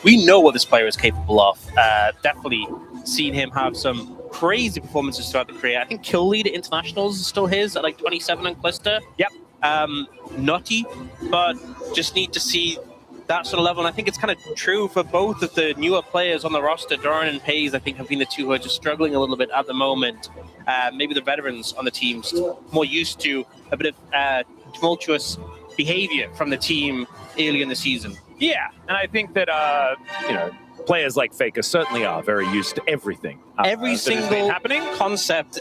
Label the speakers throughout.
Speaker 1: we know what this player is capable of. Definitely seen him have some crazy performances throughout the career. I think kill lead at internationals is still his at like 27 on Clister.
Speaker 2: Yep.
Speaker 1: Nutty, but just need to see that sort of level. And I think it's kind of true for both of the newer players on the roster. Doran and Pays, I think, have been the two who are just struggling a little bit at the moment. Maybe the veterans on the team's more used to a bit of tumultuous behavior from the team early in the season.
Speaker 2: Yeah, and I think that, players like Faker certainly are very used to everything.
Speaker 1: Every single concept,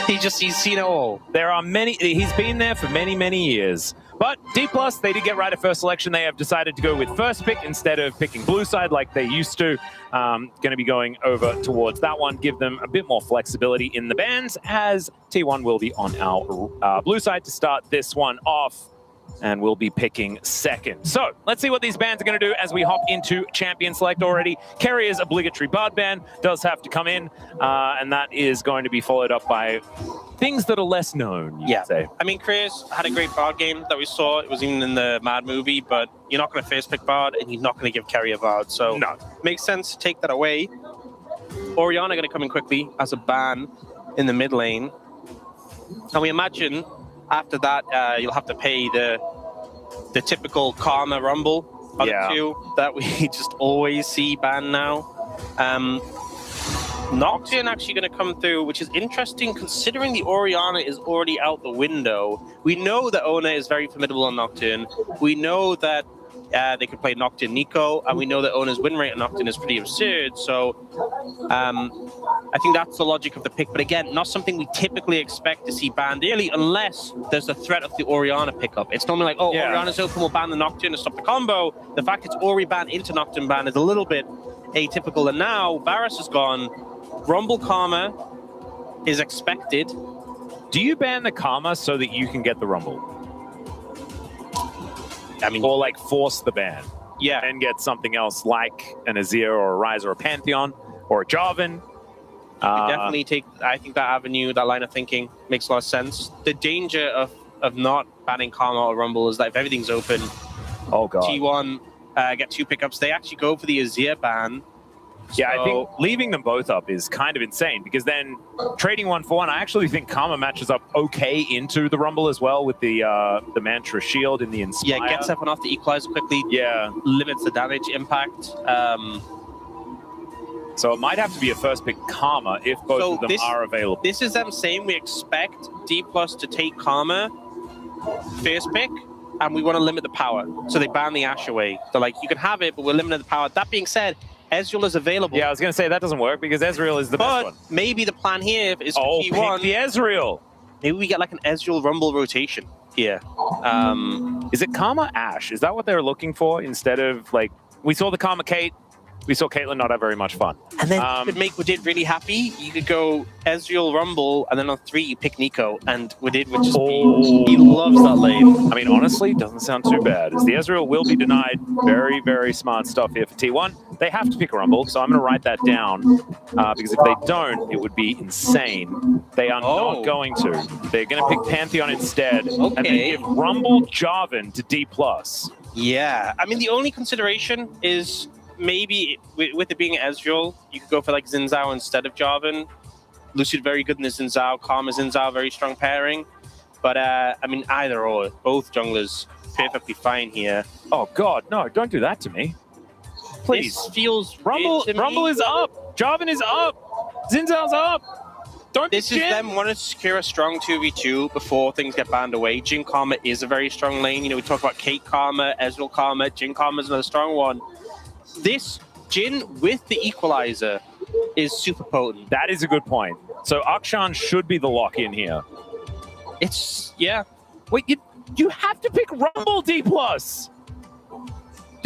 Speaker 1: he's seen it all.
Speaker 2: There are he's been there for many, many years. But D+, they did get right at first selection. They have decided to go with first pick instead of picking blue side like they used to. Going to be going over towards that one, give them a bit more flexibility in the bans, as T1 will be on our blue side to start this one off. And we'll be picking second. So let's see what these bans are going to do as we hop into champion select already. Carrier's obligatory Bard ban does have to come in, and that is going to be followed up by things that are less known, you could say.
Speaker 1: I mean, Carrier's had a great Bard game that we saw. It was even in the Mad movie, but you're not going to first pick Bard, and you're not going to give Carrier Bard. So
Speaker 2: no,
Speaker 1: makes sense to take that away. Orianna going to come in quickly as a ban in the mid lane. And we imagine after that, you'll have to pay the typical Karma Rumble other two that we just always see banned now. Nocturne actually going to come through, which is interesting considering the Orianna is already out the window. We know that Ona is very formidable on Nocturne. We know that they could play Nocturne Nico, and we know that Ona's win rate on Nocturne is pretty absurd. So I think that's the logic of the pick. But again, not something we typically expect to see banned early unless there's a threat of the Orianna pickup. It's normally like, Orianna's open, we'll ban the Nocturne to stop the combo. The fact it's Ori ban into Nocturne ban is a little bit atypical. And now Varus is gone. Rumble Karma is expected.
Speaker 2: Do you ban the Karma so that you can get the Rumble?
Speaker 1: I mean,
Speaker 2: or like force the ban.
Speaker 1: Yeah.
Speaker 2: And get something else like an Azir or a Ryze or a Pantheon or a Jarvan.
Speaker 1: Definitely take, I think that avenue, that line of thinking makes a lot of sense. The danger of not banning Karma or Rumble is that if everything's open, T1 get 2 pickups. They actually go for the Azir ban.
Speaker 2: Yeah, I think leaving them both up is kind of insane because then trading 1 for 1, I actually think Karma matches up okay into the Rumble as well with the Mantra Shield in the Inspire.
Speaker 1: Yeah, gets everyone off the Equalizer quickly.
Speaker 2: Yeah.
Speaker 1: Limits the damage impact.
Speaker 2: So it might have to be a first pick Karma if both of them are available.
Speaker 1: This is them saying we expect D+ to take Karma first pick, and we want to limit the power. So they ban the Ashe away. They're like, you can have it, but we're limiting the power. That being said, Ezreal is available.
Speaker 2: Yeah, I was going to say that doesn't work because Ezreal is the best one.
Speaker 1: But maybe the plan here is for T1.
Speaker 2: Pick the Ezreal.
Speaker 1: Maybe we get like an Ezreal Rumble rotation here.
Speaker 2: Is it Karma Ashe? Is that what they're looking for instead of like, we saw the Karma Kate, we saw Caitlyn not have very much fun.
Speaker 1: And then you could make Wadid really happy. You could go Ezreal Rumble, and then on 3 you pick Nico, and Wadid would just be, he loves that lane.
Speaker 2: I mean, honestly, doesn't sound too bad. As the Ezreal will be denied very, very smart stuff here for T1. They have to pick a Rumble, so I'm going to write that down, because if they don't, it would be insane. They are not going to. They're going to pick Pantheon instead, and then give Rumble Jarvan to D+.
Speaker 1: Yeah, I mean, the only consideration is maybe with it being Ezreal, you could go for like Xin Zhao instead of Jarvan. Lucid very good in the Xin Zhao, Karma Xin Zhao, very strong pairing. But I mean, either or, both junglers perfectly fine here.
Speaker 2: Oh god, no, don't do that to me. Please.
Speaker 1: This feels
Speaker 2: Rumble is up. Jarvan is up. Xin Zhao's up.
Speaker 1: This is them wanting to secure a strong 2v2 before things get banned away. Jhin Karma is a very strong lane. You know, we talk about Kate Karma, Ezreal Karma, Jhin Karma is another strong one. This Jhin with the Equalizer is super potent.
Speaker 2: That is a good point. So Akshan should be the lock-in here.
Speaker 1: It's, yeah.
Speaker 2: Wait, you have to pick Rumble D+. Does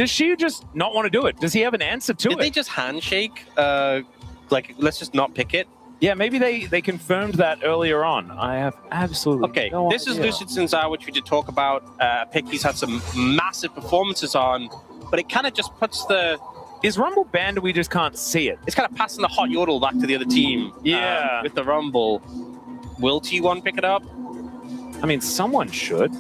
Speaker 2: she just not want to do it? Does he have an answer to it?
Speaker 1: Did they just handshake? Like, let's just not pick it?
Speaker 2: Yeah, maybe they confirmed that earlier on. I have absolutely no
Speaker 1: this
Speaker 2: idea.
Speaker 1: is Lucid Xin Zhao, which we did talk about. Pick he's had some massive performances on, but it kind of just puts the...
Speaker 2: Is Rumble banned or we just can't see it?
Speaker 1: It's kind of passing the hot yodel back to the other team. With the Rumble. Will T1 pick it up?
Speaker 2: I mean, someone should.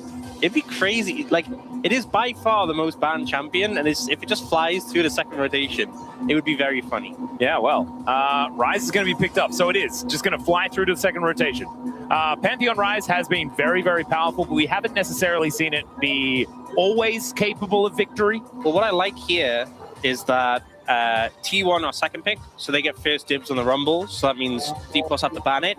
Speaker 1: it'd be crazy. Like, it is by far the most banned champion, and if it just flies through the second rotation, it would be very funny.
Speaker 2: Yeah, well, Rise is going to be picked up, so it is just going to fly through to the second rotation. Pantheon Rise has been very, very powerful, but we haven't necessarily seen it be always capable of victory.
Speaker 1: Well, what I like here is that T1 are second pick, so they get first dibs on the Rumble, so that means D+ have to ban it,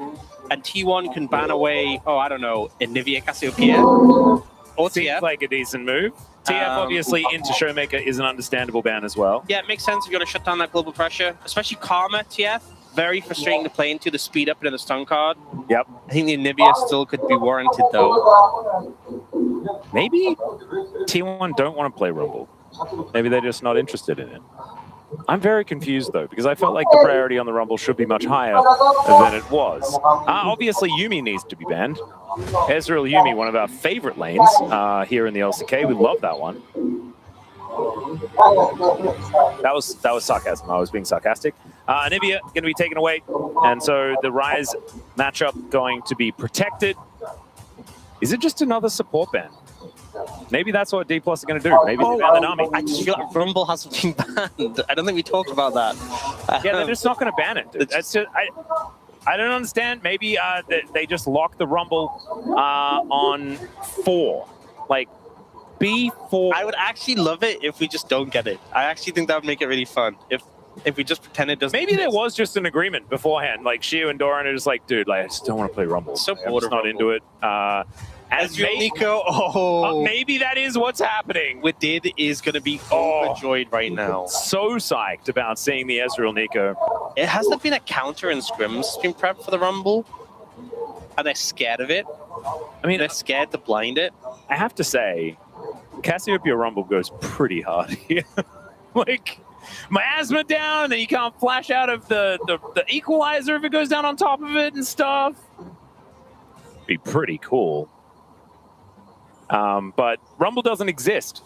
Speaker 1: and T1 can ban away, oh, I don't know, Anivia Cassiopeia, or
Speaker 2: Seems
Speaker 1: TF.
Speaker 2: like a decent move. TF, obviously, into Showmaker is an understandable ban as well.
Speaker 1: Yeah, it makes sense if you got to shut down that global pressure, especially Karma TF. Very frustrating to play into the speed up and the stun card.
Speaker 2: Yep.
Speaker 1: I think the Anivia still could be warranted, though.
Speaker 2: Maybe T1 don't want to play Rumble. Maybe they're just not interested in it. I'm very confused, though, because I felt like the priority on the Rumble should be much higher than it was. Obviously, Yuumi needs to be banned. Ezreal Yuumi, one of our favorite lanes here in the LCK. We love that one. That was sarcasm. I was being sarcastic. Anivia going to be taken away, and so the Rise matchup going to be protected. Is it just another support ban? Maybe that's what D+ are going to do. Maybe they ban the Nami.
Speaker 1: I just feel like Rumble hasn't been banned. I don't think we talked about that.
Speaker 2: Yeah, they're just not going to ban it. That's just, I don't understand. Maybe they just lock the Rumble on 4. Like, B4.
Speaker 1: I would actually love it if we just don't get it. I actually think that would make it really fun. If we just pretend it doesn't
Speaker 2: Maybe
Speaker 1: exist.
Speaker 2: there was just an agreement beforehand. Like, Shio and Doran are just like, dude, like, I just don't want to play Rumble.
Speaker 1: So
Speaker 2: I'm just not into it.
Speaker 1: Ezreal Nico,
Speaker 2: maybe that is what's happening.
Speaker 1: Widid is going to be overjoyed right now.
Speaker 2: So psyched about seeing the Ezreal Nico.
Speaker 1: It hasn't been a counter in scrims being prepped for the Rumble, and they're scared of it. I mean, they're scared to blind it.
Speaker 2: I have to say, Cassiopeia Rumble goes pretty hard here. Like, miasma down, and then you can't flash out of the equalizer if it goes down on top of it and stuff. Be pretty cool. But Rumble doesn't exist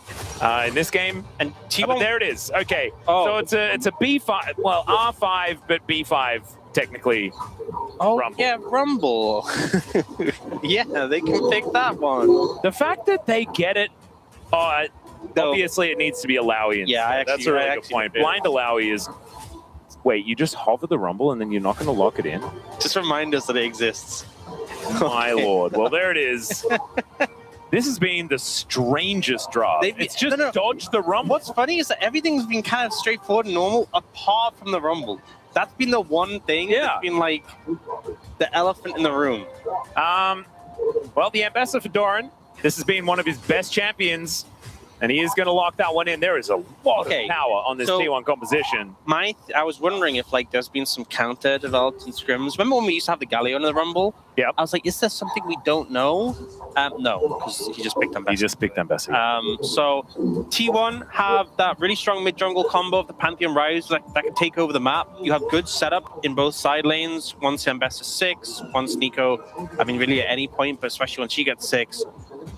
Speaker 2: in this game, and but there it is. Okay, so it's a B5, well R5, but B5 technically.
Speaker 1: Oh
Speaker 2: Rumble.
Speaker 1: yeah, Rumble. Yeah, they can pick that one.
Speaker 2: The fact that they get it, obviously it needs to be Alawi.
Speaker 1: Yeah,
Speaker 2: that's a really good point. Blind Alawi is. Wait, you just hover the Rumble and then you're not going to lock it in?
Speaker 1: Just remind us that it exists.
Speaker 2: My lord. Well, there it is. This has been the strangest draft. It's just dodge the Rumble.
Speaker 1: What's funny is that everything's been kind of straightforward and normal, apart from the Rumble. That's been the one thing that's been like the elephant in the room.
Speaker 2: Well, the ambassador for Doran, this has been one of his best champions, and he is going to lock that one in. There is a lot of power on this T1 composition.
Speaker 1: I was wondering if like there's been some counter developed in scrims. Remember when we used to have the Galleon in the Rumble?
Speaker 2: Yeah.
Speaker 1: I was like, is there something we don't know? No, because he just picked Ambassador.
Speaker 2: He just picked Ambassador.
Speaker 1: So T1 have that really strong mid-jungle combo of the Pantheon Rise that can take over the map. You have good setup in both side lanes. Once Ambassador 6, once Nico, I mean, really at any point, but especially when she gets 6.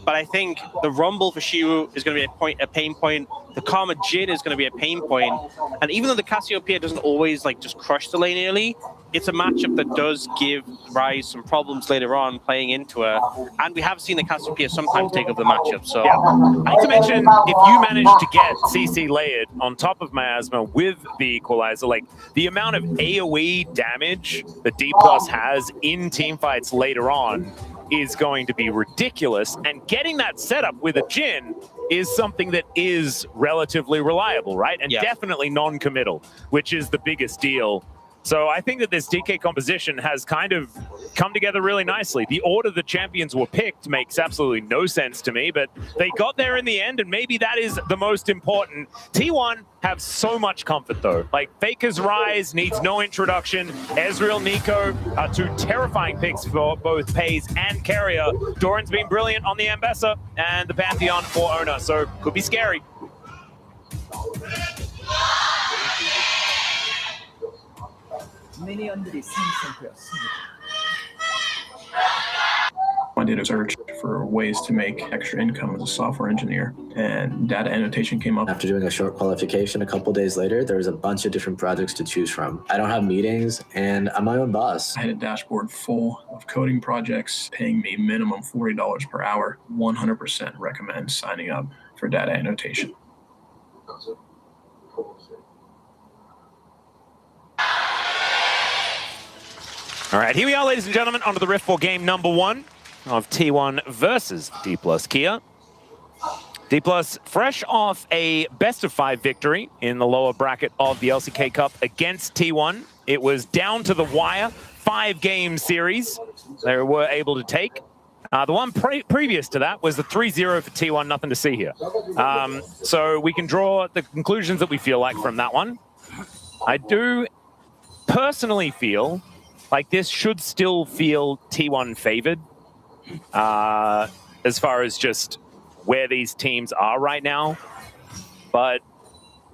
Speaker 1: But I think the Rumble for Shiru is going to be a pain point. The Karma Jin is going to be a pain point. And even though the Cassiopeia doesn't always like just crush the lane early, it's a matchup that does give Rise some problems later on playing into her. And we have seen the Cassiopeia sometimes take over the matchup. So
Speaker 2: I need to mention, if you manage to get CC layered on top of Miasma with the equalizer, like the amount of AoE damage that D+ has in teamfights later on is going to be ridiculous, and getting that setup with a Jhin is something that is relatively reliable, right? And definitely non-committal, which is the biggest deal. So I think that this DK composition has kind of come together really nicely. The order the champions were picked makes absolutely no sense to me, but they got there in the end, and maybe that is the most important. T1 have so much comfort, though. Like, Faker's Rise needs no introduction. Ezreal, Nico are two terrifying picks for both Pays and Carrier. Doran's been brilliant on the Ambassador, and the Pantheon for Owner, so could be scary.
Speaker 3: One data search for ways to make extra income as a software engineer, and data annotation came up.
Speaker 4: After doing a short qualification, a couple days later, there was a bunch of different projects to choose from. I don't have meetings, and I'm my own boss.
Speaker 3: I had a dashboard full of coding projects paying me minimum $40 per hour. 100% recommend signing up for data annotation.
Speaker 2: All right, here we are, ladies and gentlemen, onto the Rift for game number 1 of T1 versus D+ Kia. D+ fresh off a best-of-5 victory in the lower bracket of the Lck Cup against T1. It was down to the wire, 5-game series they were able to take. The one previous to that was the 3-0 for T1, nothing to see here. So we can draw the conclusions that we feel like from that one. I do personally feel like this should still feel T1 favored as far as just where these teams are right now. But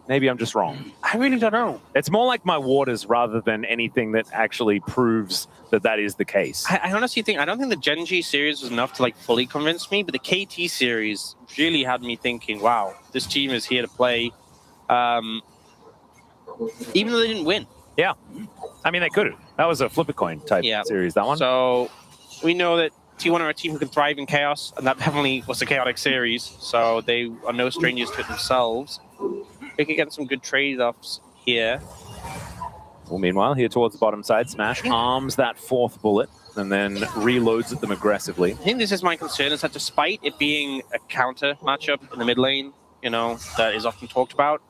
Speaker 2: maybe I'm just wrong.
Speaker 1: I really don't know.
Speaker 2: It's more like my waters rather than anything that actually proves that that is the case.
Speaker 1: I honestly think, I don't think the Gen G series was enough to like fully convince me, but the KT series really had me thinking, wow, this team is here to play. Even though they didn't win.
Speaker 2: Yeah. I mean, they could have. That was a flip a coin type series, that one.
Speaker 1: So we know that T1 are a team who can thrive in chaos, and that definitely was a chaotic series. So they are no strangers to it themselves. They could get some good trade-offs here.
Speaker 2: Well, meanwhile, here towards the bottom side, Smash arms that 4th bullet and then reloads at them aggressively.
Speaker 1: I think this is my concern, is that despite it being a counter matchup in the mid lane, you know, that is often talked about,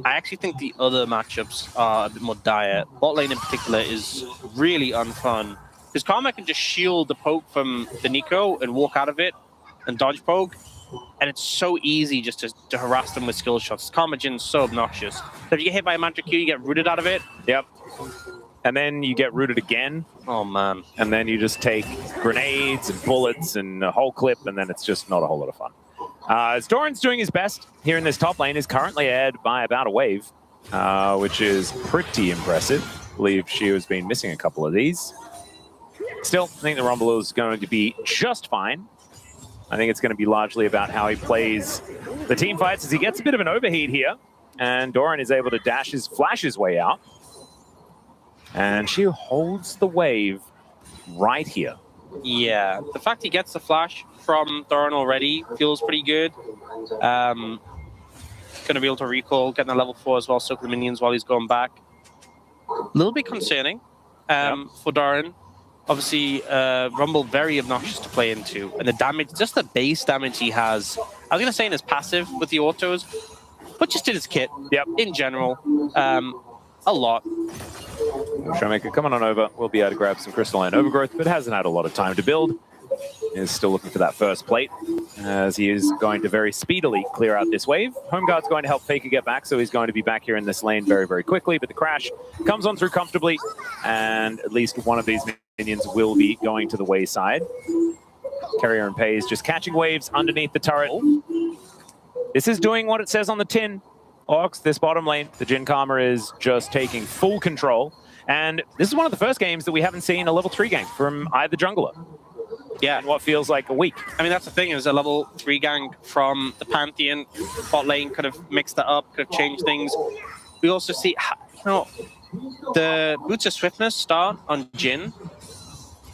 Speaker 1: I actually think the other matchups are a bit more dire. Bot lane in particular is really unfun. Because Karma can just shield the poke from the Nico and walk out of it and dodge poke. And it's so easy just to harass them with skill shots. Karma Jin's so obnoxious. So if you get hit by a Mantra Q, you get rooted out of it.
Speaker 2: Yep. And then you get rooted again.
Speaker 1: Oh, man.
Speaker 2: And then you just take grenades and bullets and a whole clip, and then it's just not a whole lot of fun. As Doran's doing his best here in this top lane, is currently ahead by about a wave, which is pretty impressive. I believe she has been missing a couple of these. Still, I think the Rumble is going to be just fine. I think it's going to be largely about how he plays the team fights as he gets a bit of an overheat here. And Doran is able to flash his way out. And she holds the wave right here.
Speaker 1: Yeah, the fact he gets the flash from Doran already feels pretty good. Going to be able to recall, getting a level 4 as well, soak the minions while he's going back. A little bit concerning for Doran. Obviously, Rumble very obnoxious to play into. And the damage, just the base damage he has, I was going to say in his passive with the autos, but just in his kit, in general, a lot.
Speaker 2: Showmaker coming on over. We'll be able to grab some crystalline overgrowth, but hasn't had a lot of time to build. Is still looking for that first plate, as he is going to very speedily clear out this wave. Homeguard's going to help Faker get back, so he's going to be back here in this lane very, very quickly. But the crash comes on through comfortably, and at least one of these minions will be going to the wayside. Carrier and Pays just catching waves underneath the turret. This is doing what it says on the tin. Orcs, this bottom lane, the Jhin Karma is just taking full control. And this is one of the first games that we haven't seen a level 3 gank from either jungler.
Speaker 1: Yeah,
Speaker 2: in what feels like a week.
Speaker 1: I mean, that's the thing, is a level 3 gank from the Pantheon. Bot lane could have mixed that up, could have changed things. We also see, you know, the Boots of Swiftness start on Jhin.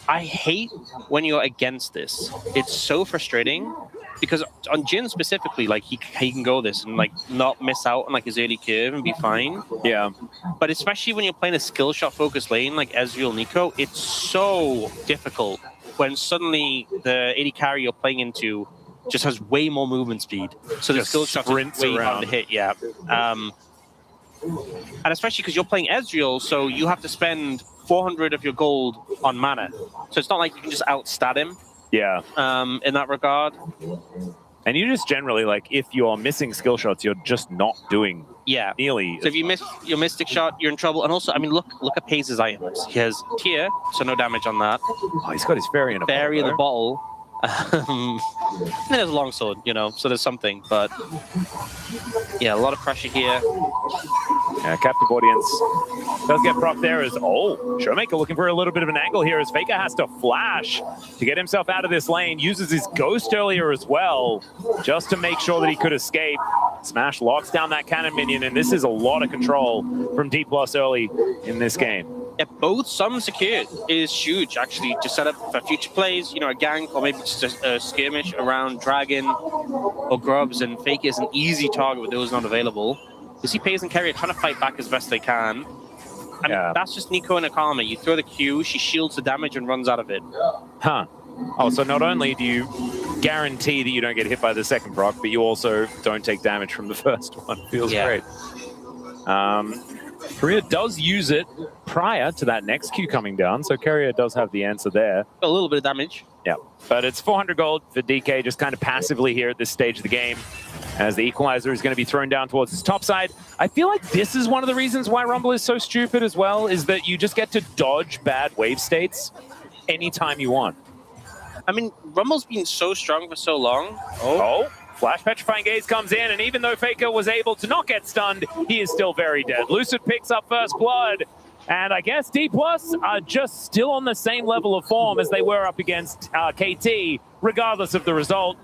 Speaker 1: I hate when you're against this. It's so frustrating. Because on Jhin specifically, like he can go this and like not miss out on like his early curve and be fine.
Speaker 2: Yeah.
Speaker 1: But especially when you're playing a skill shot focused lane like Ezreal Nico, it's so difficult when suddenly the AD carry you're playing into just has way more movement speed. So the skill shot is way harder to hit. Yeah. And especially because you're playing Ezreal, so you have to spend 400 of your gold on mana. So it's not like you can just outstat him.
Speaker 2: Yeah.
Speaker 1: In that regard.
Speaker 2: And you just generally, like, if you're missing skill shots, you're just not doing nearly.
Speaker 1: So if you miss your Mystic shot, you're in trouble. And also, I mean, look at Paze's items. He has Tear, so no damage on that.
Speaker 2: Oh, he's got his Fairy in a
Speaker 1: Fairy in the bottle. And then there's a longsword, you know, so there's something. But yeah, a lot of pressure here.
Speaker 2: Yeah, captive audience does get proc there as, Showmaker looking for a little bit of an angle here as Faker has to flash to get himself out of this lane, uses his ghost earlier as well, just to make sure that he could escape. Smash locks down that cannon minion, and this is a lot of control from D+ early in this game.
Speaker 1: Yeah, both summons secured is huge, actually, to set up for future plays, you know, a gank or maybe just a skirmish around Dragon or Grubs, and Faker is an easy target with those not available. You see Pays and Carrier trying to fight back as best they can. And that's just Nico and Akama. You throw the Q, she shields the damage and runs out of it.
Speaker 2: Huh. Oh, so not only do you guarantee that you don't get hit by the second proc, but you also don't take damage from the first one. Feels great. Korea does use it prior to that next Q coming down, so Carrier does have the answer there.
Speaker 1: A little bit of damage.
Speaker 2: Yeah, but it's 400 gold for DK just kind of passively here at this stage of the game, as the equalizer is going to be thrown down towards his top side. I feel like this is one of the reasons why Rumble is so stupid as well, is that you just get to dodge bad wave states anytime you want.
Speaker 1: I mean, Rumble's been so strong for so long.
Speaker 2: Flash Petrifying Gaze comes in, and even though Faker was able to not get stunned, he is still very dead. Lucid picks up first blood, and I guess D+ are just still on the same level of form as they were up against KT, regardless of the result,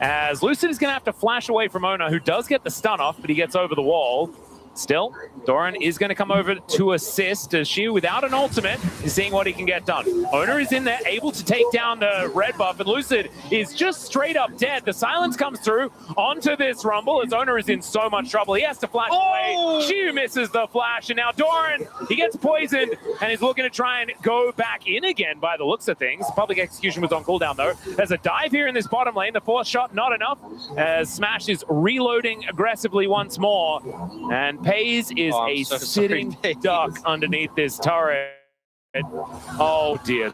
Speaker 2: as Lucid is going to have to flash away from Ona, who does get the stun off, but he gets over the wall. Still, Doran is going to come over to assist as Shiu, without an ultimate, is seeing what he can get done. Ona is in there, able to take down the red buff, and Lucid is just straight up dead. The silence comes through onto this Rumble as Ona is in so much trouble. He has to flash away. Shiu misses the flash, and now Doran, he gets poisoned, and he's looking to try and go back in again by the looks of things. Public Execution was on cooldown, though. There's a dive here in this bottom lane. The fourth shot, not enough, as Smash is reloading aggressively once more, and Pays is sitting duck underneath this turret. Oh dear.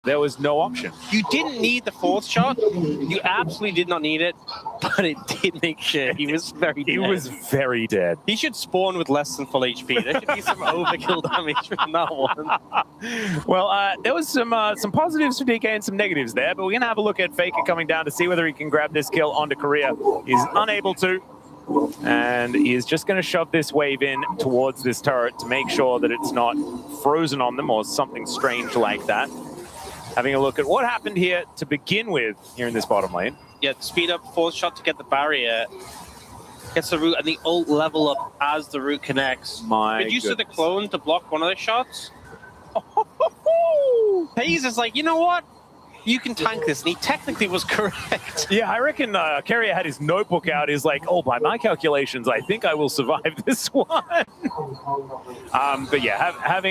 Speaker 2: There was no option.
Speaker 1: You didn't need the fourth shot. You absolutely did not need it, but it did make sure he was very dead.
Speaker 2: He was very dead.
Speaker 1: He should spawn with less than full HP. There should be some overkill damage from that one.
Speaker 2: Well, there was some positives for DK and some negatives there, but we're going to have a look at Faker coming down to see whether he can grab this kill onto Korea. He's unable to. And he is just going to shove this wave in towards this turret to make sure that it's not frozen on them or something strange like that. Having a look at what happened here to begin with here in this bottom lane.
Speaker 1: Yeah, speed up, fourth shot to get the barrier. Gets the root and the ult level up as the root connects. Good use of the clone to block one of the shots. Pays is like, you know what? You can tank this, and he technically was correct.
Speaker 2: Yeah, I reckon Carrier had his notebook out. He's like, oh, by my calculations, I think I will survive this one. But yeah,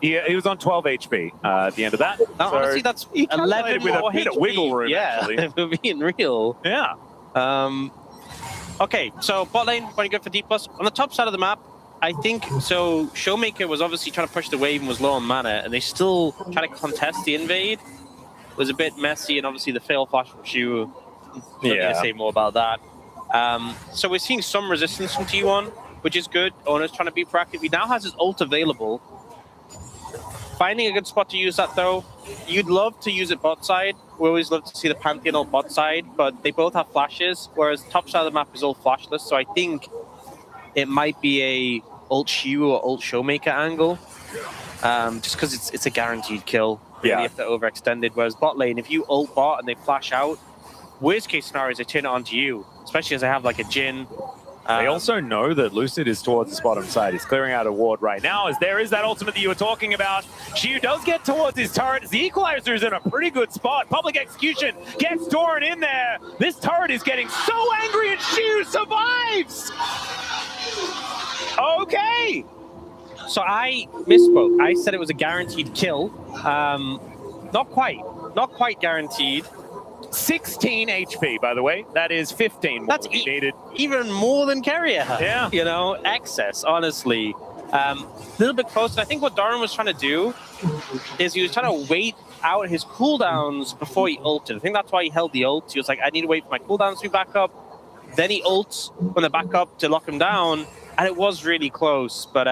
Speaker 2: he was on 12 HP at the end of that.
Speaker 1: No, so honestly, that's 11
Speaker 2: with
Speaker 1: more
Speaker 2: a bit
Speaker 1: HP.
Speaker 2: of wiggle room, actually.
Speaker 1: Yeah, we're being real.
Speaker 2: Yeah.
Speaker 1: Okay, so bot lane, very good for D+. On the top side of the map, I think, so Showmaker was obviously trying to push the wave and was low on mana, and they still try to contest the invade. Was a bit messy, and obviously the fail flash from Shiu. Don't need to say more about that. So we're seeing some resistance from T1, which is good. Ona's trying to be proactive. He now has his ult available. Finding a good spot to use that, though. You'd love to use it bot side. We always love to see the Pantheon ult bot side, but they both have flashes, whereas top side of the map is all flashless. So I think it might be a ult Shiu or ult Showmaker angle, just because it's a guaranteed kill. Really, if they're overextended. Whereas bot lane, if you ult bot and they flash out, worst case scenario is they turn it onto you, especially as they have like a Jhin.
Speaker 2: They also know that Lucid is towards this bottom side. He's clearing out a ward right now, as there is that ultimate that you were talking about. Shiu does get towards his turret. The equalizer is in a pretty good spot. Public Execution gets Doran in there. This turret is getting so angry, and Shiu survives! Okay!
Speaker 1: So I misspoke. I said it was a guaranteed kill. Not quite guaranteed.
Speaker 2: 16 HP, by the way. That is 15 more
Speaker 1: That's
Speaker 2: than he needed.
Speaker 1: Even more than Carrier.
Speaker 2: Yeah.
Speaker 1: You know, excess, honestly. A little bit close. I think what Doran was trying to do is he was trying to wait out his cooldowns before he ulted. I think that's why he held the ult. He was like, I need to wait for my cooldowns to be back up. Then he ults when they're back up to lock him down. And it was really close, but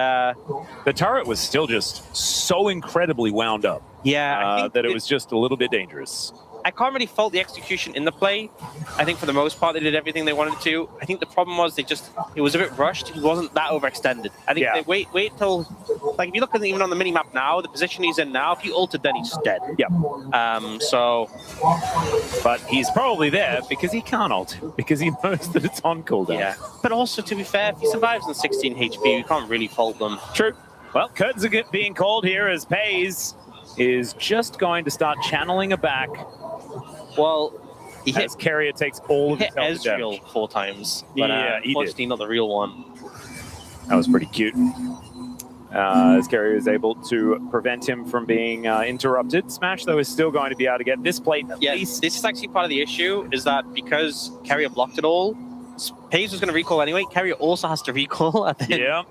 Speaker 2: the turret was still just so incredibly wound up.
Speaker 1: Yeah, I think
Speaker 2: that it was just a little bit dangerous.
Speaker 1: I can't really fault the execution in the play. I think for the most part they did everything they wanted to. I think the problem was it was a bit rushed. He wasn't that overextended. I think they wait till, like if you look at even on the mini map now, the position he's in now, if you ulted then he's dead.
Speaker 2: Yep. But he's probably there because he can't ult, because he knows that it's on cooldown.
Speaker 1: Yeah. But also, to be fair, if he survives on 16 HP, we can't really fault them.
Speaker 2: True. Well, curtains are being called here as Pays is just going to start channeling it back.
Speaker 1: Well, he hit
Speaker 2: Carrier takes all of his health
Speaker 1: Ezreal
Speaker 2: damage
Speaker 1: 4 times. But unfortunately, not the real one.
Speaker 2: That was pretty cute. As Carrier is able to prevent him from being interrupted. Smash, though, is still going to be able to get this plate at least.
Speaker 1: This is actually part of the issue, is that because Carrier blocked it all, Pays was going to recall anyway. Carrier also has to recall at the end.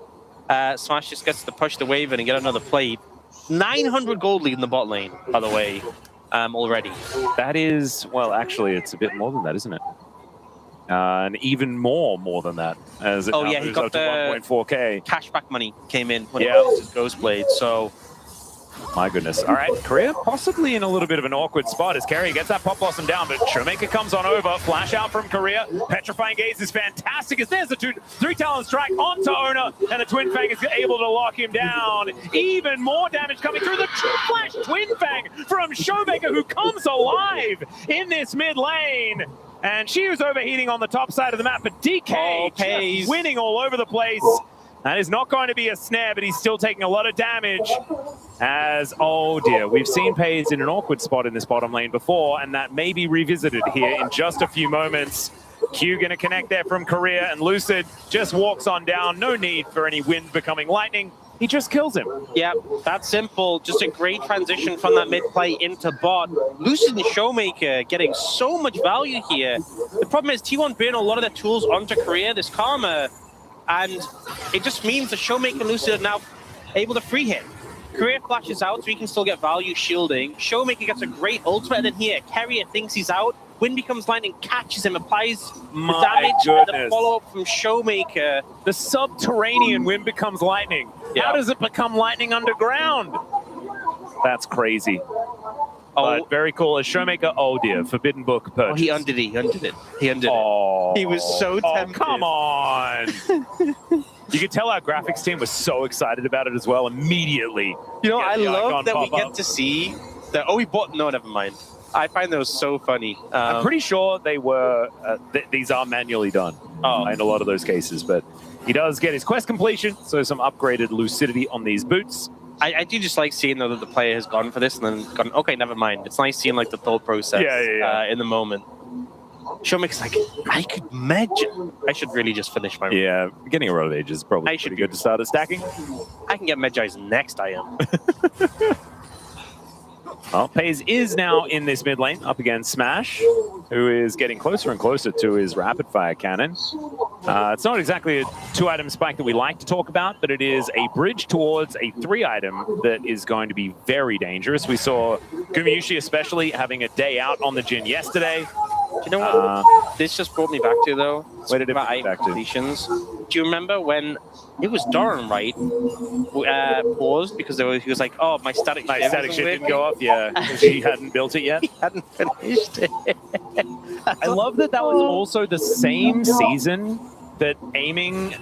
Speaker 2: Yeah.
Speaker 1: Smash just gets to push the wave in and get another plate. 900 gold lead in the bot lane, by the way, already.
Speaker 2: That is, well, actually, it's a bit more than that, isn't it? And even more than that. As it
Speaker 1: he got
Speaker 2: to
Speaker 1: the
Speaker 2: 1.4k.
Speaker 1: Cashback money came in when he lost his Ghost Blade, so...
Speaker 2: My goodness. All right, Korea possibly in a little bit of an awkward spot as Carrier gets that Pop Blossom down, but Showmaker comes on over. Flash out from Korea. Petrifying Gaze is fantastic as there's the 3-talent strike onto Ona, and the Twin Fang is able to lock him down. Even more damage coming through the Flash Twin Fang from Showmaker, who comes alive in this mid lane. And she was overheating on the top side of the map, but DK just winning all over the place. That is not going to be a snare, but he's still taking a lot of damage. As, oh dear, we've seen Pays in an awkward spot in this bottom lane before, and that may be revisited here in just a few moments. Q going to connect there from Korea, and Lucid just walks on down. No need for any wind becoming lightning. He just kills him.
Speaker 1: Yeah, that's simple. Just a great transition from that mid play into bot. Lucid and Showmaker getting so much value here. The problem is T1 burned a lot of their tools onto Korea, this Karma, and it just means that Showmaker and Lucid are now able to free hit. Korea flashes out so he can still get value shielding. Showmaker gets a great ultimate, and then here, Carrier thinks he's out. Wind becomes lightning, catches him, applies the damage, and the follow-up from Showmaker.
Speaker 2: The subterranean Wind becomes lightning. Yeah. How does it become lightning underground? That's crazy. But very cool. As Showmaker, oh dear, Forbidden Book purchase.
Speaker 1: Oh, he undid it. He was so tempted.
Speaker 2: Come on. You could tell our graphics team was so excited about it as well immediately.
Speaker 1: You know, I love that we get to see that. Oh, we bought. No, never mind. I find those so funny.
Speaker 2: I'm pretty sure they were. These are manually done in a lot of those cases, but he does get his quest completion, so some upgraded lucidity on these boots.
Speaker 1: I do just like seeing though that the player has gone for this and then gone, okay, never mind. It's nice seeing like the thought process in the moment. Showmaker's like, I could imagine. I should really just finish my run.
Speaker 2: Yeah, getting a road age is probably pretty good to start at stacking.
Speaker 1: I can get Medjai's next, I am.
Speaker 2: Well, Pays is now in this mid lane up against Smash, who is getting closer and closer to his rapid fire cannon. It's not exactly a 2-item spike that we like to talk about, but it is a bridge towards a 3-item that is going to be very dangerous. We saw Gumayushi especially having a day out on the Jhin yesterday.
Speaker 1: Do you know what this just brought me back to, though?
Speaker 2: Where did it bring back to?
Speaker 1: Do you remember when it was Doran, right? Paused because he was like, "Oh, my static
Speaker 2: shit didn't go up." Yeah, she hadn't built it yet.
Speaker 1: He hadn't finished it.
Speaker 2: I love that was also the same season that Aiming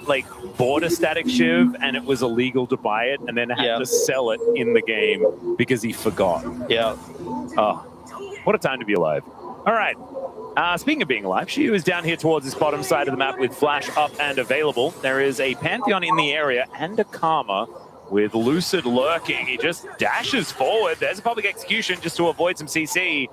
Speaker 2: bought a static shiv and it was illegal to buy it, and then had to sell it in the game because he forgot.
Speaker 1: Yeah.
Speaker 2: Oh, what a time to be alive. All right. Speaking of being alive, Shiu is down here towards this bottom side of the map with Flash up and available. There is a Pantheon in the area and a Karma with Lucid lurking. He just dashes forward. There's a public execution just to avoid some CC.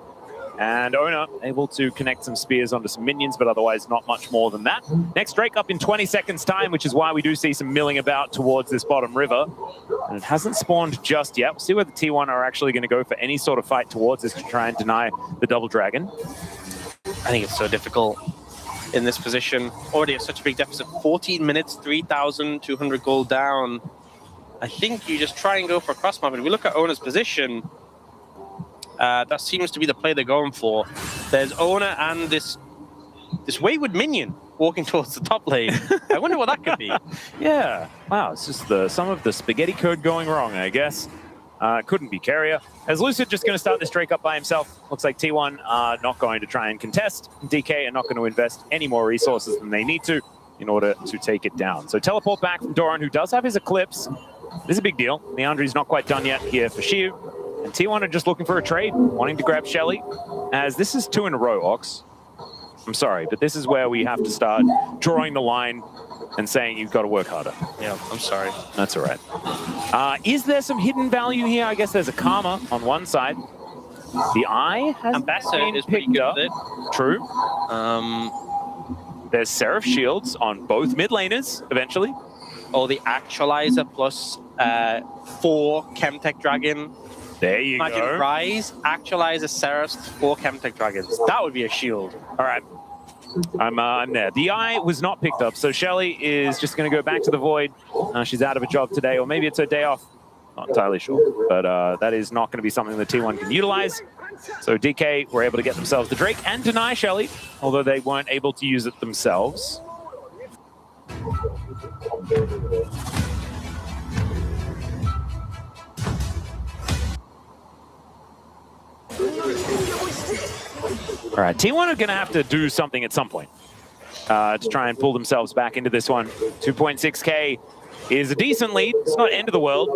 Speaker 2: And Ona able to connect some spears onto some minions, but otherwise not much more than that. Next Drake up in 20 seconds time, which is why we do see some milling about towards this bottom river. And it hasn't spawned just yet. We'll see whether T1 are actually going to go for any sort of fight towards this to try and deny the double dragon.
Speaker 1: I think it's so difficult in this position. Already at such a big deficit. 14 minutes, 3,200 gold down. I think you just try and go for a cross map. If we look at Ona's position, that seems to be the play they're going for. There's Ona and this wayward minion walking towards the top lane. I wonder what that could be.
Speaker 2: Yeah. Wow, it's just some of the spaghetti code going wrong, I guess. Couldn't be carrier. As Lucid just going to start this Drake up by himself. Looks like T1 are not going to try and contest. DK are not going to invest any more resources than they need to in order to take it down. So teleport back from Doran, who does have his Eclipse. This is a big deal. Leandri's not quite done yet here for Shiu. And T1 are just looking for a trade, wanting to grab Shelly. As this is 2 in a row, Ox. I'm sorry, but this is where we have to start drawing the line and saying you've got to work harder.
Speaker 1: Yeah, I'm sorry.
Speaker 2: That's all right. Is there some hidden value here? I guess there's a Karma on one side. The Eye has been picked up. True. There's Seraph Shields on both mid laners, eventually.
Speaker 1: Or the Actualizer plus 4 Chemtech Dragon.
Speaker 2: There you go.
Speaker 1: Imagine Rise, Actualizer, Seraphs, 4 Chemtech Dragons. That would be a shield.
Speaker 2: All right. I'm there. The Eye was not picked up, so Shelly is just going to go back to the Void. She's out of a job today, or maybe it's her day off. Not entirely sure, but that is not going to be something that T1 can utilize. So DK were able to get themselves the Drake and deny Shelly, although they weren't able to use it themselves. All right, T1 are going to have to do something at some point to try and pull themselves back into this one. 2.6K is a decent lead. It's not end of the world,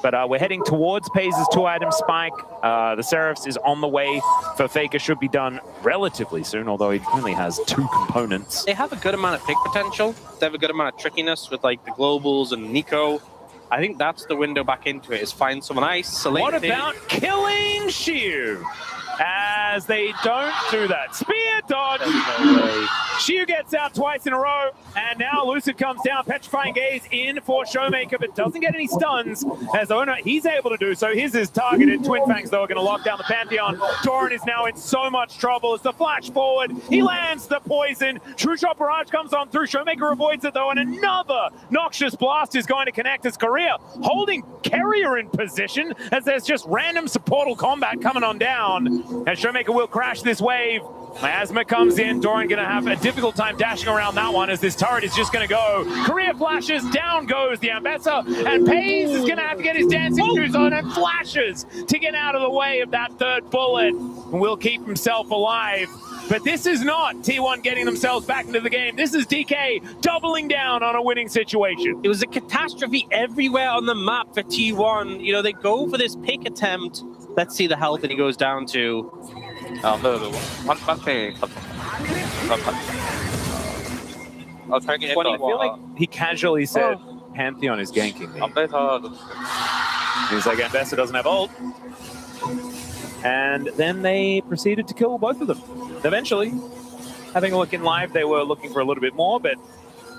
Speaker 2: but we're heading towards FaZe's 2-item spike. The Seraphs is on the way for Faker. Should be done relatively soon, although he only has 2 components.
Speaker 1: They have a good amount of pick potential. They have a good amount of trickiness with like the Globals and Nico. I think that's the window back into it, is find someone isolated.
Speaker 2: What about killing Shiu? As they don't do that. Spear dodge. Shiu gets out twice in a row, and now Lucid comes down. Petrifying Gaze in for Showmaker, but doesn't get any stuns. As Owner, he's able to do so. His is targeted. Twin Fangs, though, are going to lock down the Pantheon. Doran is now in so much trouble as the flash forward. He lands the poison. True Shot Barrage comes on through. Showmaker avoids it, though, and another Noxious Blast is going to connect as Korea holding Carrier in position as there's just random supportal combat coming on down. As Showmaker will crash this wave. Miasma comes in. Doran going to have a difficult time dashing around that one as this turret is just going to go. Korea flashes. Down goes the Ambessa. And FaZe is going to have to get his dancing shoes on and flashes to get out of the way of that third bullet. And will keep himself alive. But this is not T1 getting themselves back into the game. This is DK doubling down on a winning situation.
Speaker 1: It was a catastrophe everywhere on the map for T1. You know, they go for this pick attempt. Let's see the health that he goes down to.
Speaker 2: I feel like he casually said, Pantheon is ganking me. He's like, Ambessa doesn't have ult. And then they proceeded to kill both of them. Eventually, having a look in live, they were looking for a little bit more, but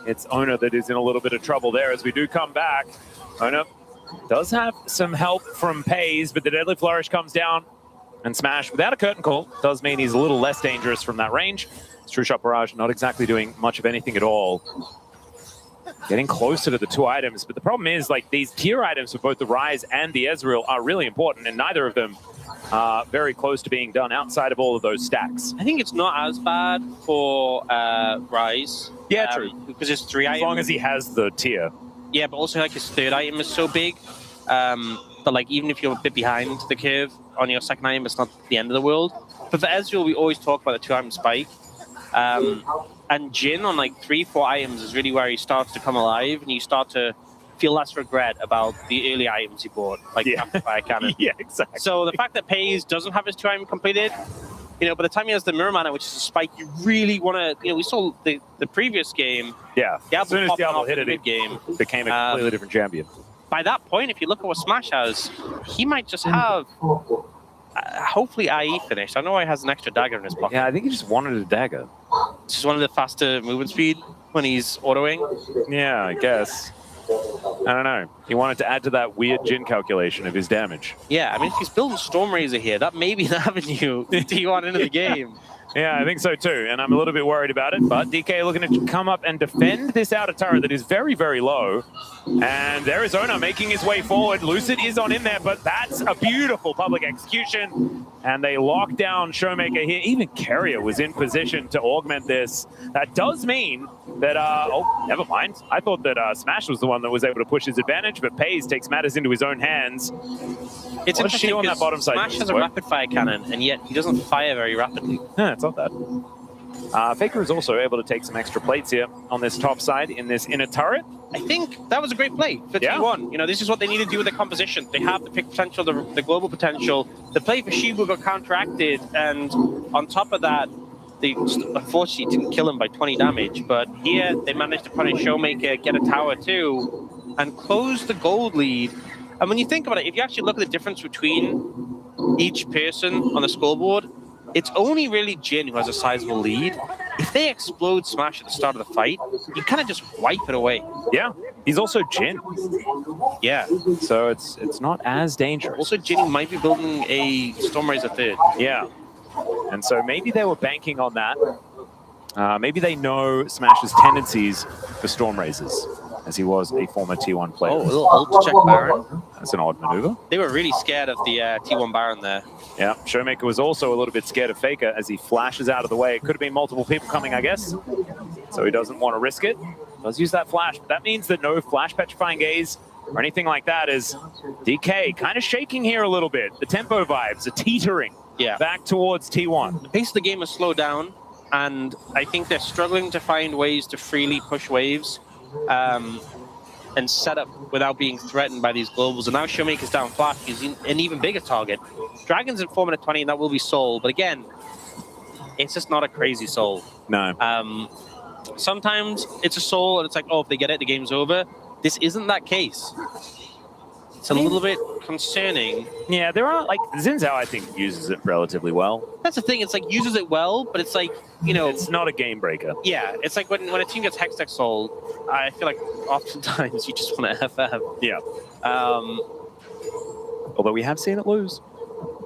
Speaker 2: it's Owner that is in a little bit of trouble there as we do come back. Owner does have some help from FaZe, but the Deadly Flourish comes down and Smash without a curtain call. Does mean he's a little less dangerous from that range. True Shot Barrage not exactly doing much of anything at all. Getting closer to the 2 items, but the problem is like these tier items for both the Rise and the Ezreal are really important, and neither of them are very close to being done outside of all of those stacks.
Speaker 1: I think it's not as bad for Rise.
Speaker 2: Yeah, true.
Speaker 1: Because it's 3 items.
Speaker 2: As long as he has the tier.
Speaker 1: Yeah, but also like his 3rd item is so big. But like even if you're a bit behind the curve on your 2nd item, it's not the end of the world. But for Ezreal, we always talk about the 2-item spike. And Jhin on like 3-4 items is really where he starts to come alive, and you start to feel less regret about the early items he bought, like Amplifier Cannon.
Speaker 2: Yeah, exactly.
Speaker 1: So the fact that FaZe doesn't have his 2-item completed, you know, by the time he has the Mirror Mana, which is a spike, you really want to, you know, we saw the previous game.
Speaker 2: Yeah, as soon as Diablo hit it,
Speaker 1: it
Speaker 2: became a completely different champion.
Speaker 1: By that point, if you look at what Smash has, he might just have, hopefully, IE finished. I know he has an extra dagger in his pocket.
Speaker 2: Yeah, I think he just wanted a dagger.
Speaker 1: It's just one of the faster movement speed when he's autoing.
Speaker 2: Yeah, I guess. I don't know. He wanted to add to that weird Jhin calculation of his damage.
Speaker 1: Yeah, I mean, if he's building Storm Razor here, that may be an avenue T1 into the game.
Speaker 2: Yeah, I think so too, and I'm a little bit worried about it, but DK looking to come up and defend this outer turret that is very, very low. And there is Ona making his way forward. Lucid is on in there, but that's a beautiful public execution. And they lock down Showmaker here. Even Carrier was in position to augment this. That does mean that, oh, never mind. I thought that Smash was the one that was able to push his advantage, but Pays takes matters into his own hands.
Speaker 1: It's interesting
Speaker 2: on that bottom side.
Speaker 1: Smash has a rapid fire cannon, and yet he doesn't fire very rapidly.
Speaker 2: Yeah, it's not that. Faker is also able to take some extra plates here on this top side in this inner turret.
Speaker 1: I think that was a great play for T1. You know, this is what they need to do with the composition. They have the pick potential, the global potential. The play for Shibu got counteracted, and on top of that, they unfortunately didn't kill him by 20 damage. But here, they managed to punish Showmaker, get a tower too, and close the gold lead. And when you think about it, if you actually look at the difference between each person on the scoreboard, it's only really Jin who has a sizable lead. If they explode Smash at the start of the fight, you kind of just wipe it away.
Speaker 2: Yeah, he's also Jin.
Speaker 1: Yeah.
Speaker 2: So it's not as dangerous.
Speaker 1: Also, Jin might be building a Stormraiser third.
Speaker 2: Yeah. And so maybe they were banking on that. Maybe they know Smash's tendencies for Stormraisers, as he was a former T1 player.
Speaker 1: Oh, a little ult check Baron.
Speaker 2: That's an odd maneuver.
Speaker 1: They were really scared of the T1 Baron there.
Speaker 2: Yeah, Showmaker was also a little bit scared of Faker as he flashes out of the way. It could have been multiple people coming, I guess. So he doesn't want to risk it. Does use that flash, but that means that no flash petrifying gaze or anything like that, is DK kind of shaking here a little bit. The tempo vibes are teetering back towards T1.
Speaker 1: The pace of the game has slowed down, and I think they're struggling to find ways to freely push waves and set up without being threatened by these globals. And now Showmaker's down flat. He's an even bigger target. Dragon's in 4 minute 20, and that will be Soul. But again, it's just not a crazy Soul.
Speaker 2: No.
Speaker 1: Sometimes it's a Soul, and it's like, oh, if they get it, the game's over. This isn't that case. It's a little bit concerning.
Speaker 2: Yeah, there are, like, Xin Zhao, I think, uses it relatively well.
Speaker 1: That's the thing. It's like, uses it well, but it's like, you know...
Speaker 2: It's not a game breaker.
Speaker 1: Yeah, it's like when a team gets Hextech Soul, I feel like oftentimes you just want to FF.
Speaker 2: Yeah. Although we have seen it lose.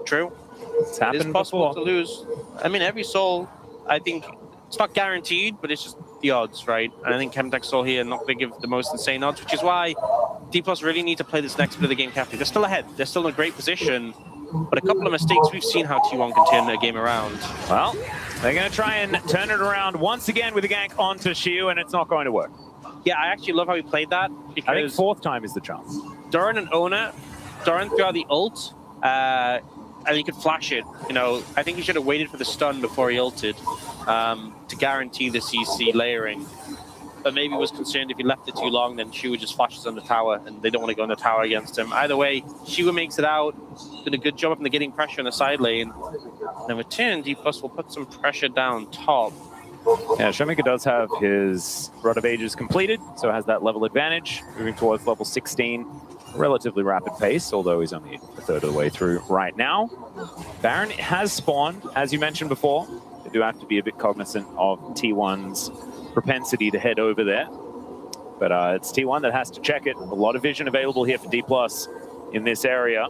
Speaker 1: True.
Speaker 2: It's happened
Speaker 1: It's possible
Speaker 2: before.
Speaker 1: to lose. I mean, every Soul, I think, it's not guaranteed, but it's just the odds, right? And I think Chemtech Soul here not going to give the most insane odds, which is why D+ really need to play this next bit of the game carefully. They're still ahead. They're still in a great position. But a couple of mistakes, we've seen how T1 can turn their game around.
Speaker 2: Well, they're going to try and turn it around once again with a gank onto Shiu, and it's not going to work.
Speaker 1: Yeah, I actually love how he played that. Because
Speaker 2: I think fourth time is the chance.
Speaker 1: Duran and Ona, Duran threw out the ult, and he could flash it. You know, I think he should have waited for the stun before he ulted to guarantee the CC layering. But maybe was concerned if he left it too long, then Shiwa just flashes on the tower, and they don't want to go on the tower against him. Either way, Shiwa makes it out, did a good job of getting pressure in the side lane. And in return, D+ will put some pressure down top.
Speaker 2: Yeah, Showmaker does have his Rod of Ages completed, so has that level advantage, moving towards level 16. Relatively rapid pace, although he's only a third of the way through right now. Baron has spawned, as you mentioned before. They do have to be a bit cognizant of T1's propensity to head over there. But it's T1 that has to check it. A lot of vision available here for D+ in this area.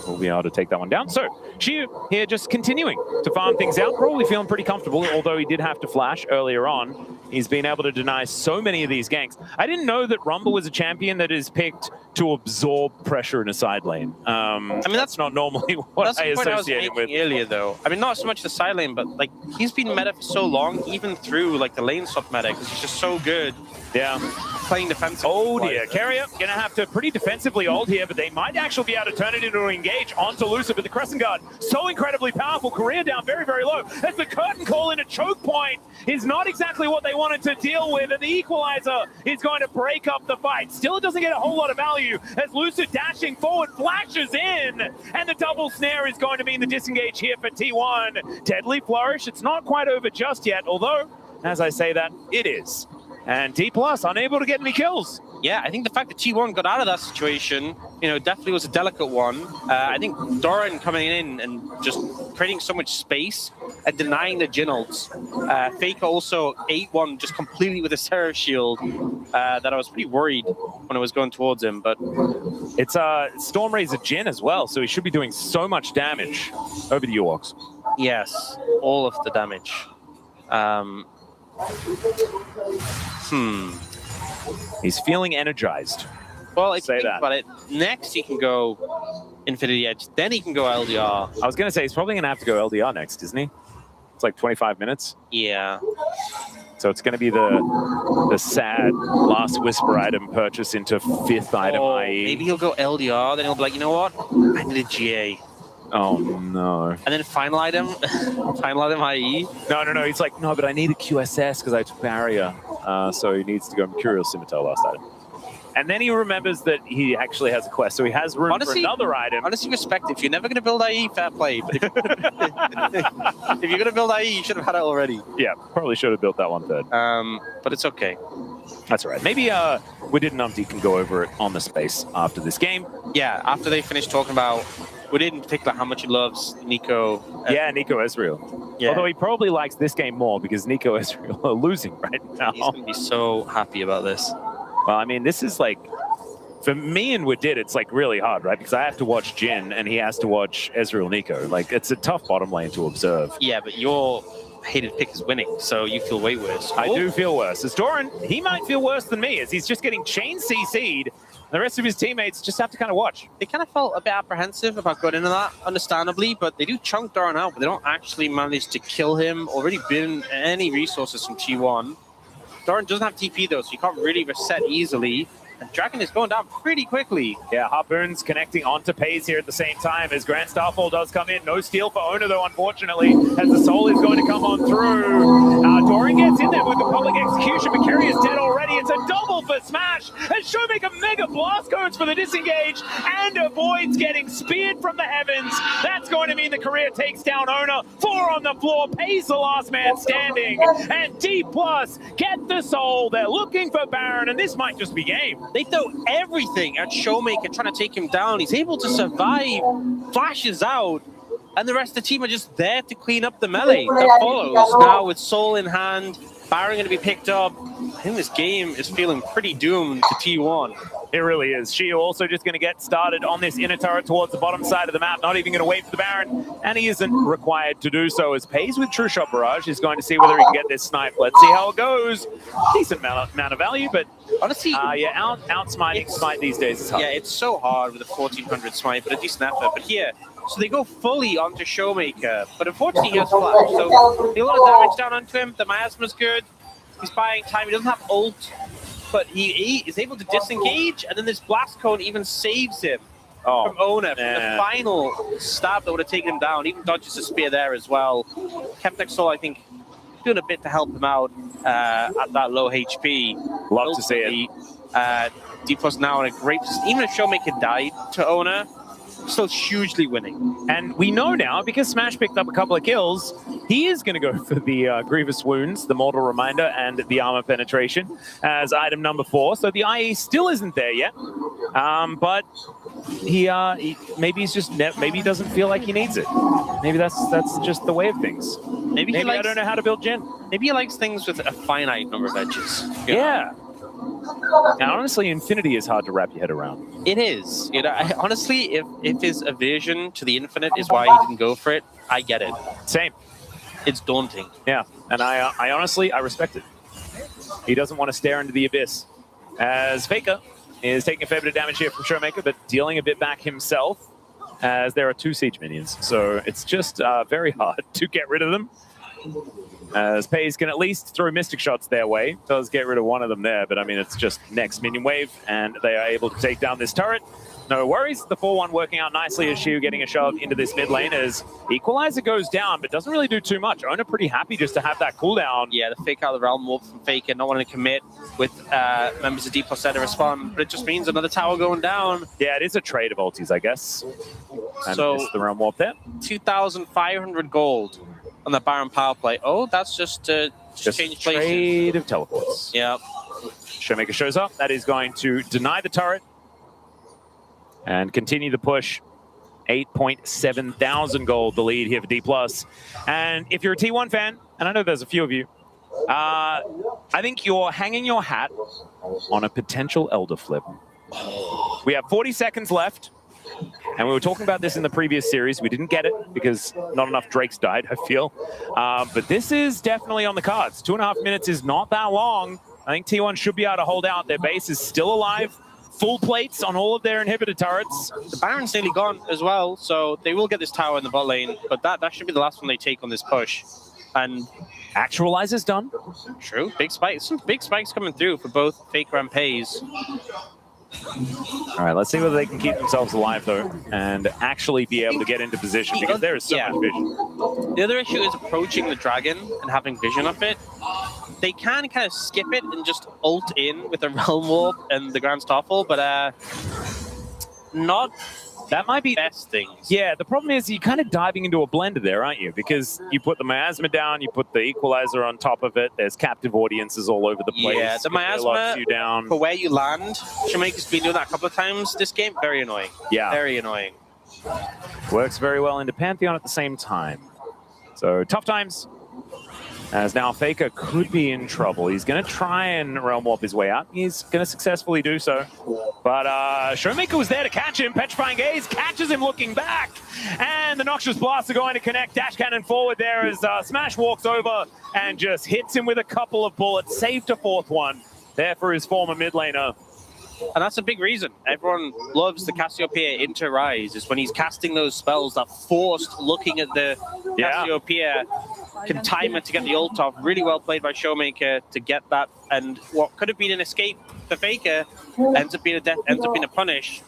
Speaker 2: We'll be able to take that one down. So, Shiu here just continuing to farm things out, probably feeling pretty comfortable, although he did have to flash earlier on. He's been able to deny so many of these ganks. I didn't know that Rumble was a champion that is picked to absorb pressure in a side lane. I mean, that's not normally what I associate it with.
Speaker 1: Earlier, though. I mean, not so much the side lane, but like he's been meta for so long, even through like the lane swap meta, because he's just so good.
Speaker 2: Yeah.
Speaker 1: Playing defensive.
Speaker 2: Oh dear, Carrier gonna have to pretty defensively hold here, but they might actually be able to turn it into an engage onto Lucid, but the Crescent Guard, so incredibly powerful, career down very, very low. As the curtain call in a choke point is not exactly what they wanted to deal with, and the equalizer is going to break up the fight. Still, it doesn't get a whole lot of value as Lucid dashing forward, flashes in, and the double snare is going to mean the disengage here for T1. Deadly Flourish, it's not quite over just yet, although, as I say that, it is. And D+ unable to get any kills.
Speaker 1: Yeah, I think the fact that T1 got out of that situation, you know, definitely was a delicate one. I think Doran coming in and just creating so much space and denying the Jin ults. Faker also 8-1 just completely with a Seraph shield that I was pretty worried when I was going towards him. But
Speaker 2: it's Stormraiser Jin as well, so he should be doing so much damage over the Ewoks.
Speaker 1: Yes, all of the damage.
Speaker 2: He's feeling energized.
Speaker 1: Well, if you
Speaker 2: Say
Speaker 1: think
Speaker 2: that.
Speaker 1: about it, next he can go Infinity Edge, then he can go LDR.
Speaker 2: I was going to say, he's probably going to have to go LDR next, isn't he? It's like 25 minutes.
Speaker 1: Yeah.
Speaker 2: So it's going to be the sad last Whisper item purchase into 5th item, IE.
Speaker 1: Maybe he'll go LDR, then he'll be like, you know what? I need a GA.
Speaker 2: Oh, no.
Speaker 1: And then final item, final item IE.
Speaker 2: No. He's like, no, but I need a QSS because I took Barrier. So he needs to go Mercurial Scimitar last item. And then he remembers that he actually has a quest, so he has room for another item.
Speaker 1: Honestly, respect it. If you're never going to build IE, fair play. But if you're going to build IE, you should have had it already.
Speaker 2: Yeah, probably should have built that one third.
Speaker 1: But it's okay.
Speaker 2: That's all right. Maybe Widid and Umpty can go over it on the space after this game.
Speaker 1: Yeah, after they finish talking about Widid in particular, how much he loves Nico.
Speaker 2: Yeah, Nico Ezreal.
Speaker 1: Yeah.
Speaker 2: Although he probably likes this game more because Nico Ezreal are losing right now.
Speaker 1: He's going to be so happy about this.
Speaker 2: Well, I mean, this is like, for me and Widid, it's like really hard, right? Because I have to watch Jin and he has to watch Ezreal Nico. Like, it's a tough bottom lane to observe.
Speaker 1: Yeah, but your hated pick is winning, so you feel way worse.
Speaker 2: I do feel worse. As Doran, he might feel worse than me as he's just getting chain CC'd. The rest of his teammates just have to kind of watch.
Speaker 1: They kind of felt a bit apprehensive about going into that, understandably, but they do chunk Doran out, but they don't actually manage to kill him or really bin any resources from T1. Doran doesn't have TP though, so you can't really reset easily. And Dragon is going down pretty quickly.
Speaker 2: Yeah, Harpoon's connecting onto Pays here at the same time as Grand Starfall does come in. No steal for Ona though, unfortunately, as the Soul is going to come on through. Doran gets in there with the public execution, but Kerry is dead already. It's a double for Smash, and Showmaker mega blast codes for the disengage and avoids getting speared from the heavens. That's going to mean the career takes down Ona. 4 on the floor, Pays the last man standing, and D+ get the Soul. They're looking for Baron, and this might just be game.
Speaker 1: They throw everything at Showmaker trying to take him down. He's able to survive, flashes out, and the rest of the team are just there to clean up the melee that follows. Now with Soul in hand, Baron going to be picked up. I think this game is feeling pretty doomed to T1.
Speaker 2: It really is. Shio also just going to get started on this inner turret towards the bottom side of the map, not even going to wait for the Baron, and he isn't required to do so. As Pays with True Shot Barrage, he's going to see whether he can get this snipe. Let's see how it goes. Decent amount of value, but
Speaker 1: honestly,
Speaker 2: outsmiting Smite these days is hard.
Speaker 1: Yeah, it's so hard with a 1400 Smite, but a decent effort. But here, so they go fully onto Showmaker, but unfortunately he has flash, so a lot of damage down onto him. The miasma's good. He's buying time. He doesn't have ult, but he is able to disengage, and then this blast cone even saves him from Ona. From the final stab that would have taken him down. Even dodges a spear there as well. Keptek Soul, I think, doing a bit to help him out at that low HP.
Speaker 2: Love to see it.
Speaker 1: D+ now in a great position. Even if Showmaker died to Ona, still hugely winning.
Speaker 2: And we know now, because Smash picked up a couple of kills, he is going to go for the Grievous Wounds, the Mortal Reminder, and the Armor Penetration as item number 4. So the IE still isn't there yet. But he maybe he's just maybe he doesn't feel like he needs it. Maybe that's just the way of things. Maybe I don't know how to build Jhin.
Speaker 1: Maybe he likes things with a finite number of edges.
Speaker 2: Yeah. Now, honestly, Infinity is hard to wrap your head around.
Speaker 1: It is. You know, honestly, if his aversion to the Infinite is why he didn't go for it, I get it.
Speaker 2: Same.
Speaker 1: It's daunting.
Speaker 2: Yeah, and I honestly, I respect it. He doesn't want to stare into the abyss. As Faker is taking a fair bit of damage here from Showmaker, but dealing a bit back himself, as there are 2 Siege minions. So it's just very hard to get rid of them. As Pays can at least throw Mystic Shots their way. Does get rid of one of them there, but I mean, it's just next minion wave, and they are able to take down this turret. No worries. The 4-1 working out nicely as Shiu getting a shove into this mid lane as Equalizer goes down, but doesn't really do too much. Ona pretty happy just to have that cooldown.
Speaker 1: Yeah, the fake out of the realm warp from Faker, not wanting to commit with members of D+ there to respond, but it just means another tower going down.
Speaker 2: Yeah, it is a trade of ultis, I guess. And
Speaker 1: so
Speaker 2: it's the realm warp there.
Speaker 1: 2,500 gold on the Baron power play. Oh, that's just change places.
Speaker 2: Trade of teleports.
Speaker 1: Yeah.
Speaker 2: Showmaker shows up. That is going to deny the turret and continue the push. 8.7 thousand gold, the lead here for D+. And if you're a T1 fan, and I know there's a few of you, I think you're hanging your hat on a potential Elder flip. We have 40 seconds left. And we were talking about this in the previous series. We didn't get it because not enough Drakes died, I feel. But this is definitely on the cards. 2.5 minutes is not that long. I think T1 should be able to hold out. Their base is still alive. Full plates on all of their inhibitor turrets.
Speaker 1: The Baron's nearly gone as well, so they will get this tower in the bot lane, but that should be the last one they take on this push. And
Speaker 2: Actualizer's done.
Speaker 1: true, big spikes, some big spikes coming through for both Faker and Pays.
Speaker 2: All right, let's see whether they can keep themselves alive, though, and actually be able to get into position, because there is so much vision.
Speaker 1: The other issue is approaching the dragon and having vision of it. They can kind of skip it and just ult in with the Realm Warp and the Grand Starfall, but not
Speaker 2: that might be
Speaker 1: best things.
Speaker 2: Yeah, the problem is you're kind of diving into a blender there, aren't you? Because you put the miasma down, you put the equalizer on top of it. There's captive audiences all over the place.
Speaker 1: Yeah, the miasma,
Speaker 2: you down.
Speaker 1: for where you land, Showmaker's been doing that a couple of times this game. Very annoying.
Speaker 2: Yeah.
Speaker 1: Very annoying.
Speaker 2: Works very well into Pantheon at the same time. So tough times. As now Faker could be in trouble. He's going to try and Realm Warp his way out. He's going to successfully do so. But Showmaker was there to catch him. Petrifying Gaze catches him looking back. And the Noxious Blast are going to connect. Dash Cannon forward there as Smash walks over and just hits him with a couple of bullets. Saved a fourth one there for his former mid laner.
Speaker 1: And that's a big reason. Everyone loves the Cassiopeia into Rise, is when he's casting those spells that forced looking at the Cassiopeia, can time it to get the ult off. Really well played by Showmaker to get that. And what could have been an escape for Faker ends up being a death, ends up being a punish.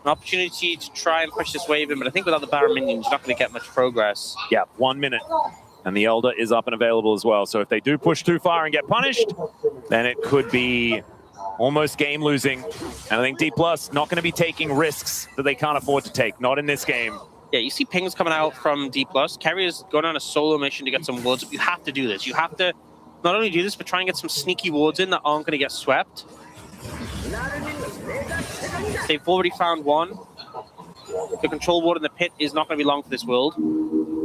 Speaker 1: An opportunity to try and push this wave in, but I think without the Baron minions, you're not going to get much progress.
Speaker 2: Yeah, 1 minute. And the Elder is up and available as well. So if they do push too far and get punished, then it could be almost game losing. And I think D+ not going to be taking risks that they can't afford to take. Not in this game.
Speaker 1: Yeah, you see pings coming out from D+. Carrier's going on a solo mission to get some wards. You have to do this. You have to not only do this, but try and get some sneaky wards in that aren't going to get swept. They've already found one. The control ward in the pit is not going to be long for this world.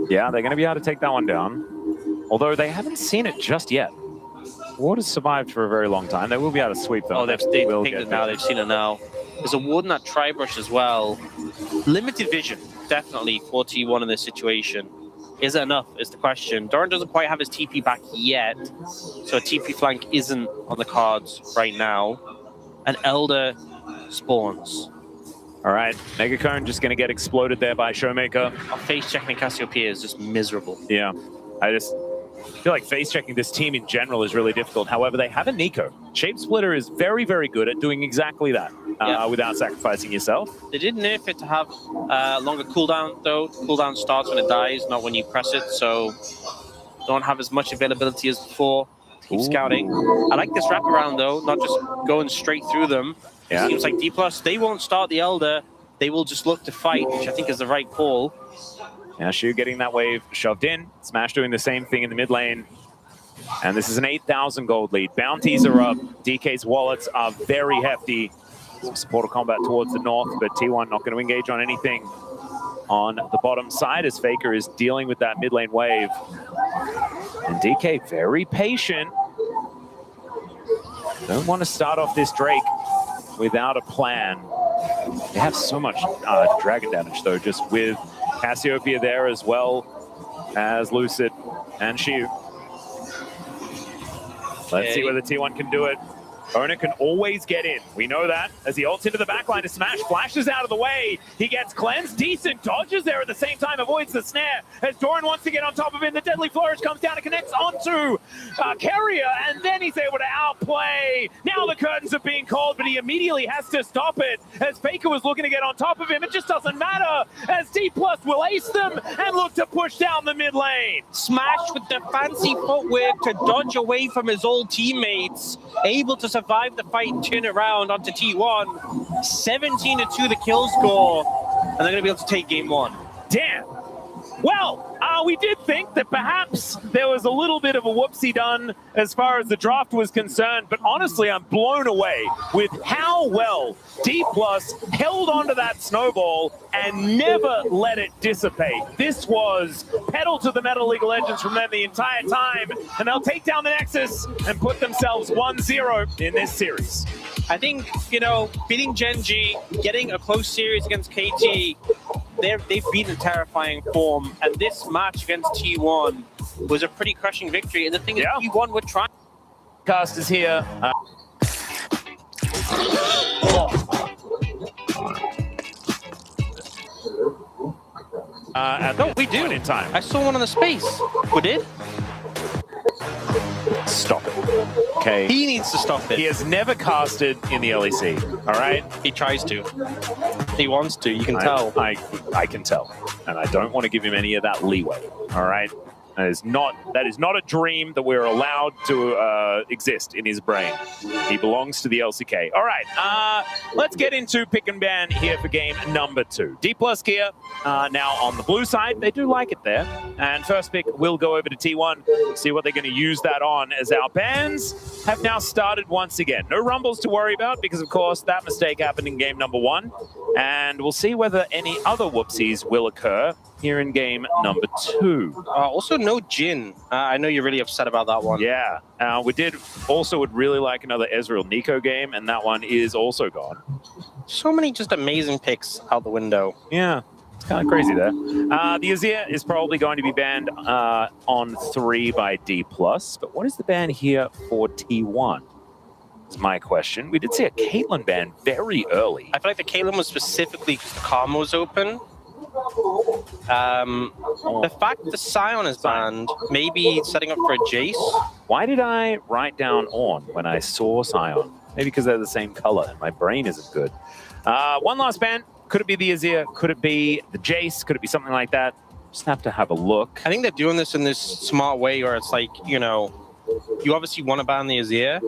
Speaker 2: Yeah, they're going to be able to take that one down. Although they haven't seen it just yet. Ward has survived for a very long time. They will be able to sweep them.
Speaker 1: Oh, they've pinged it now. They've seen it now. There's a ward in that tri-brush as well. Limited vision, definitely, for T1 in this situation. Is it enough, is the question. Doran doesn't quite have his TP back yet, so a TP flank isn't on the cards right now. An Elder spawns.
Speaker 2: All right, Mega Cone just going to get exploded there by Showmaker.
Speaker 1: Face checking Cassiopeia is just miserable.
Speaker 2: Yeah, I feel like face checking this team in general is really difficult. However, they have a Nico. Shape Splitter is very, very good at doing exactly that without sacrificing yourself.
Speaker 1: They did nerf it to have longer cooldown, though. Cooldown starts when it dies, not when you press it, so don't have as much availability as before. Keep scouting. I like this wraparound, though, not just going straight through them.
Speaker 2: Yeah.
Speaker 1: It seems like D+, they won't start the Elder. They will just look to fight, which I think is the right call.
Speaker 2: Yeah, Shu getting that wave shoved in. Smash doing the same thing in the mid lane. And this is an 8,000 gold lead. Bounties are up. DK's wallets are very hefty. Some supporter combat towards the north, but T1 not going to engage on anything on the bottom side as Faker is dealing with that mid lane wave. And DK very patient. Don't want to start off this Drake without a plan. They have so much dragon damage, though, just with Cassiopeia there as well as Lucid and Shu. Let's see whether T1 can do it. Ona can always get in. We know that as he ults into the backline to Smash, flashes out of the way. He gets cleansed, decent dodges there at the same time, avoids the snare. As Doran wants to get on top of him, the Deadly Flourish comes down and connects onto Carrier, and then he's able to outplay. Now the curtains are being called, but he immediately has to stop it. As Faker was looking to get on top of him, it just doesn't matter, as D+ will ace them and look to push down the mid lane.
Speaker 1: Smash with the fancy footwork to dodge away from his old teammates, able to survive the fight and turn it around onto T1. 17-2 the kill score, and they're going to be able to take game one.
Speaker 2: Damn. Well, we did think that perhaps there was a little bit of a whoopsie done as far as the draft was concerned, but honestly, I'm blown away with how well D+ held onto that snowball and never let it dissipate. This was pedal to the metal League of Legends from them the entire time, and they'll take down the Nexus and put themselves 1-0 in this series.
Speaker 1: I think, you know, beating Gen G, getting a close series against KT, they've been in terrifying form, and this match against T1 was a pretty crushing victory. And the thing is, T1 were trying.
Speaker 2: Casters here.
Speaker 1: No, we do.
Speaker 2: In time.
Speaker 1: I saw one on the space. We did.
Speaker 2: Stop it. Okay.
Speaker 1: He needs to stop it.
Speaker 2: He has never casted in the LEC. All right.
Speaker 1: He tries to. He wants to. You can tell.
Speaker 2: I can tell, and I don't want to give him any of that leeway. All right. That is not a dream that we're allowed to exist in his brain. He belongs to the LCK. All right, let's get into pick and ban here for game number 2. D+ gear now on the blue side. They do like it there. And first pick will go over to T1, see what they're going to use that on, as our bans have now started once again. No rumbles to worry about because, of course, that mistake happened in game number 1. And we'll see whether any other whoopsies will occur here in game number 2.
Speaker 1: Also, no Jin. I know you're really upset about that one.
Speaker 2: Yeah. Would really like another Ezreal Nico game, and that one is also gone.
Speaker 1: So many just amazing picks out the window.
Speaker 2: Yeah. It's kind of crazy there. The Azir is probably going to be banned on 3 by D+, but what is the ban here for T1? Is my question. We did see a Caitlyn ban very early.
Speaker 1: I feel like the Caitlyn was specifically because the Karma was open. The fact the Sion is banned, maybe setting up for a Jace.
Speaker 2: Why did I write down Ornn when I saw Sion? Maybe because they're the same color and my brain isn't good. One last ban. Could it be the Azir? Could it be the Jace? Could it be something like that? Just have to have a look.
Speaker 1: I think they're doing this in this smart way where it's like, you know, you obviously want to ban the Azir,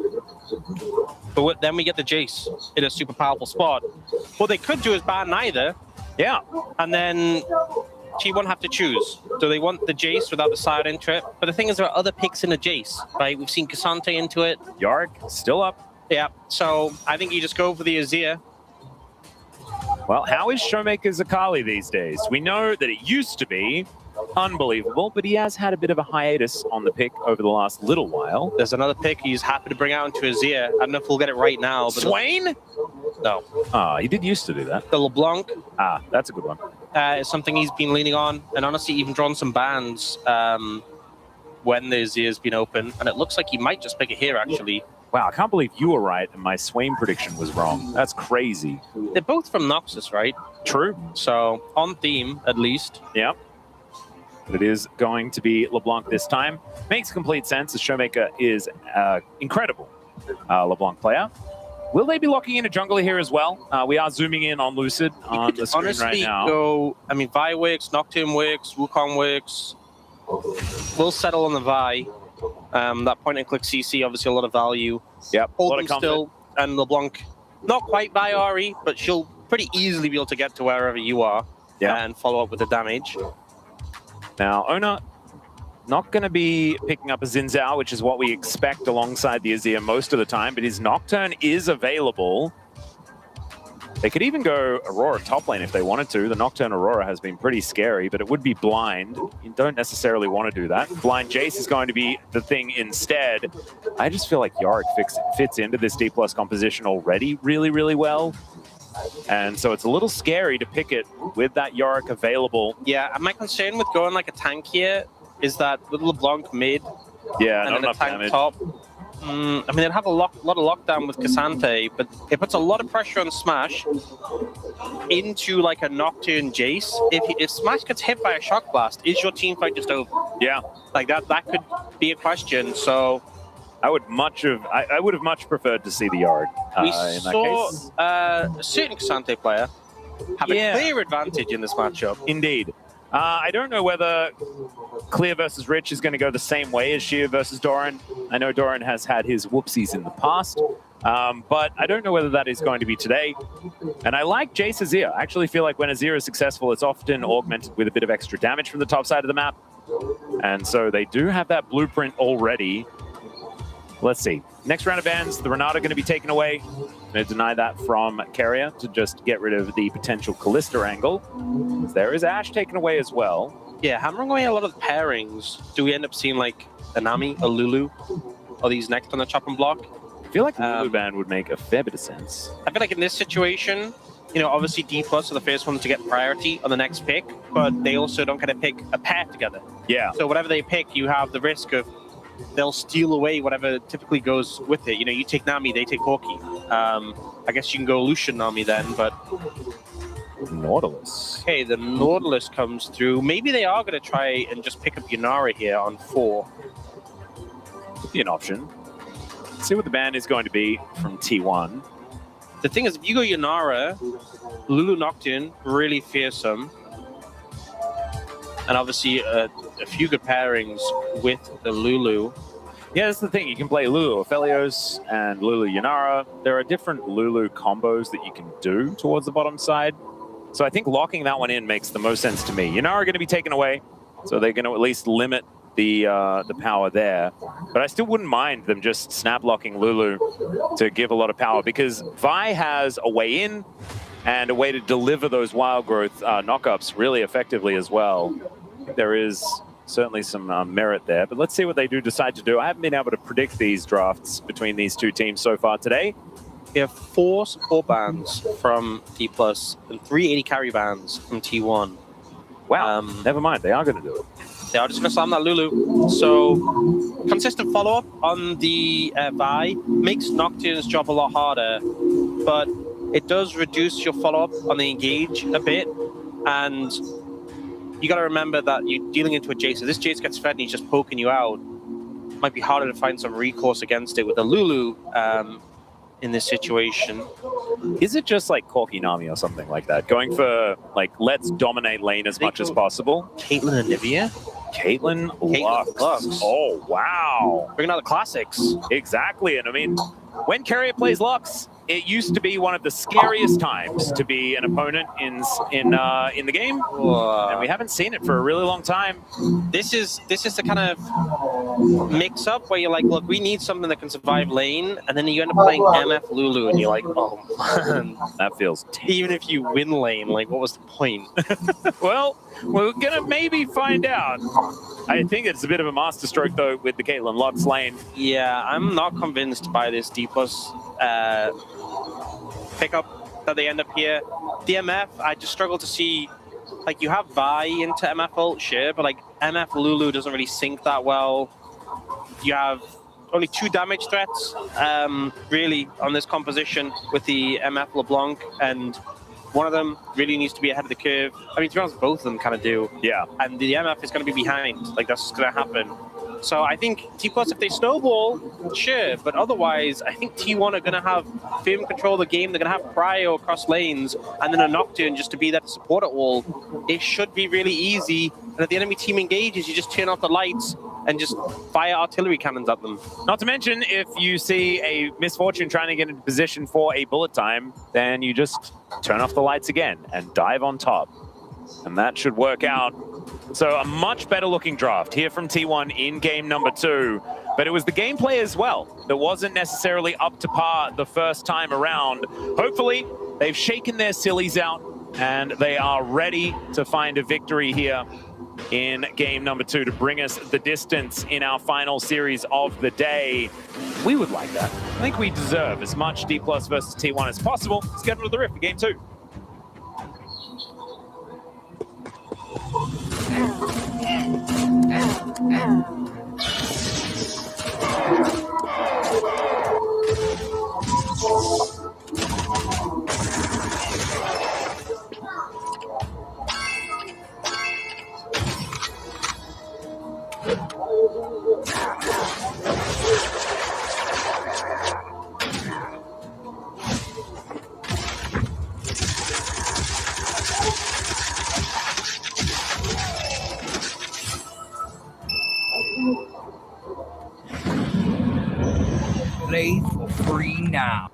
Speaker 1: but then we get the Jace in a super powerful spot. What they could do is ban neither.
Speaker 2: Yeah.
Speaker 1: And then T1 have to choose. Do they want the Jace without the side into it? But the thing is, there are other picks in the Jace, right? We've seen Cassante into it.
Speaker 2: Yorick still up.
Speaker 1: Yeah. So I think you just go for the Azir.
Speaker 2: Well, how is Showmaker's Akali these days? We know that it used to be unbelievable, but he has had a bit of a hiatus on the pick over the last little while.
Speaker 1: There's another pick he's happy to bring out into Azir. I don't know if we'll get it right now. But
Speaker 2: Swain?
Speaker 1: No.
Speaker 2: He did used to do that.
Speaker 1: The LeBlanc.
Speaker 2: That's a good one.
Speaker 1: Is something he's been leaning on, and honestly even drawn some bans when the Azir's been open, and it looks like he might just pick it here, actually.
Speaker 2: Wow, I can't believe you were right and my Swain prediction was wrong. That's crazy.
Speaker 1: They're both from Noxus, right?
Speaker 2: True.
Speaker 1: So, on theme, at least.
Speaker 2: Yeah. But it is going to be LeBlanc this time. Makes complete sense, as Showmaker is incredible LeBlanc player. Will they be locking in a jungler here as well? We are zooming in on Lucid on the screen right now.
Speaker 1: Vi works, Nocturne works, Wukong works. We'll settle on the Vi. That point-and-click CC, obviously a lot of value.
Speaker 2: Yep,
Speaker 1: Hold them still, and LeBlanc, not quite by Ari, but she'll pretty easily be able to get to wherever you are and follow up with the damage.
Speaker 2: Now, Ona not going to be picking up a Xin Zhao, which is what we expect alongside the Azir most of the time, but his Nocturne is available. They could even go Aurora top lane if they wanted to. The Nocturne Aurora has been pretty scary, but it would be blind. You don't necessarily want to do that. Blind Jace is going to be the thing instead. I just feel like Yorick fits into this D+ composition already really, really well. And so it's a little scary to pick it with that Yorick available.
Speaker 1: Yeah, and my concern with going like a tank here is that with LeBlanc mid
Speaker 2: and
Speaker 1: not enough tank damage. Top, I mean, they'd have a lot of lockdown with Cassante, but it puts a lot of pressure on Smash into like a Nocturne Jace. If Smash gets hit by a Shock Blast, is your team fight just over?
Speaker 2: Yeah.
Speaker 1: Like that could be a question, so...
Speaker 2: I would have much preferred to see the Yorick
Speaker 1: we
Speaker 2: in that
Speaker 1: saw
Speaker 2: case.
Speaker 1: A certain Cassante player have a clear advantage in this matchup.
Speaker 2: Indeed. I don't know whether Clear versus Rich is going to go the same way as Shia versus Doran. I know Doran has had his whoopsies in the past, but I don't know whether that is going to be today. And I like Jace Azir. I actually feel like when Azir is successful, it's often augmented with a bit of extra damage from the top side of the map. And so they do have that blueprint already. Let's see. Next round of bans, the Renata going to be taken away. I'm going to deny that from Carrier to just get rid of the potential Callista angle. There is Ashe taken away as well.
Speaker 1: Yeah, hammering away a lot of pairings. Do we end up seeing like a Nami, a Lulu? Are these next on the chopping block?
Speaker 2: I feel like the Lulu ban would make a fair bit of sense.
Speaker 1: I feel like in this situation, you know, obviously D plus are the first ones to get priority on the next pick, but they also don't get to pick a pair together.
Speaker 2: Yeah.
Speaker 1: So whatever they pick, you have the risk of they'll steal away whatever typically goes with it. You know, you take Nami, they take Corki. I guess you can go Lucian Nami then, but...
Speaker 2: Nautilus.
Speaker 1: Okay, the Nautilus comes through. Maybe they are going to try and just pick up Yunara here on 4.
Speaker 2: Could be an option. Let's see what the ban is going to be from T1.
Speaker 1: The thing is, if you go Yunara, Lulu Nocturne, really fearsome. And obviously a few good pairings with the Lulu.
Speaker 2: Yeah, that's the thing. You can play Lulu Aphelios and Lulu Yunara. There are different Lulu combos that you can do towards the bottom side. So I think locking that one in makes the most sense to me. Yunara going to be taken away, so they're going to at least limit the power there. But I still wouldn't mind them just snap locking Lulu to give a lot of power, because Vi has a way in and a way to deliver those wild growth knockups really effectively as well. There is certainly some merit there, but let's see what they do decide to do. I haven't been able to predict these drafts between these two teams so far today.
Speaker 1: We have 4 support bans from T+, and 3 80 carry bans from T1.
Speaker 2: Wow, never mind. They are going to do it.
Speaker 1: They are just going to slam that Lulu. So, consistent follow-up on the Vi makes Nocturne's job a lot harder, but it does reduce your follow-up on the engage a bit, and you got to remember that you're dealing into a Jace. So this Jace gets fed and he's just poking you out. Might be harder to find some recourse against it with the Lulu in this situation.
Speaker 2: Is it just like Corki Nami or something like that? Going for, like, let's dominate lane as much as possible?
Speaker 1: Caitlyn and Nivea?
Speaker 2: Caitlyn Lux. Oh, wow.
Speaker 1: Bringing out the classics.
Speaker 2: Exactly. And I mean, when Carrier plays Lux, it used to be one of the scariest times to be an opponent in the game, and we haven't seen it for a really long time.
Speaker 1: This is the kind of mix-up where you're like, look, we need something that can survive lane, and then you end up playing MF Lulu, and you're like, oh man,
Speaker 2: that feels
Speaker 1: even if you win lane, like, what was the point?
Speaker 2: Well, we're gonna maybe find out. I think it's a bit of a masterstroke though with the Caitlyn Lux lane.
Speaker 1: Yeah, I'm not convinced by this D+ pickup that they end up here. DMF, I just struggle to see, like, you have Vi into MF ult, sure, but like MF Lulu doesn't really sync that well. You have only 2 damage threats, really, on this composition with the MF LeBlanc, and one of them really needs to be ahead of the curve. I mean, to be honest, both of them kind of do.
Speaker 2: Yeah.
Speaker 1: And the MF is going to be behind. Like, that's just going to happen. So I think T+, if they snowball, sure. But otherwise, I think T1 are going to have firm control of the game. They're going to have Prio across lanes, and then a Nocturne just to be there to support it all. It should be really easy. And if the enemy team engages, you just turn off the lights and just fire artillery cannons at them.
Speaker 2: Not to mention, if you see a Misfortune trying to get into position for a bullet time, then you just turn off the lights again and dive on top. And that should work out. So a much better looking draft here from T1 in game number 2. But it was the gameplay as well that wasn't necessarily up to par the first time around. Hopefully, they've shaken their sillies out and they are ready to find a victory here in game number 2 to bring us the distance in our final series of the day. We would like that. I think we deserve as much D+ versus T1 as possible. Let's get into the rift for game 2.
Speaker 5: Play for free now.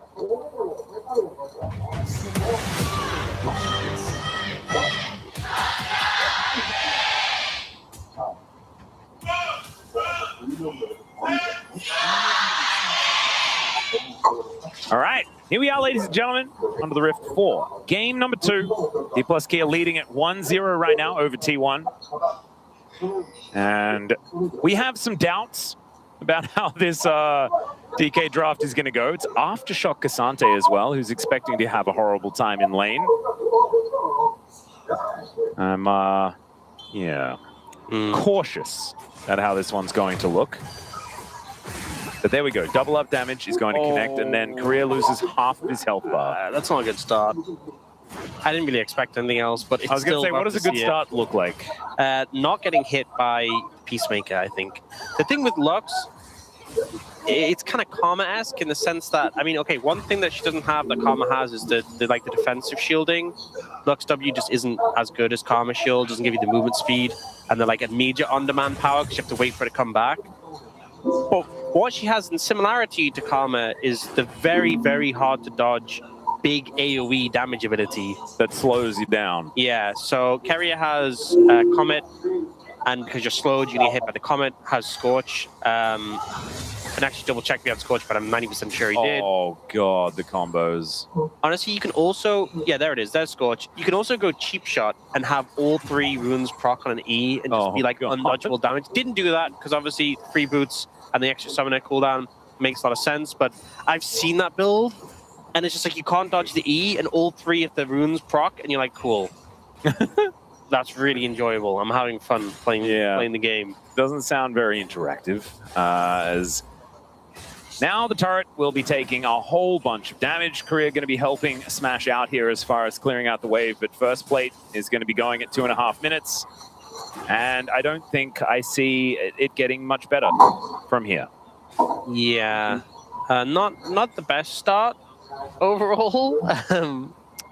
Speaker 2: All right, here we are, ladies and gentlemen, onto the Rift 4. Game number 2. D+ Kia leading at 1-0 right now over T1. And we have some doubts about how this DK draft is going to go. It's Aftershock Cassante as well, who's expecting to have a horrible time in lane. Yeah, cautious at how this one's going to look. But there we go. Double up damage is going to connect, and then Korea loses half of his health bar.
Speaker 1: That's not a good start. I didn't really expect anything else, but it's
Speaker 2: I was going to say, what does a good start look like?
Speaker 1: Not getting hit by Peacemaker, I think. The thing with Lux, it's kind of Karma-esque in the sense that, I mean, okay, one thing that she doesn't have that Karma has is the defensive shielding. Lux W just isn't as good as Karma Shield, doesn't give you the movement speed, and then like immediate on-demand power because you have to wait for it to come back. But what she has in similarity to Karma is the very, very hard to dodge big AoE damage ability
Speaker 2: that slows you down.
Speaker 1: Yeah, so Keria has Comet, and because you're slowed, you get hit by the Comet, has Scorch. And actually double check if he had Scorch, but I'm 90% sure he did.
Speaker 2: Oh god, the combos.
Speaker 1: Honestly, you can also, yeah, there it is, there's Scorch. You can also go Cheap Shot and have all 3 runes proc on an E and just be like undodgeable damage. Didn't do that because obviously 3 boots and the extra summoner cooldown makes a lot of sense, but I've seen that build. And it's just like you can't dodge the E and all 3 of the runes proc, and you're like, cool. That's really enjoyable. I'm having fun playing the game.
Speaker 2: Doesn't sound very interactive. As now the turret will be taking a whole bunch of damage. Korea going to be helping Smash out here as far as clearing out the wave, but first plate is going to be going at 2.5 minutes. And I don't think I see it getting much better from here.
Speaker 1: Yeah. Not the best start overall.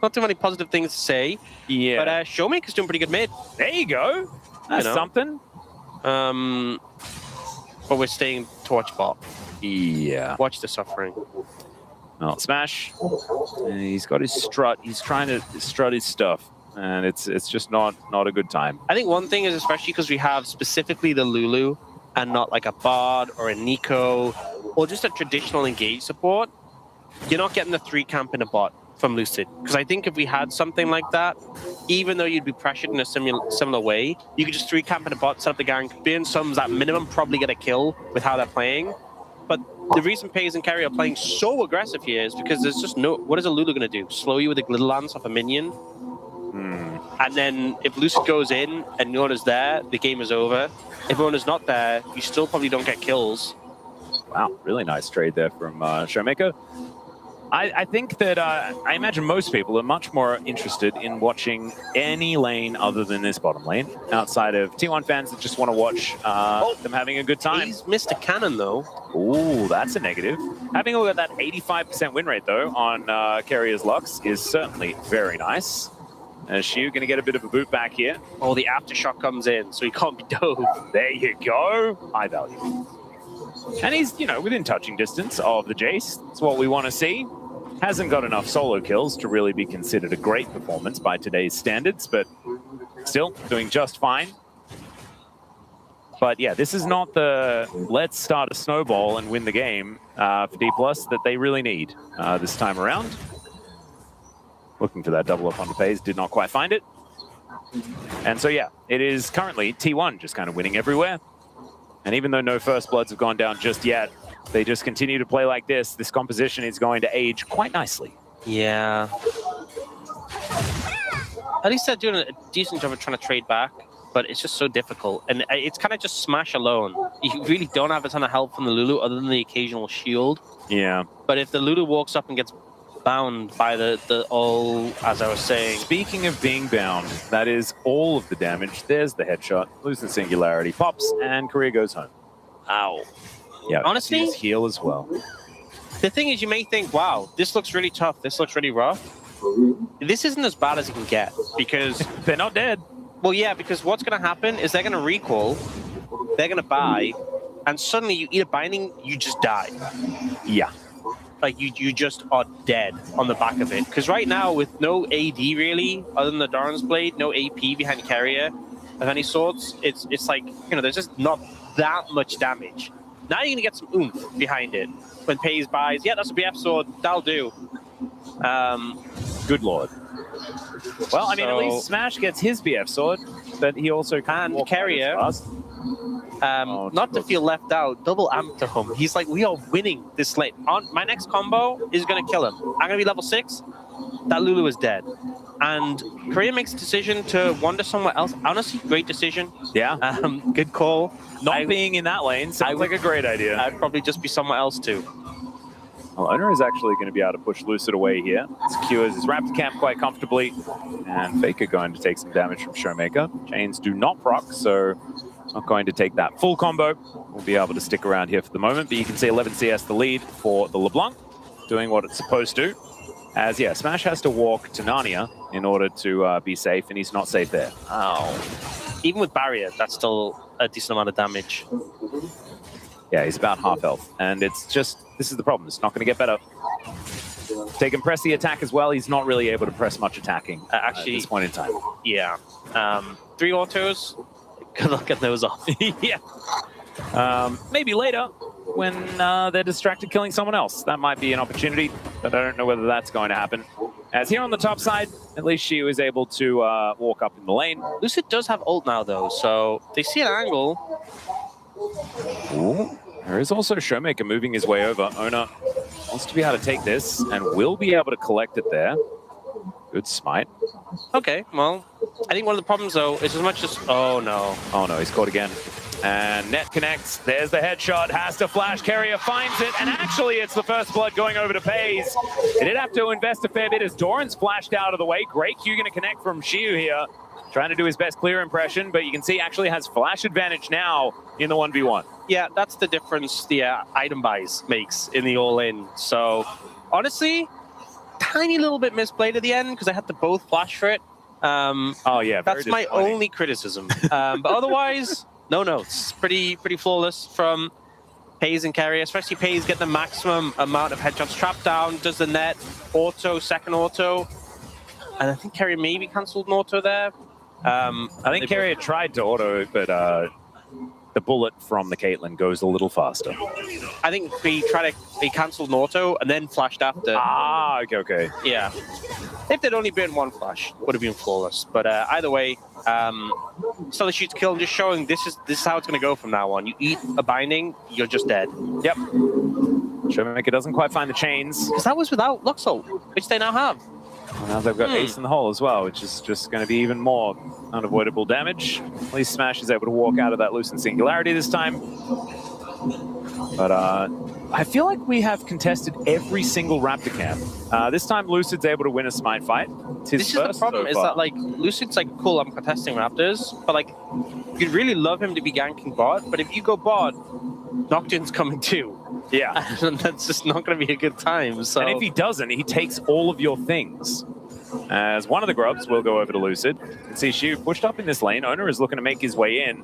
Speaker 1: Not too many positive things to say.
Speaker 2: Yeah.
Speaker 1: But Showmaker's doing pretty good mid.
Speaker 2: There you go. That's something.
Speaker 1: But we're staying torch bot.
Speaker 2: Yeah.
Speaker 1: Watch the suffering.
Speaker 2: Well, Smash, he's got his strut. He's trying to strut his stuff. And it's just not a good time.
Speaker 1: I think one thing is, especially because we have specifically the Lulu and not like a Bard or a Nico or just a traditional engage support, you're not getting the 3 camp in a bot from Lucid. Because I think if we had something like that, even though you'd be pressured in a similar way, you could just 3 camp in a bot, set up the gank, be in sums at minimum, probably get a kill with how they're playing. But the reason Pays and Carry are playing so aggressive here is because there's just no... What is a Lulu going to do? Slow you with a Glitter Lance off a minion? And then if Lucid goes in and no one is there, the game is over. If one is not there, you still probably don't get kills.
Speaker 2: Wow, really nice trade there from Showmaker. I think that I imagine most people are much more interested in watching any lane other than this bottom lane, outside of T1 fans that just want to watch them having a good time.
Speaker 1: He's missed a cannon, though.
Speaker 2: Ooh, that's a negative. Having a look at that 85% win rate, though, on Carrier's Lux is certainly very nice. Shu going to get a bit of a boot back here.
Speaker 1: Oh, the Aftershock comes in, so he can't be dove.
Speaker 2: There you go. High value. And he's, within touching distance of the Jace. That's what we want to see. Hasn't got enough solo kills to really be considered a great performance by today's standards, but still doing just fine. But yeah, this is not the let's start a snowball and win the game for D+ that they really need this time around. Looking for that double up on the phase, did not quite find it. And so yeah, it is currently T1 just kind of winning everywhere. And even though no First Bloods have gone down just yet, they just continue to play like this. This composition is going to age quite nicely.
Speaker 1: Yeah. At least they're doing a decent job of trying to trade back, but it's just so difficult. And it's kind of just Smash alone. You really don't have a ton of help from the Lulu other than the occasional shield.
Speaker 2: Yeah.
Speaker 1: But if the Lulu walks up and gets bound by the all, as I was saying.
Speaker 2: Speaking of being bound, that is all of the damage. There's the headshot. Losing Singularity pops, and Korea goes home.
Speaker 1: Ow.
Speaker 2: Yeah,
Speaker 1: honestly,
Speaker 2: his heal as well.
Speaker 1: The thing is, you may think, wow, this looks really tough. This looks really rough. This isn't as bad as it can get because...
Speaker 2: They're not dead.
Speaker 1: Well, yeah, because what's going to happen is they're going to recall, they're going to buy, and suddenly you eat a binding, you just die.
Speaker 2: Yeah.
Speaker 1: Like, you just are dead on the back of it. Because right now, with no AD really, other than the Doran's Blade, no AP behind Carrier of any sorts, it's like, there's just not that much damage. Now you're going to get some oomph behind it. When Pays buys, yeah, that's a BF sword, that'll do.
Speaker 2: Good lord. Well, I mean, at least Smash gets his BF sword, but he also can't walk
Speaker 1: Carrier. Not to feel left out, double amp to him. He's like, we are winning this late. My next combo is going to kill him. I'm going to be level 6. That Lulu is dead. And Korea makes a decision to wander somewhere else. Honestly, great decision.
Speaker 2: Yeah.
Speaker 1: Good call.
Speaker 2: Not being in that lane sounds like a great idea.
Speaker 1: I'd probably just be somewhere else too.
Speaker 2: Well, Owner is actually going to be able to push Lucid away here. Secures his Raptor camp quite comfortably. And Faker going to take some damage from Showmaker. Chains do not proc, so not going to take that full combo. We'll be able to stick around here for the moment. But you can see 11 CS the lead for the LeBlanc, doing what it's supposed to. As, yeah, Smash has to walk to Narnia in order to be safe, and he's not safe there.
Speaker 1: Oh. Even with Barrier, that's still a decent amount of damage.
Speaker 2: Yeah, he's about half health. And it's just, this is the problem. It's not going to get better. They can press the attack as well. He's not really able to press much attacking actually, at this point in time.
Speaker 1: Yeah. 3 autos. Good luck getting those off.
Speaker 2: Yeah. Maybe later when they're distracted killing someone else. That might be an opportunity, but I don't know whether that's going to happen. As here on the top side, at least she was able to walk up in the lane.
Speaker 1: Lucid does have ult now, though, so they see an angle.
Speaker 2: Ooh. There is also Showmaker moving his way over. Ona wants to be able to take this and will be able to collect it there. Good smite.
Speaker 1: Okay, well, I think one of the problems, though, is as much as... Oh, no.
Speaker 2: Oh, no, he's caught again. And net connects. There's the headshot. Has to flash. Carrier finds it. And actually, it's the first blood going over to Pays. They did have to invest a fair bit as Doran's flashed out of the way. Great Q going to connect from Shiu here. Trying to do his best clear impression, but you can see actually has flash advantage now in the 1v1.
Speaker 1: Yeah, that's the difference the item buys makes in the all-in. So, honestly, tiny little bit misplayed at the end because I had to both flash for it.
Speaker 2: Oh, yeah.
Speaker 1: That's my only criticism. But otherwise... No notes. Pretty flawless from Pays and Carrier, especially Pays getting the maximum amount of headshots. Trap down, does the net, auto, second auto. And I think Carrier maybe cancelled an auto there.
Speaker 2: I think Carrier tried to auto, but the bullet from the Caitlyn goes a little faster.
Speaker 1: I think he cancelled an auto and then flashed after.
Speaker 2: Ah, okay.
Speaker 1: Yeah. If there'd only been one flash, it would have been flawless. But either way, Stellar shoots kill and just showing this is how it's going to go from now on. You eat a binding, you're just dead.
Speaker 2: Yep. Showmaker doesn't quite find the chains.
Speaker 1: Because that was without Luxalt, which they now have.
Speaker 2: Well, now they've got Ace in the hole as well, which is just going to be even more unavoidable damage. At least Smash is able to walk out of that Lucent Singularity this time. But I feel like we have contested every single Raptor camp. This time Lucid's able to win a smite fight.
Speaker 1: This is the problem, is that like Lucid's like, cool, I'm contesting Raptors, but like you'd really love him to be ganking bot, but if you go bot, Nocturne's coming too.
Speaker 2: Yeah.
Speaker 1: And that's just not going to be a good time. So.
Speaker 2: And if he doesn't, he takes all of your things. As one of the grubs will go over to Lucid. You can see Shiu pushed up in this lane. Owner is looking to make his way in.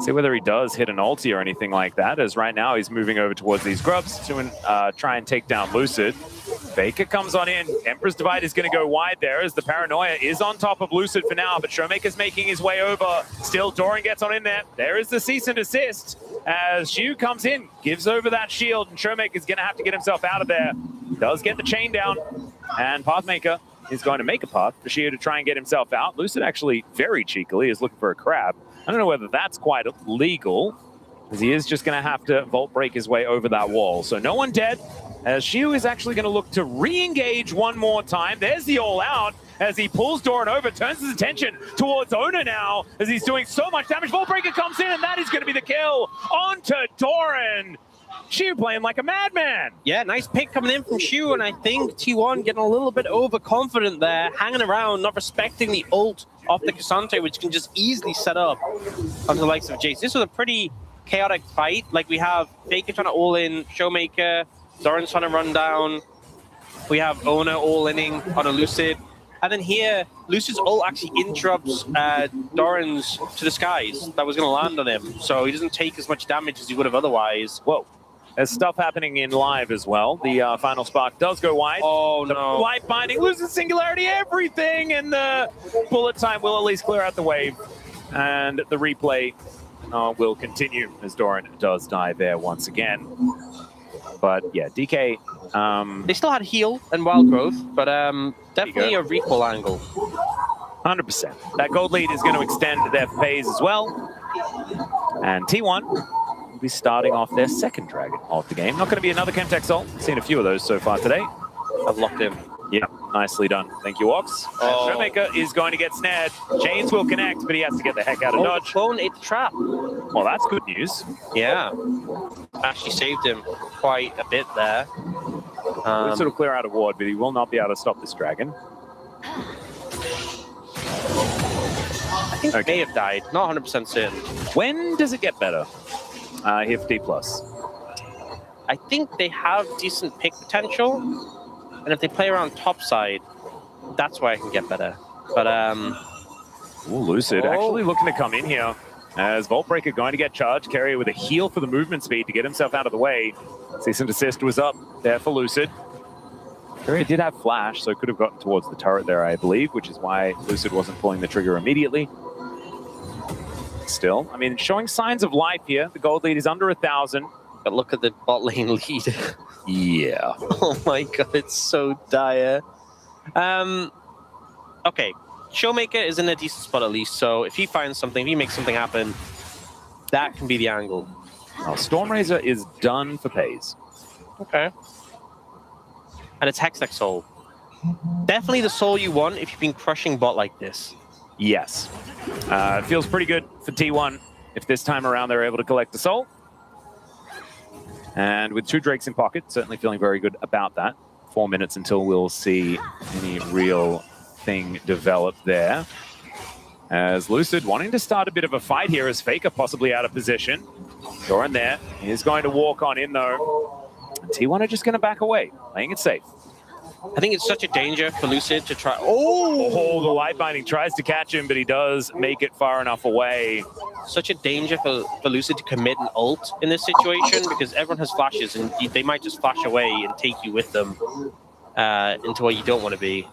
Speaker 2: See whether he does hit an ulti or anything like that, as right now he's moving over towards these grubs to try and take down Lucid. Faker comes on in. Emperor's Divide is going to go wide there as the Paranoia is on top of Lucid for now, but Showmaker's making his way over. Still, Doran gets on in there. There is the cease and desist as Shiu comes in, gives over that shield, and Showmaker's going to have to get himself out of there. Does get the chain down, and Pathmaker is going to make a path for Shiu to try and get himself out. Lucid actually very cheekily is looking for a crab. I don't know whether that's quite legal, because he is just going to have to vault break his way over that wall. So no one dead, as Shiu is actually going to look to re-engage one more time. There's the all-out as he pulls Doran over, turns his attention towards Ona now, as he's doing so much damage. Vault breaker comes in, and that is going to be the kill onto Doran. Shiu playing like a madman.
Speaker 1: Yeah, nice pick coming in from Shiu, and I think T1 getting a little bit overconfident there, hanging around, not respecting the ult off the Cassante, which can just easily set up onto the likes of Jace. This was a pretty chaotic fight. Like, we have Faker trying to all-in, Showmaker, Doran's trying to run down. We have Ona all-inning on a Lucid. And then here, Lucid's ult actually interrupts Doran's to the skies that was going to land on him. So he doesn't take as much damage as he would have otherwise.
Speaker 2: Whoa. There's stuff happening in live as well. The final spark does go wide.
Speaker 1: Oh, no.
Speaker 2: Light binding, loses singularity, everything, and the bullet time will at least clear out the wave. And the replay will continue as Doran does die there once again. But yeah, DK...
Speaker 1: they still had heal and wild growth, but definitely a recall angle.
Speaker 2: 100%. That gold lead is going to extend their phase as well. And T1 will be starting off their second dragon of the game. Not going to be another Chemtech Soul. Seen a few of those so far today.
Speaker 1: I've locked in.
Speaker 2: Yeah, nicely done. Thank you, Ox.
Speaker 1: Oh.
Speaker 2: Showmaker is going to get snared. Chains will connect, but he has to get the heck out of dodge.
Speaker 1: Clone ate the trap.
Speaker 2: Well, that's good news.
Speaker 1: Yeah. Actually saved him quite a bit there.
Speaker 2: We'll sort of clear out a ward, but he will not be able to stop this dragon.
Speaker 1: I think may have died. Not 100% certain.
Speaker 2: When does it get better? Here for D+.
Speaker 1: I think they have decent pick potential. And if they play around top side, that's where I can get better. But,
Speaker 2: Ooh, Lucid actually looking to come in here. As Vault Breaker going to get charged. Carrier with a heal for the movement speed to get himself out of the way. Cease and Desist was up there for Lucid. Carrier did have Flash, so could have gotten towards the turret there, I believe, which is why Lucid wasn't pulling the trigger immediately. Still, I mean, showing signs of life here. The gold lead is under 1,000.
Speaker 1: but look at the bot lane lead.
Speaker 2: Yeah.
Speaker 1: Oh my god, it's so dire. Okay, Showmaker is in a decent spot at least, so if he finds something, if he makes something happen, that can be the angle.
Speaker 2: Now, Stormrazor is done for Pays.
Speaker 1: Okay. And it's Hextech Soul. Definitely the soul you want if you've been crushing bot like this.
Speaker 2: Yes. It feels pretty good for T1 if this time around they're able to collect the soul. And with 2 Drakes in pocket, certainly feeling very good about that. 4 minutes until we'll see any real thing develop there. As Lucid wanting to start a bit of a fight here as Faker possibly out of position. Doran there. He's going to walk on in though. And T1 are just going to back away, playing it safe.
Speaker 1: I think it's such a danger for Lucid to try.
Speaker 2: Oh, the light binding tries to catch him, but he does make it far enough away.
Speaker 1: Such a danger for Lucid to commit an ult in this situation because everyone has flashes and they might just flash away and take you with them into where you don't want to be.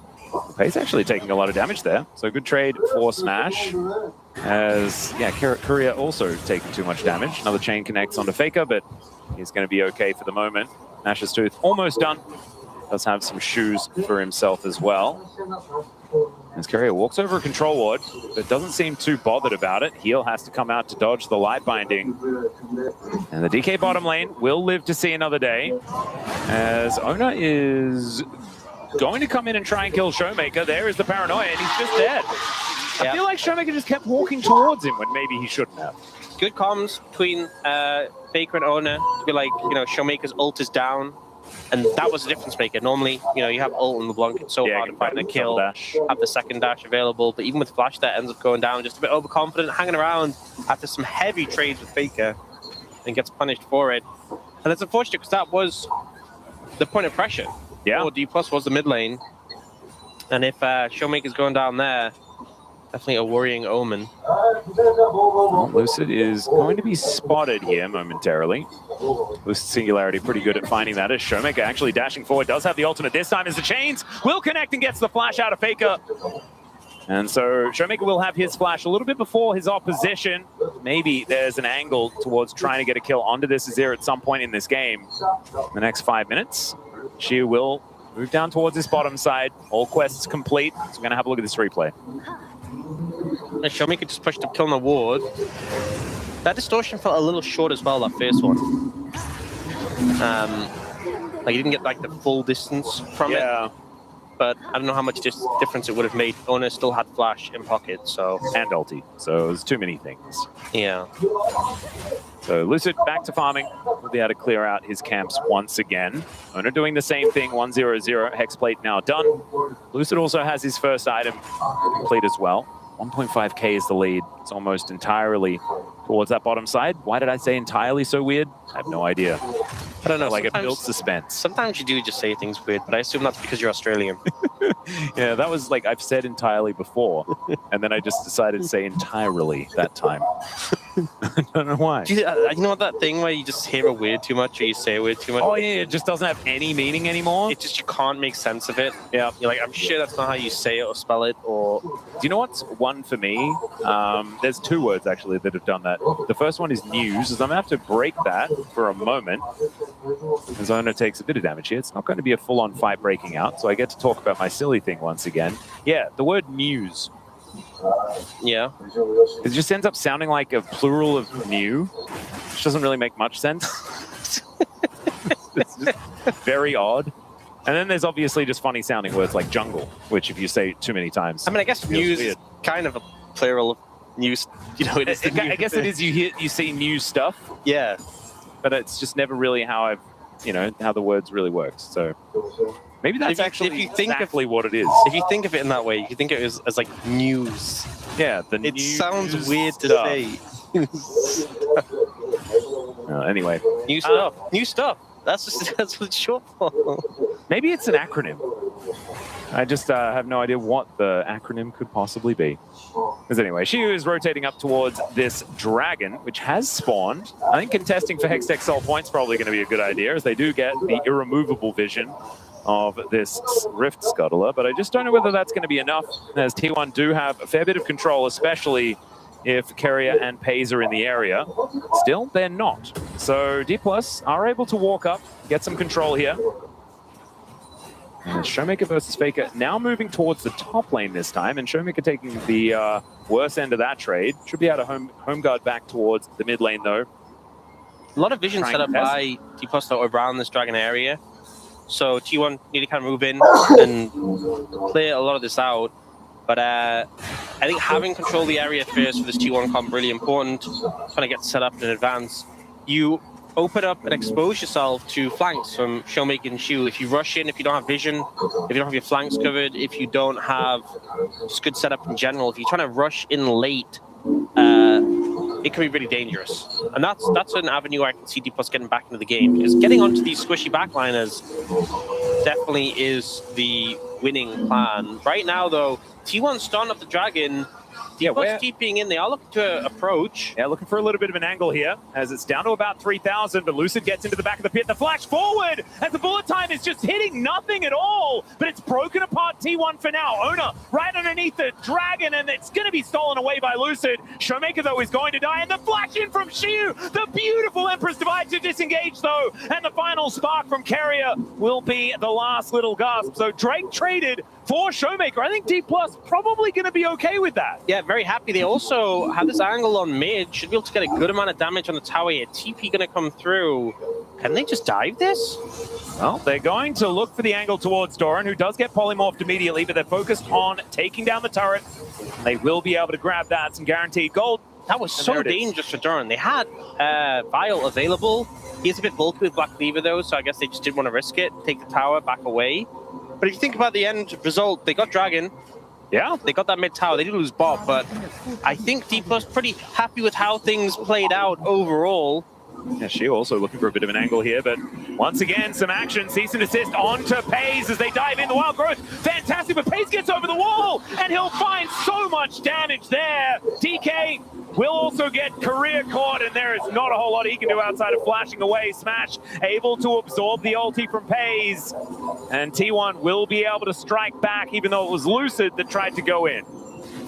Speaker 2: Pay's actually taking a lot of damage there, so good trade for Smash. As, yeah, Courier also taking too much damage. Another chain connects onto Faker, but he's going to be okay for the moment. Nash's Tooth almost done. Does have some shoes for himself as well. As Courier walks over a control ward, but doesn't seem too bothered about it. Heal has to come out to dodge the light binding. And the DK bottom lane will live to see another day. As Ona is going to come in and try and kill Showmaker. There is the paranoia, and he's just dead. I feel like Showmaker just kept walking towards him when maybe he shouldn't have.
Speaker 1: Good comms between Faker and Ona to be like, you know, Showmaker's ult is down. And that was a difference maker. Normally, you know, you have ult and LeBlanc, it's so hard to find a kill, have the second dash available, but even with Flash that ends up going down, just a bit overconfident, hanging around after some heavy trades with Faker, and gets punished for it. And it's unfortunate because that was the point of pressure.
Speaker 2: Yeah.
Speaker 1: Or D+ was the mid lane. And if Showmaker's going down there, definitely a worrying omen.
Speaker 2: Well, Lucid is going to be spotted here momentarily. Lucid Singularity pretty good at finding that as Showmaker actually dashing forward. Does have the ultimate this time as the chains will connect and gets the flash out of Faker. And so Showmaker will have his flash a little bit before his opposition. Maybe there's an angle towards trying to get a kill onto this Azir at some point in this game. In the next 5 minutes, she will move down towards this bottom side. All quests complete. So we're going to have a look at this replay.
Speaker 1: And Showmaker just pushed up, killing the ward. That distortion felt a little short as well, that first one. Like, you didn't get like the full distance from it. But I don't know how much difference it would have made. Ona still had Flash in pocket, so...
Speaker 2: And ulti, so there's too many things.
Speaker 1: Yeah.
Speaker 2: So Lucid back to farming. Will be able to clear out his camps once again. Ona doing the same thing, 1-0-0. Hexplate now done. Lucid also has his first item complete as well. 1.5k is the lead. It's almost entirely towards that bottom side. Why did I say entirely so weird? I have no idea.
Speaker 1: I don't know.
Speaker 2: Like it builds suspense.
Speaker 1: Sometimes you do just say things weird, but I assume that's because you're Australian.
Speaker 2: Yeah, that was like, I've said entirely before, and then I just decided to say entirely that time. I don't know why.
Speaker 1: You know what, that thing where you just hear a word too much or you say a word too much?
Speaker 2: Oh yeah, it just doesn't have any meaning anymore.
Speaker 1: It just, you can't make sense of it.
Speaker 2: Yeah.
Speaker 1: You're like, I'm sure that's not how you say it or spell it, or...
Speaker 2: Do you know what's one for me? There's 2 words actually that have done that. The first one is news, as I'm gonna have to break that for a moment. As Ona takes a bit of damage here. It's not going to be a full-on fight breaking out, so I get to talk about my silly thing once again. Yeah, the word news.
Speaker 1: Yeah.
Speaker 2: It just ends up sounding like a plural of new, which doesn't really make much sense. It's just very odd. And then there's obviously just funny sounding words like jungle, which if you say too many times,
Speaker 1: I mean, I guess news is kind of a plural of news. You know,
Speaker 2: I guess it is. You see new stuff.
Speaker 1: Yeah.
Speaker 2: But it's just never really how I've, how the words really works. So maybe that's actually exactly what it is.
Speaker 1: If you think of it in that way, you can think of it as like news.
Speaker 2: Yeah,
Speaker 1: it sounds weird to
Speaker 2: stuff.
Speaker 1: say.
Speaker 2: Anyway,
Speaker 1: new stuff. New stuff. That's what it's short for.
Speaker 2: Maybe it's an acronym. I just have no idea what the acronym could possibly be. Because anyway, she is rotating up towards this dragon, which has spawned. I think contesting for Hextech Soul Point's probably going to be a good idea, as they do get the irremovable vision of this Rift Scuttler. But I just don't know whether that's going to be enough, as T1 do have a fair bit of control, especially if Carrier and Pays are in the area. Still, they're not. So D+ are able to walk up, get some control here. And Showmaker versus Faker now moving towards the top lane this time, and Showmaker taking the worst end of that trade. Should be able to home guard back towards the mid lane, though.
Speaker 1: A lot of vision set up by D+ around this dragon area. So T1 need to kind of move in and clear a lot of this out. But I think having control of the area first for this T1 comp really important. Kind of get set up in advance. You open up and expose yourself to flanks from Showmaker and Shu. If you rush in, if you don't have vision, if you don't have your flanks covered, if you don't have just good setup in general, if you're trying to rush in late, it can be really dangerous. And that's an avenue where I can see D+ getting back into the game, because getting onto these squishy backliners definitely is the winning plan. Right now, though, T1 starting up the dragon. D+ keeping in. They are looking to approach.
Speaker 2: Yeah, looking for a little bit of an angle here, as it's down to about 3,000, but Lucid gets into the back of the pit. The flash forward, as the bullet time is just hitting nothing at all, but it's broken apart T1 for now. Ona right underneath the dragon, and it's going to be stolen away by Lucid. Showmaker, though, is going to die, and the flash in from Shiu. The beautiful Empress Divide to disengage, though, and the final spark from Carrier will be the last little gasp. So Drake traded for Showmaker. I think D+ probably going to be okay with that.
Speaker 1: Yeah, very happy. They also have this angle on mid. Should be able to get a good amount of damage on the tower here. TP going to come through. Can they just dive this?
Speaker 2: Well, they're going to look for the angle towards Doran, who does get polymorphed immediately, but they're focused on taking down the turret. They will be able to grab that, some guaranteed gold.
Speaker 1: That was so dangerous for Doran. They had Vile available. He's a bit bulky with Black Cleaver, though, so I guess they just didn't want to risk it. Take the tower, back away. But if you think about the end result, they got Dragon.
Speaker 2: Yeah.
Speaker 1: They got that mid tower. They did lose Bob, but I think D+ pretty happy with how things played out overall.
Speaker 2: Yeah, she also looking for a bit of an angle here, but once again, some action. Cease and desist onto Pays as they dive in. The Wild Growth, fantastic, but Pays gets over the wall, and he'll find so much damage there. DK will also get career caught, and there is not a whole lot he can do outside of flashing away. Smash able to absorb the ulti from Pays, and T1 will be able to strike back, even though it was Lucid that tried to go in.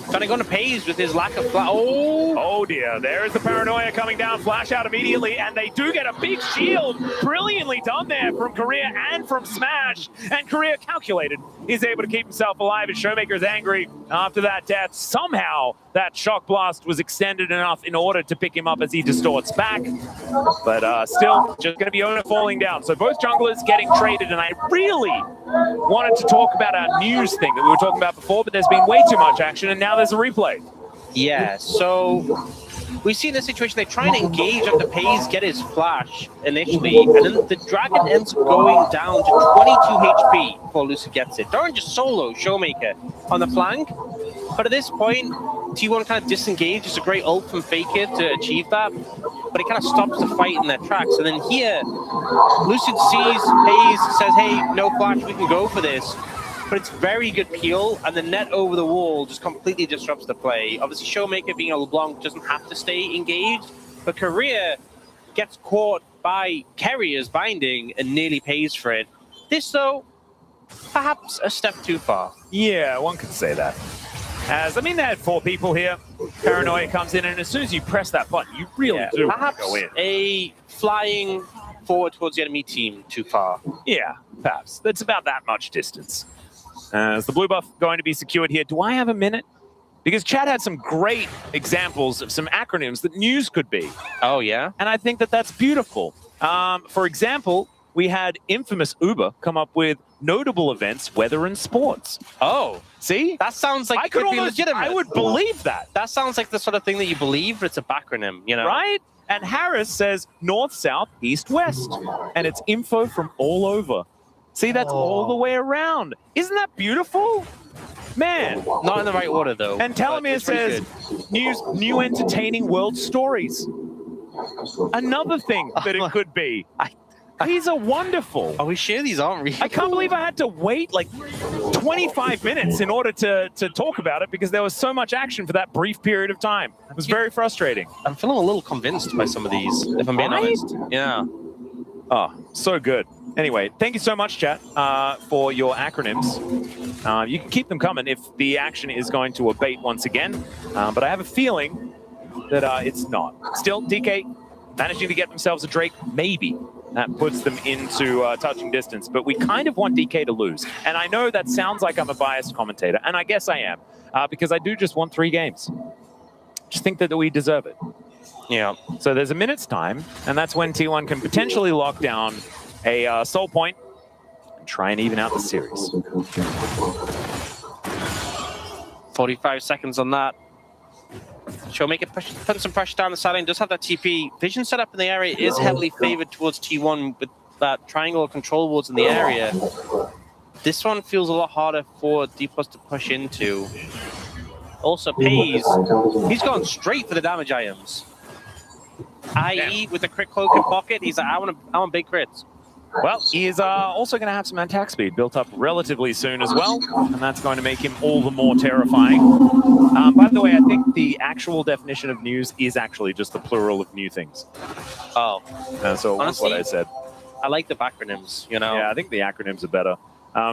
Speaker 1: Trying to go into Pays with his lack of flash.
Speaker 2: Oh dear, there's the paranoia coming down. Flash out immediately, and they do get a big shield. Brilliantly done there from Korea and from Smash. And Korea calculated. He's able to keep himself alive, and Showmaker's angry after that death. Somehow that shock blast was extended enough in order to pick him up as he distorts back. But still, just going to be Ona falling down. So both junglers getting traded, and I really wanted to talk about our news thing that we were talking about before, but there's been way too much action, and now there's a replay.
Speaker 1: Yeah, so we see in this situation, they try and engage after Pays get his flash initially, and then the dragon ends up going down to 22 HP before Lucid gets it. Doran just solo Showmaker on the flank, but at this point, T1 kind of disengages. A great ult from Faker to achieve that, but it kind of stops the fight in their tracks. And then here, Lucid sees Pays, says, hey, no flash, we can go for this. But it's very good peel, and the net over the wall just completely disrupts the play. Obviously, Showmaker being a LeBlanc doesn't have to stay engaged, but Korea gets caught by Carrier's binding and nearly pays for it. This, though, perhaps a step too far.
Speaker 2: Yeah, one could say that. As, I mean, they had 4 people here. Paranoia comes in, and as soon as you press that button, you really do want to go in.
Speaker 1: A flying forward towards the enemy team too far.
Speaker 2: Yeah, perhaps. That's about that much distance. Is the blue buff going to be secured here? Do I have a minute? because Chad had some great examples of some acronyms that news could be.
Speaker 1: Oh, yeah?
Speaker 2: And I think that that's beautiful. For example, we had infamous Uber come up with notable events, weather, and sports.
Speaker 1: Oh.
Speaker 2: See?
Speaker 1: That sounds like
Speaker 2: I
Speaker 1: it could be
Speaker 2: almost,
Speaker 1: legitimate.
Speaker 2: I would believe that.
Speaker 1: That sounds like the sort of thing that you believe, but it's a backronym, you know?
Speaker 2: Right? And Harris says north, south, east, west. And it's info from all over. See, that's all the way around. Isn't that beautiful? Man.
Speaker 1: Not in the right order, though.
Speaker 2: And Telomere says new entertaining world stories. Another thing that it could be. These are wonderful.
Speaker 1: Are we sure these aren't real?
Speaker 2: I can't believe I had to wait like 25 minutes in order to talk about it because there was so much action for that brief period of time. It was very frustrating.
Speaker 1: I'm feeling a little convinced by some of these, if I'm being honest. Yeah.
Speaker 2: Oh, so good. Anyway, thank you so much, chat, for your acronyms. You can keep them coming if the action is going to abate once again. But I have a feeling that it's not. Still, DK managing to get themselves a Drake, maybe. That puts them into touching distance. But we kind of want DK to lose. And I know that sounds like I'm a biased commentator, and I guess I am, because I do just want 3 games. Just think that we deserve it.
Speaker 1: Yeah.
Speaker 2: So there's a minute's time, and that's when T1 can potentially lock down a soul point and try and even out the series.
Speaker 1: 45 seconds on that. Showmaker putting some pressure down the side lane, does have that TP. Vision set up in the area is heavily favored towards T1 with that triangle control wards in the area. This one feels a lot harder for D+ to push into. Also, Pays, he's gone straight for the damage items. IE with the crit cloak in pocket, he's like, I want big crits.
Speaker 2: Well, he is also going to have some attack speed built up relatively soon as well, and that's going to make him all the more terrifying. By the way, I think the actual definition of news is actually just the plural of new things.
Speaker 1: Oh.
Speaker 2: So that's what I said.
Speaker 1: I like the acronyms, you know?
Speaker 2: Yeah, I think the acronyms are better.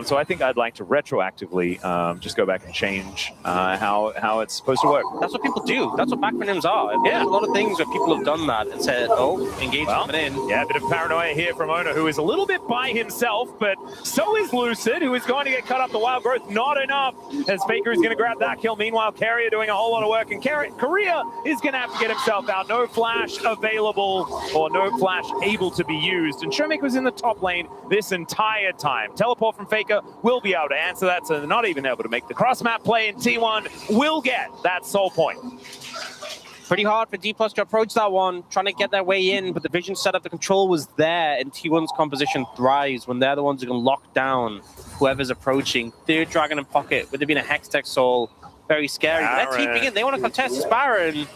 Speaker 2: So I think I'd like to retroactively just go back and change how it's supposed to work.
Speaker 1: That's what people do. That's what acronyms are.
Speaker 2: Yeah.
Speaker 1: There's a lot of things where people have done that and said, oh, engage coming in.
Speaker 2: Yeah, a bit of paranoia here from Ona, who is a little bit by himself, but so is Lucid, who is going to get cut up the wild growth. Not enough, as Faker is going to grab that kill. Meanwhile, Carrier doing a whole lot of work, and Korea is going to have to get himself out. No flash available, or no flash able to be used. And Showmaker was in the top lane this entire time. Teleport from Faker will be able to answer that, so they're not even able to make the cross-map play, and T1 will get that soul point.
Speaker 1: Pretty hard for D+ to approach that one, trying to get their way in, but the vision setup, the control was there, and T1's composition thrives when they're the ones who can lock down whoever's approaching. Third Dragon in pocket, with there being a Hextech Soul, very scary. They're TPing in, they want to contest this Baron.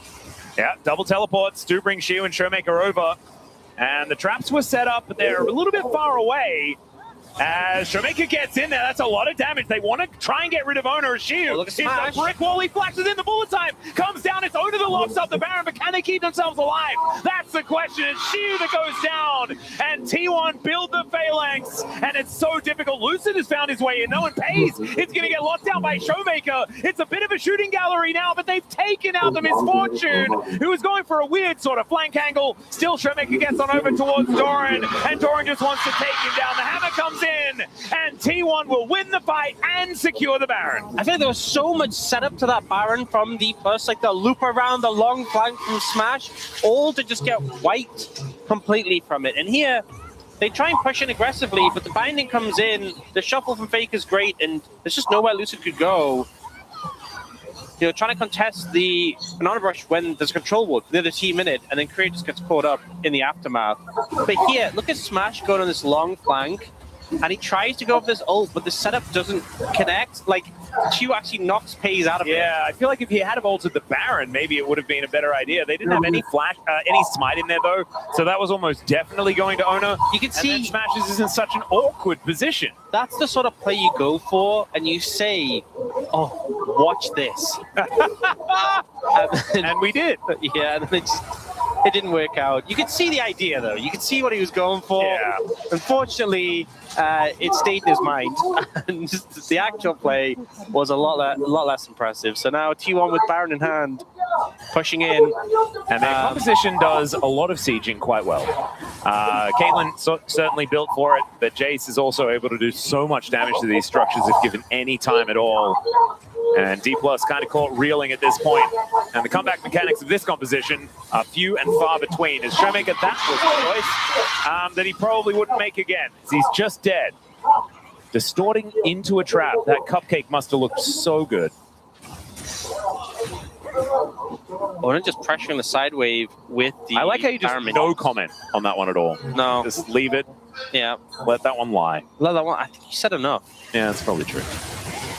Speaker 2: Yeah, double teleports do bring Shiu and Showmaker over, and the traps were set up, but they're a little bit far away. As Showmaker gets in there, that's a lot of damage. They want to try and get rid of Ona or Shiu.
Speaker 1: Oh, look at Smash.
Speaker 2: It's a brick wall, he flashes in, the bullet time comes down, it's Ona that locks up the Baron, but can they keep themselves alive? That's the question. It's Shiu that goes down, and T1 build the phalanx, and it's so difficult. Lucid has found his way in, no one pays. It's going to get locked down by Showmaker. It's a bit of a shooting gallery now, but they've taken out the Misfortune, who is going for a weird sort of flank angle. Still, Showmaker gets on over towards Doran, and Doran just wants to take him down. The hammer comes in, and T1 will win the fight and secure the Baron.
Speaker 1: I feel like there was so much setup to that Baron from D+, like the loop around, the long flank from Smash, all to just get wiped completely from it. And here, they try and push in aggressively, but the binding comes in, the shuffle from Fake is great, and there's just nowhere Lucid could go. You know, trying to contest the Banana Rush when there's a control ward, the other team in it, and then Korea just gets caught up in the aftermath. But here, look at Smash going on this long flank, and he tries to go for this ult, but the setup doesn't connect. Like, Chiu actually knocks Pays out of it.
Speaker 2: Yeah, I feel like if he had ulted the Baron, maybe it would have been a better idea. They didn't have any flash, any smite in there though, so that was almost definitely going to Ona.
Speaker 1: You can see
Speaker 2: Smashes is in such an awkward position.
Speaker 1: That's the sort of play you go for, and you say, "Oh, watch this,"
Speaker 2: and we did.
Speaker 1: Yeah, and it didn't work out. You could see the idea though. You could see what he was going for.
Speaker 2: Yeah.
Speaker 1: Unfortunately, it stayed in his mind, and just the actual play was a lot less impressive. So now T1 with Baron in hand, pushing in.
Speaker 2: And their composition does a lot of sieging quite well. Caitlyn certainly built for it, but Jace is also able to do so much damage to these structures if given any time at all. And D+ kind of caught reeling at this point. And the comeback mechanics of this composition are few and far between. As Showmaker, that was a choice that he probably wouldn't make again. He's just dead. Distorting into a trap. That cupcake must have looked so good.
Speaker 1: Or just pressuring the side wave with the...
Speaker 2: I like how you just no comment on that one at all.
Speaker 1: No.
Speaker 2: Just leave it.
Speaker 1: Yeah.
Speaker 2: Let that one lie.
Speaker 1: Let that one. I think you said enough.
Speaker 2: Yeah, that's probably true.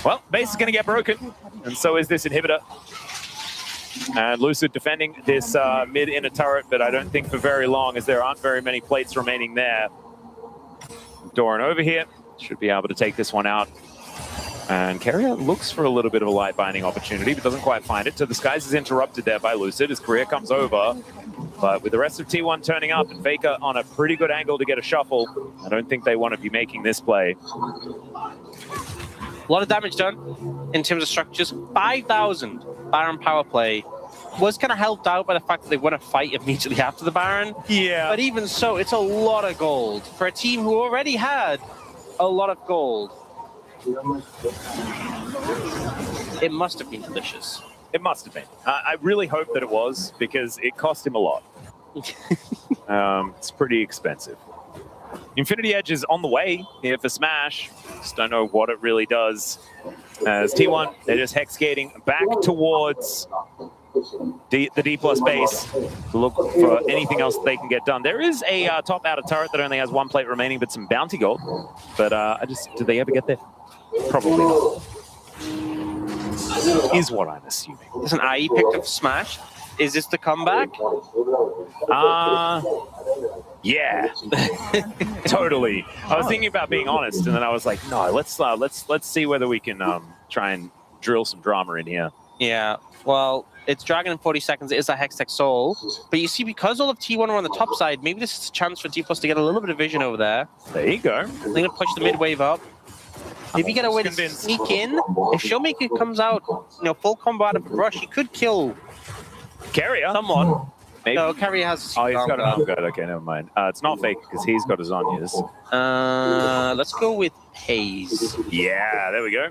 Speaker 2: Well, base is going to get broken, and so is this inhibitor. And Lucid defending this mid-inner turret, but I don't think for very long, as there aren't very many plates remaining there. Doran over here. Should be able to take this one out. And Carrier looks for a little bit of a light binding opportunity, but doesn't quite find it. So the skies is interrupted there by Lucid as Korea comes over. But with the rest of T1 turning up and Faker on a pretty good angle to get a shuffle, I don't think they want to be making this play.
Speaker 1: A lot of damage done in terms of structures. 5,000 Baron power play was kind of helped out by the fact that they won a fight immediately after the Baron.
Speaker 2: Yeah.
Speaker 1: But even so, it's a lot of gold for a team who already had a lot of gold. It must have been delicious.
Speaker 2: It must have been. I really hope that it was, because it cost him a lot. It's pretty expensive. Infinity Edge is on the way here for Smash. Just don't know what it really does. As T1, they're just hex skating back towards the D+ base to look for anything else that they can get done. There is a top outer turret that only has one plate remaining, but some bounty gold. But do they ever get there? Probably not. Is what I'm assuming.
Speaker 1: There's an IE picked up Smash. Is this the comeback?
Speaker 2: Yeah. Totally. I was thinking about being honest, and then I was like, no, let's see whether we can try and drill some drama in here.
Speaker 1: Yeah. Well, it's Dragon in 40 seconds. It is a Hextech Soul. But you see, because all of T1 are on the top side, maybe this is a chance for D+ to get a little bit of vision over there.
Speaker 2: There you go.
Speaker 1: They're going to push the mid wave up. Maybe get a way to sneak in. If Showmaker comes out, full combo out of a brush, he could kill
Speaker 2: Carrier.
Speaker 1: someone.
Speaker 2: Maybe.
Speaker 1: No, Carrier has...
Speaker 2: Oh, he's got an arm guard. Okay, never mind. It's not fake, because he's got his Zonyas.
Speaker 1: Let's go with Haze.
Speaker 2: Yeah, there we go.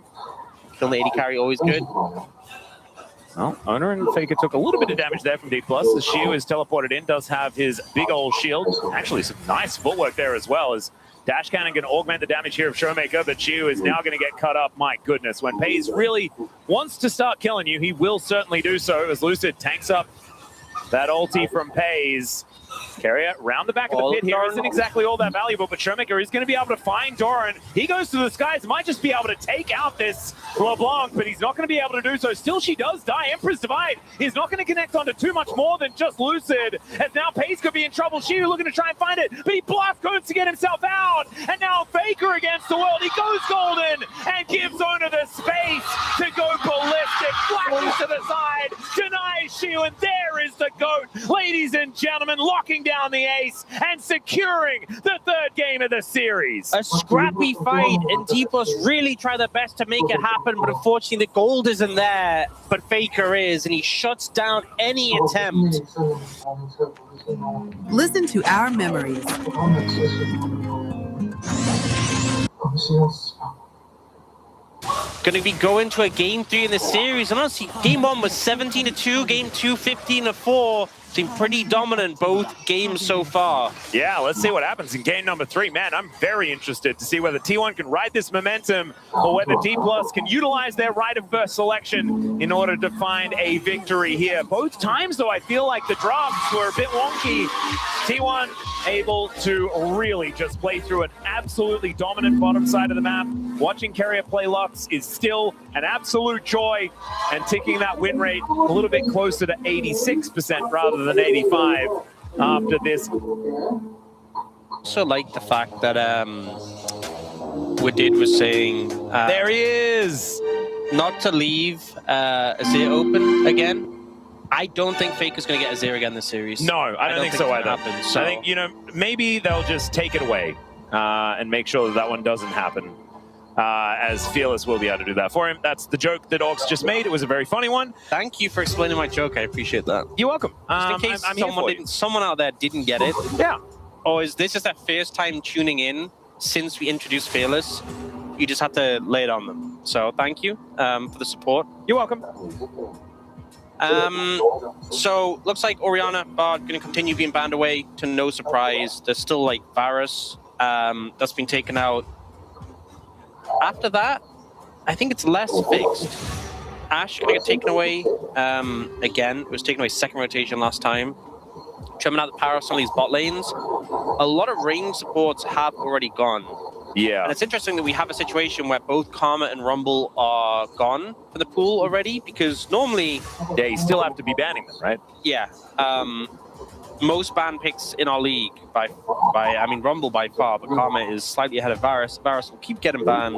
Speaker 1: Kill the 80 carry, always good.
Speaker 2: Well, Owner and Faker took a little bit of damage there from D+. The Shiu is teleported in, does have his big old shield. Actually, some nice footwork there as well, as Dash Cannon can augment the damage here of Showmaker, but Shiu is now going to get cut up. My goodness, when Pays really wants to start killing you, he will certainly do so, as Lucid tanks up that ulti from Pays. Carrier round the back of the pit here isn't exactly all that valuable, but Showmaker is going to be able to find Doran. He goes to the skies, might just be able to take out this LeBlanc, but he's not going to be able to do so. Still, she does die. Emperor's Divide is not going to connect onto too much more than just Lucid, as now Pace could be in trouble. Shiu looking to try and find it, but he blast codes to get himself out, and now Faker against the world. He goes golden and gives Owner the space to go ballistic. Flashes to the side, denies Shiu, and there is the GOAT. Ladies and gentlemen, locking down the ace and securing the third game of the series.
Speaker 1: A scrappy fight, and D+ really try their best to make it happen, but unfortunately the gold isn't there, but Faker is, and he shuts down any attempt.
Speaker 6: Listen to our memories.
Speaker 1: Going to be going to a game 3 in the series, and honestly, game 1 was 17-2, game 2 15-4. Seem pretty dominant both games so far.
Speaker 2: Yeah, let's see what happens in game number 3. Man, I'm very interested to see whether T1 can ride this momentum or whether D+ can utilize their right of first selection in order to find a victory here. Both times, though, I feel like the drops were a bit wonky. T1 able to really just play through an absolutely dominant bottom side of the map. Watching Carrier play Lux is still an absolute joy, and ticking that win rate a little bit closer to 86% rather than 85 after this.
Speaker 1: Also like the fact that Wadid was saying
Speaker 2: there he is,
Speaker 1: not to leave Azir open again. I don't think Faker's going to get Azir again this series.
Speaker 2: No, I don't think so either.
Speaker 1: Happen, so.
Speaker 2: I think, maybe they'll just take it away and make sure that that one doesn't happen. As Fearless will be able to do that for him. That's the joke that Orcs just made. It was a very funny one.
Speaker 1: Thank you for explaining my joke. I appreciate that.
Speaker 2: You're welcome.
Speaker 1: Just in case someone out there didn't get it.
Speaker 2: Yeah.
Speaker 1: Or is this just their first time tuning in since we introduced Fearless? You just have to lay it on them. So thank you for the support.
Speaker 2: You're welcome.
Speaker 1: So looks like Orianna are going to continue being banned away to no surprise. There's still like Varus that's been taken out. After that, I think it's less fixed. Ashe going to get taken away again. It was taken away second rotation last time. Trimming out the power of some of these bot lanes. A lot of range supports have already gone.
Speaker 2: Yeah.
Speaker 1: And it's interesting that we have a situation where both Karma and Rumble are gone for the pool already, because normally...
Speaker 2: Yeah, you still have to be banning them, right?
Speaker 1: Yeah. Most ban picks in our league, I mean, Rumble by far, but Karma is slightly ahead of Varus. Varus will keep getting banned.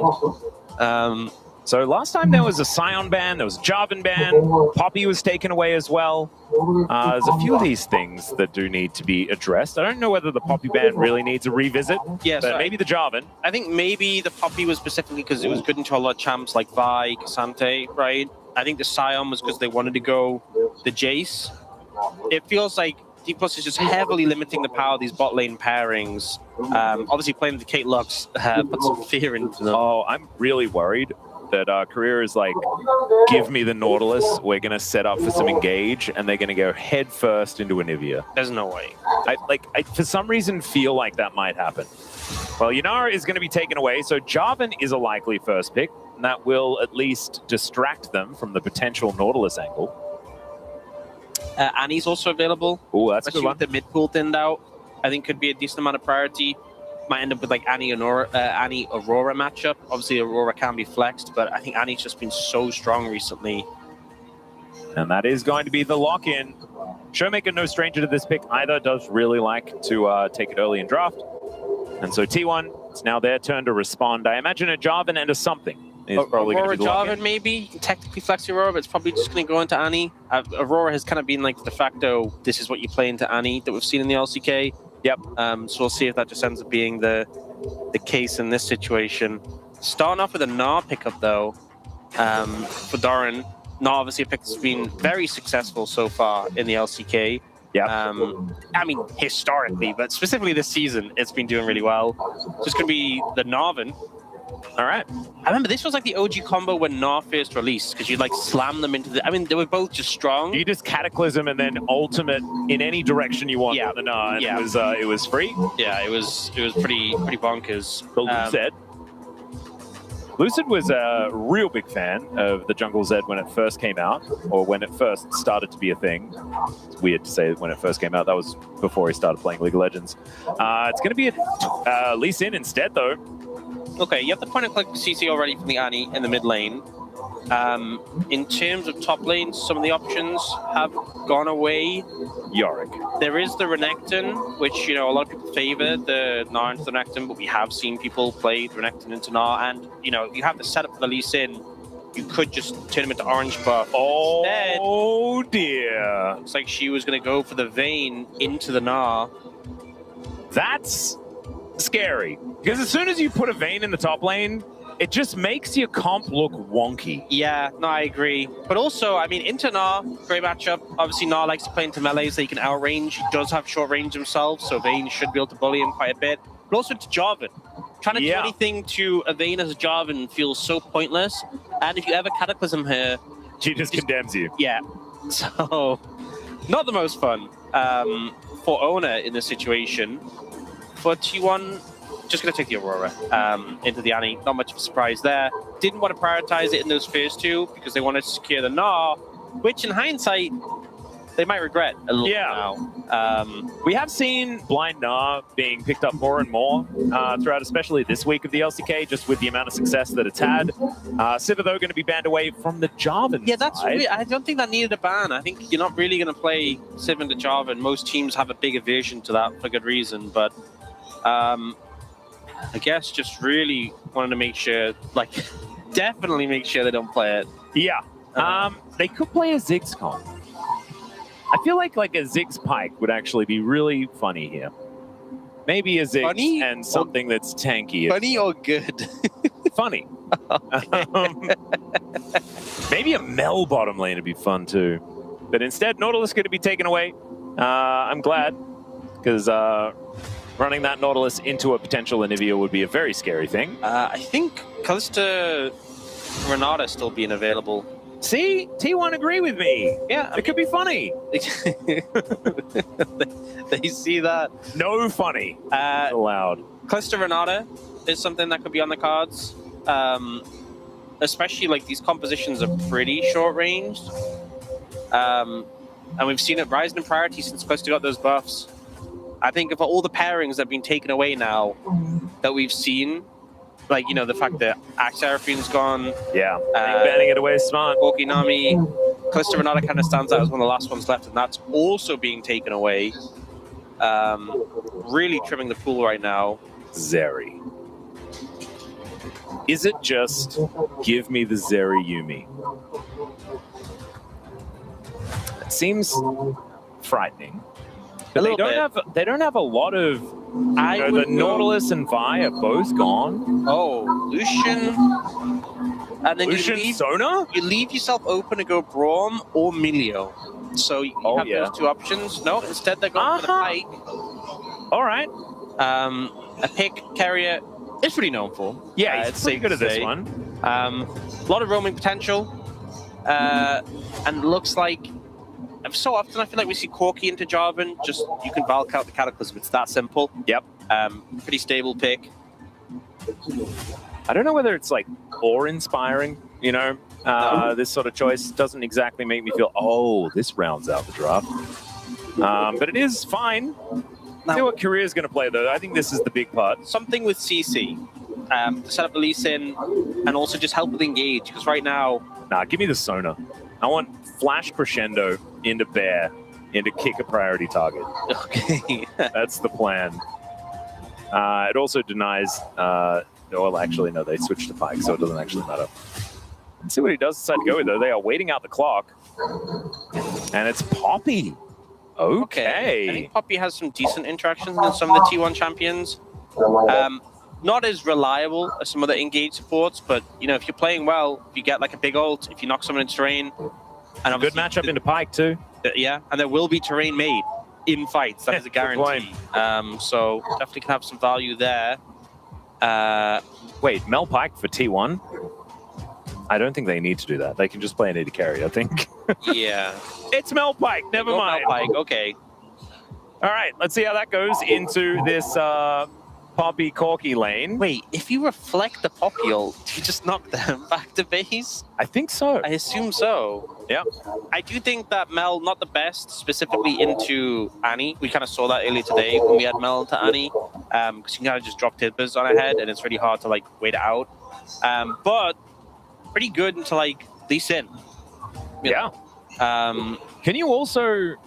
Speaker 2: So last time there was a Scion ban, there was a Jarvan ban, Poppy was taken away as well. There's a few of these things that do need to be addressed. I don't know whether the Poppy ban really needs a revisit,
Speaker 1: yeah,
Speaker 2: but maybe the Jarvan.
Speaker 1: I think maybe the Poppy was specifically because it was good into a lot of champs like Vi, Cassante, right? I think the Scion was because they wanted to go the Jace. It feels like D+ is just heavily limiting the power of these bot lane pairings. Obviously playing the Kate Lux put some fear into them.
Speaker 2: Oh, I'm really worried that Career is like, give me the Nautilus, we're going to set up for some engage, and they're going to go head first into Anivia.
Speaker 1: There's no way.
Speaker 2: I for some reason feel like that might happen. Well, Yanara is going to be taken away, so Jarvan is a likely first pick, and that will at least distract them from the potential Nautilus angle.
Speaker 1: Annie's also available.
Speaker 2: Oh, that's a good one.
Speaker 1: With the mid pool thinned out, I think could be a decent amount of priority. Might end up with like Annie Aurora matchup. Obviously, Aurora can be flexed, but I think Annie's just been so strong recently.
Speaker 2: And that is going to be the lock-in. Showmaker, no stranger to this pick either, does really like to take it early in draft. And so T1, it's now their turn to respond. I imagine a Jarvan and a something is probably going to be the lock-in.
Speaker 1: Jarvan maybe. You can technically flex Aurora, but it's probably just going to go into Annie. Aurora has kind of been like the de facto, this is what you play into Annie that we've seen in the LCK.
Speaker 2: Yep.
Speaker 1: So we'll see if that just ends up being the case in this situation. Starting off with a Gnar pickup though, for Doran. Gnar obviously a pick that's been very successful so far in the LCK.
Speaker 2: Yeah.
Speaker 1: I mean historically, but specifically this season, it's been doing really well. So it's going to be the Narvin. All right. I remember this was like the OG combo when Gnar first released, because you'd like slam them into the... I mean, they were both just strong.
Speaker 2: You just Cataclysm and then ultimate in any direction you want with the Gnar, and it was free.
Speaker 1: Yeah, it was pretty bonkers.
Speaker 2: But Lucid was a real big fan of the Jungle Z when it first came out, or when it first started to be a thing. It's weird to say when it first came out. That was before he started playing League of Legends. It's going to be a Lee Sin instead, though.
Speaker 1: Okay, you have the point-and-click CC already from the Annie in the mid lane. In terms of top lane, some of the options have gone away.
Speaker 2: Yorick.
Speaker 1: There is the Renekton, which, you know, a lot of people favor the Gnar into the Renekton, but we have seen people play the Renekton into Gnar, and, you know, you have the setup for the Lee Sin. You could just turn him into orange buff.
Speaker 2: Oh, dear.
Speaker 1: Looks like she was going to go for the Vayne into the Gnar.
Speaker 2: That's scary, because as soon as you put a Vayne in the top lane, it just makes your comp look wonky.
Speaker 1: Yeah, no, I agree. But also, I mean, into Gnar, great matchup. Obviously, Gnar likes to play into melee so he can outrange. He does have short range himself, so Vayne should be able to bully him quite a bit. But also to Jarvan. Trying to do anything to a Vayne as a Jarvan feels so pointless. And if you ever Cataclysm her...
Speaker 2: She just condemns you.
Speaker 1: Yeah. So, not the most fun for Ona in this situation. For T1, just going to take the Aurora into the Annie. Not much of a surprise there. Didn't want to prioritize it in those first two because they wanted to secure the Gnar, which in hindsight, they might regret a little now.
Speaker 2: We have seen Blind Gnar being picked up more and more throughout, especially this week of the LCK, just with the amount of success that it's had. Sivir, though, going to be banned away from the Jarvan
Speaker 1: that's
Speaker 2: side.
Speaker 1: really, I don't think that needed a ban. I think you're not really going to play Sivir into Jarvan. Most teams have a big aversion to that for good reason, but I guess just really wanted to make sure, like, definitely make sure they don't play it.
Speaker 2: Yeah. They could play a Ziggs comp. I feel like a Ziggs Pike would actually be really funny here. Maybe a Ziggs
Speaker 1: funny
Speaker 2: and something that's tanky.
Speaker 1: Funny or good?
Speaker 2: Funny. Maybe a Mel bottom lane would be fun too. But instead, Nautilus going to be taken away. I'm glad, because Running that Nautilus into a potential Anivia would be a very scary thing.
Speaker 1: I think Callista Renata still being available.
Speaker 2: See? T1 agree with me.
Speaker 1: Yeah,
Speaker 2: It could be funny.
Speaker 1: they see that.
Speaker 2: No funny allowed.
Speaker 1: Callista Renata is something that could be on the cards. Especially like these compositions are pretty short ranged. And we've seen it rising in priority since Callista got those buffs. I think of all the pairings that have been taken away now that we've seen, like, you know, the fact that Axe Seraphine's gone.
Speaker 2: Yeah, banning it away is smart.
Speaker 1: Okinami, Callista Renata kind of stands out as one of the last ones left, and that's also being taken away. Really trimming the pool right now.
Speaker 2: Zeri. Is it just give me the Zeri Yumi? It seems frightening. But they don't have a lot of. The Nautilus and Vi are both gone.
Speaker 1: Oh, Lucian. And then
Speaker 2: Lucian Sona?
Speaker 1: You leave yourself open to go Braum or Milio. So you have those two options. No, instead they're going for the Pike.
Speaker 2: All right.
Speaker 1: A pick carrier is pretty known for.
Speaker 2: Yeah, it's pretty good at this one.
Speaker 1: A lot of roaming potential. And looks like so often I feel like we see Corki into Jarvan, just you can bulk out the Cataclysm. It's that simple.
Speaker 2: Yep.
Speaker 1: Pretty stable pick.
Speaker 2: I don't know whether it's like awe-inspiring, you know. This sort of choice doesn't exactly make me feel, oh, this rounds out the draft. But it is fine.
Speaker 1: Now,
Speaker 2: see what Korea's going to play, though. I think this is the big part.
Speaker 1: Something with CC. To set up the Lee Sin and also just help with engage, because right now...
Speaker 2: Nah, give me the Sona. I want Flash Crescendo into Bear, into kick a priority target.
Speaker 1: Okay.
Speaker 2: That's the plan. It also denies... well, actually, no, they switched to Pike, so it doesn't actually matter. Let's see what he does decide to go with, though. They are waiting out the clock. And it's Poppy. Okay.
Speaker 1: I think Poppy has some decent interactions with some of the T1 champions. Not as reliable as some other engage supports, but you know, if you're playing well, if you get like a big ult, if you knock someone into terrain, and
Speaker 2: good matchup into Pike too.
Speaker 1: Yeah, and there will be terrain made in fights. That is a guarantee. So definitely can have some value there.
Speaker 2: Wait, Mel Pike for T1? I don't think they need to do that. They can just play an AD carry, I think.
Speaker 1: Yeah.
Speaker 2: It's Mel Pike, never mind.
Speaker 1: Mel Pike, okay.
Speaker 2: All right, let's see how that goes into this Poppy Corki lane.
Speaker 1: Wait, if you reflect the Poppy ult, do you just knock them back to base?
Speaker 2: I think so.
Speaker 1: I assume so.
Speaker 2: Yeah.
Speaker 1: I do think that Mel, not the best, specifically into Annie. We kind of saw that earlier today when we had Mel to Annie, because you can kind of just drop Tibbers on her head, and it's really hard to like wait it out. But pretty good into like Lee Sin.
Speaker 2: Yeah. Can you also, and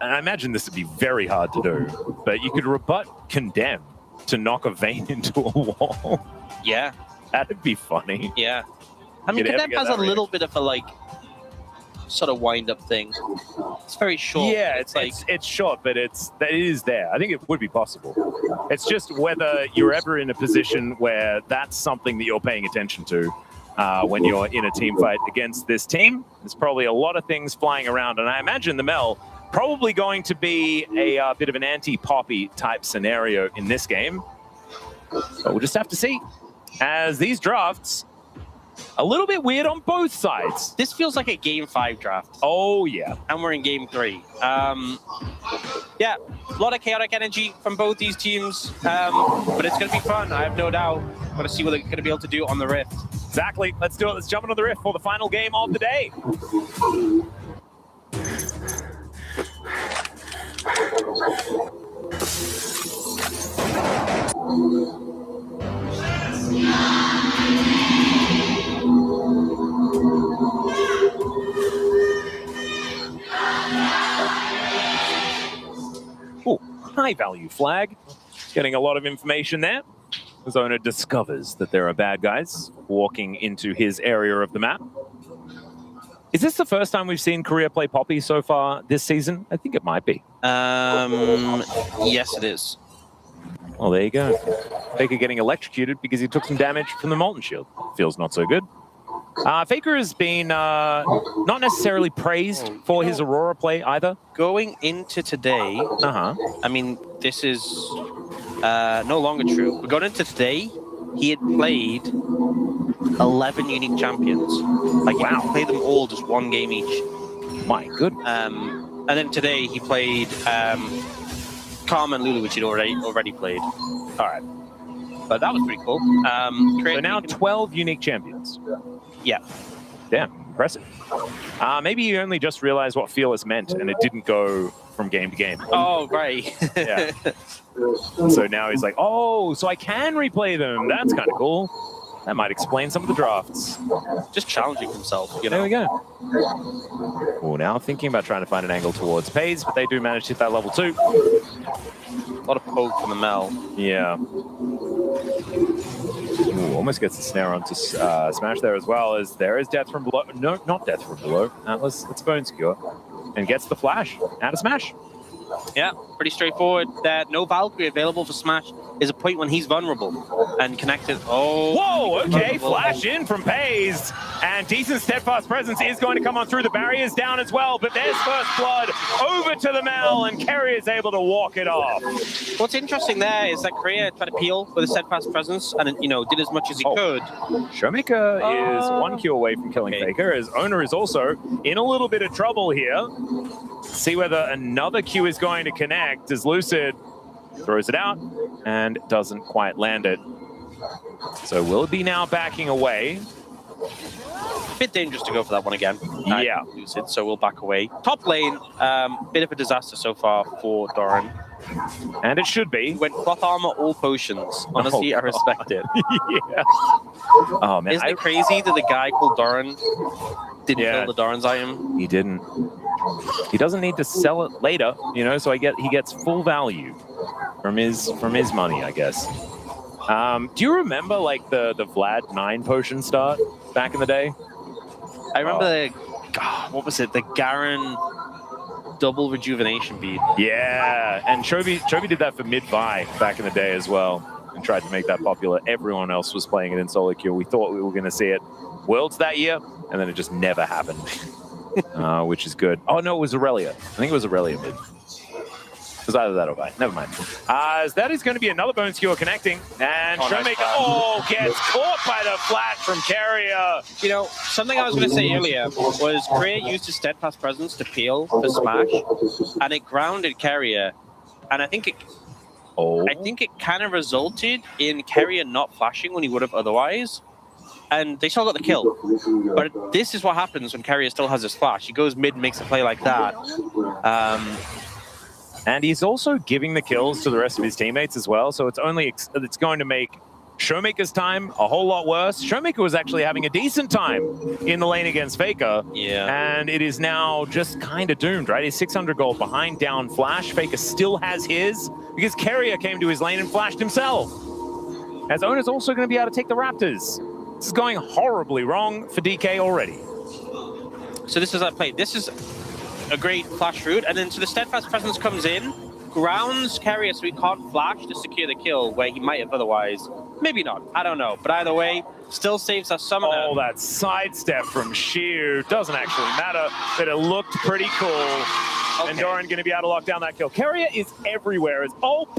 Speaker 2: I imagine this would be very hard to do, but you could rebut Condemn to knock a Vayne into a wall.
Speaker 1: Yeah.
Speaker 2: That'd be funny.
Speaker 1: Yeah. I mean, Condemn has a little bit of a like sort of wind-up thing. It's very short.
Speaker 2: Yeah, it's short, but it is there. I think it would be possible. It's just whether you're ever in a position where that's something that you're paying attention to when you're in a team fight against this team. There's probably a lot of things flying around, and I imagine the Mel probably going to be a bit of an anti-Poppy type scenario in this game. But we'll just have to see. As these drafts, a little bit weird on both sides.
Speaker 1: This feels like a Game 5 draft.
Speaker 2: Oh, yeah.
Speaker 1: And we're in Game 3. Yeah, a lot of chaotic energy from both these teams. But it's going to be fun, I have no doubt. Got to see what they're going to be able to do on the Rift.
Speaker 2: Exactly. Let's do it. Let's jump into the Rift for the final game of the day. Oh, high value flag. Getting a lot of information there. His owner discovers that there are bad guys walking into his area of the map. Is this the first time we've seen Korea play Poppy so far this season? I think it might be.
Speaker 1: Yes, it is.
Speaker 2: Well, there you go. Faker getting electrocuted because he took some damage from the Molten Shield. Feels not so good. Faker has been not necessarily praised for his Aurora play either.
Speaker 1: Going into today, I mean, this is No longer true. We got into today, he had played 11 unique champions. Like, wow, he played them all just one game each.
Speaker 2: My goodness.
Speaker 1: And then today he played Karma and Lulu, which he'd already played. All right. But that was pretty cool.
Speaker 2: So now 12 unique champions.
Speaker 1: Yeah.
Speaker 2: Damn, impressive. Maybe you only just realized what Fearless meant and it didn't go from game to game.
Speaker 1: Oh, right.
Speaker 2: Yeah. So now he's like, oh, so I can replay them. That's kind of cool. That might explain some of the drafts.
Speaker 1: Just challenging himself, you know?
Speaker 2: There we go. Oh, now thinking about trying to find an angle towards Pays, but they do manage to hit that level 2.
Speaker 1: A lot of poke from the Mel.
Speaker 2: Yeah. Ooh, almost gets the snare onto Smash there as well, as there is Death from Below. No, not Death from Below. Atlas, it's Bone Skewer. And gets the flash out of Smash.
Speaker 1: Yeah, pretty straightforward. That no Valkyrie available for Smash is a point when he's vulnerable and connected. Oh,
Speaker 2: whoa, okay, flash in from Pays, and decent steadfast presence is going to come on through. The barrier's down as well, but there's first blood over to the Mel, and Kerry is able to walk it off.
Speaker 1: What's interesting there is that Korea tried to peel with a steadfast presence and, you know, did as much as he could.
Speaker 2: Showmaker is 1 Q away from killing Faker, as Owner is also in a little bit of trouble here. See whether another Q is going to connect as Lucid throws it out and doesn't quite land it. So will be now backing away.
Speaker 1: A bit dangerous to go for that one again.
Speaker 2: Yeah.
Speaker 1: Lucid, so we'll back away. Top lane, bit of a disaster so far for Doran.
Speaker 2: And it should be.
Speaker 1: Went cloth armor, all potions. Honestly, I respect it.
Speaker 2: Yeah. Oh, man.
Speaker 1: Isn't it crazy that the guy called Doran didn't kill the Doran's item?
Speaker 2: He didn't. He doesn't need to sell it later, you know, so he gets full value from his money, I guess. Do you remember like the Vlad 9 potion start back in the day?
Speaker 1: I remember what was it? The Garen double rejuvenation bead.
Speaker 2: Yeah, and Chovy did that for mid-buy back in the day as well and tried to make that popular. Everyone else was playing it in solo queue. We thought we were going to see it Worlds that year, and then it just never happened. Which is good. Oh, no, it was Aurelia. I think it was Aurelia mid. It was either that or Vi. Never mind. As that is going to be another bone skewer connecting. And Showmaker, gets caught by the flat from Carrier.
Speaker 1: You know, something I was going to say earlier was Korea used his steadfast presence to peel for Smash, and it grounded Carrier. And I think it kind of resulted in Carrier not flashing when he would have otherwise. And they still got the kill. But this is what happens when Carrier still has his flash. He goes mid and makes a play like that.
Speaker 2: And he's also giving the kills to the rest of his teammates as well. So it's going to make Showmaker's time a whole lot worse. Showmaker was actually having a decent time in the lane against Faker.
Speaker 1: Yeah.
Speaker 2: And it is now just kind of doomed, right? He's 600 gold behind down Flash. Faker still has his because Carrier came to his lane and flashed himself. As Owner's also going to be able to take the Raptors. This is going horribly wrong for DK already.
Speaker 1: So this is our play. This is a great flash route, and then so the steadfast presence comes in, grounds Carrier so he can't flash to secure the kill where he might have otherwise. Maybe not. I don't know. But either way, still saves our summoner.
Speaker 2: Oh, that sidestep from Sheer doesn't actually matter, but it looked pretty cool. Okay. And Doran going to be able to lock down that kill. Carrier is everywhere.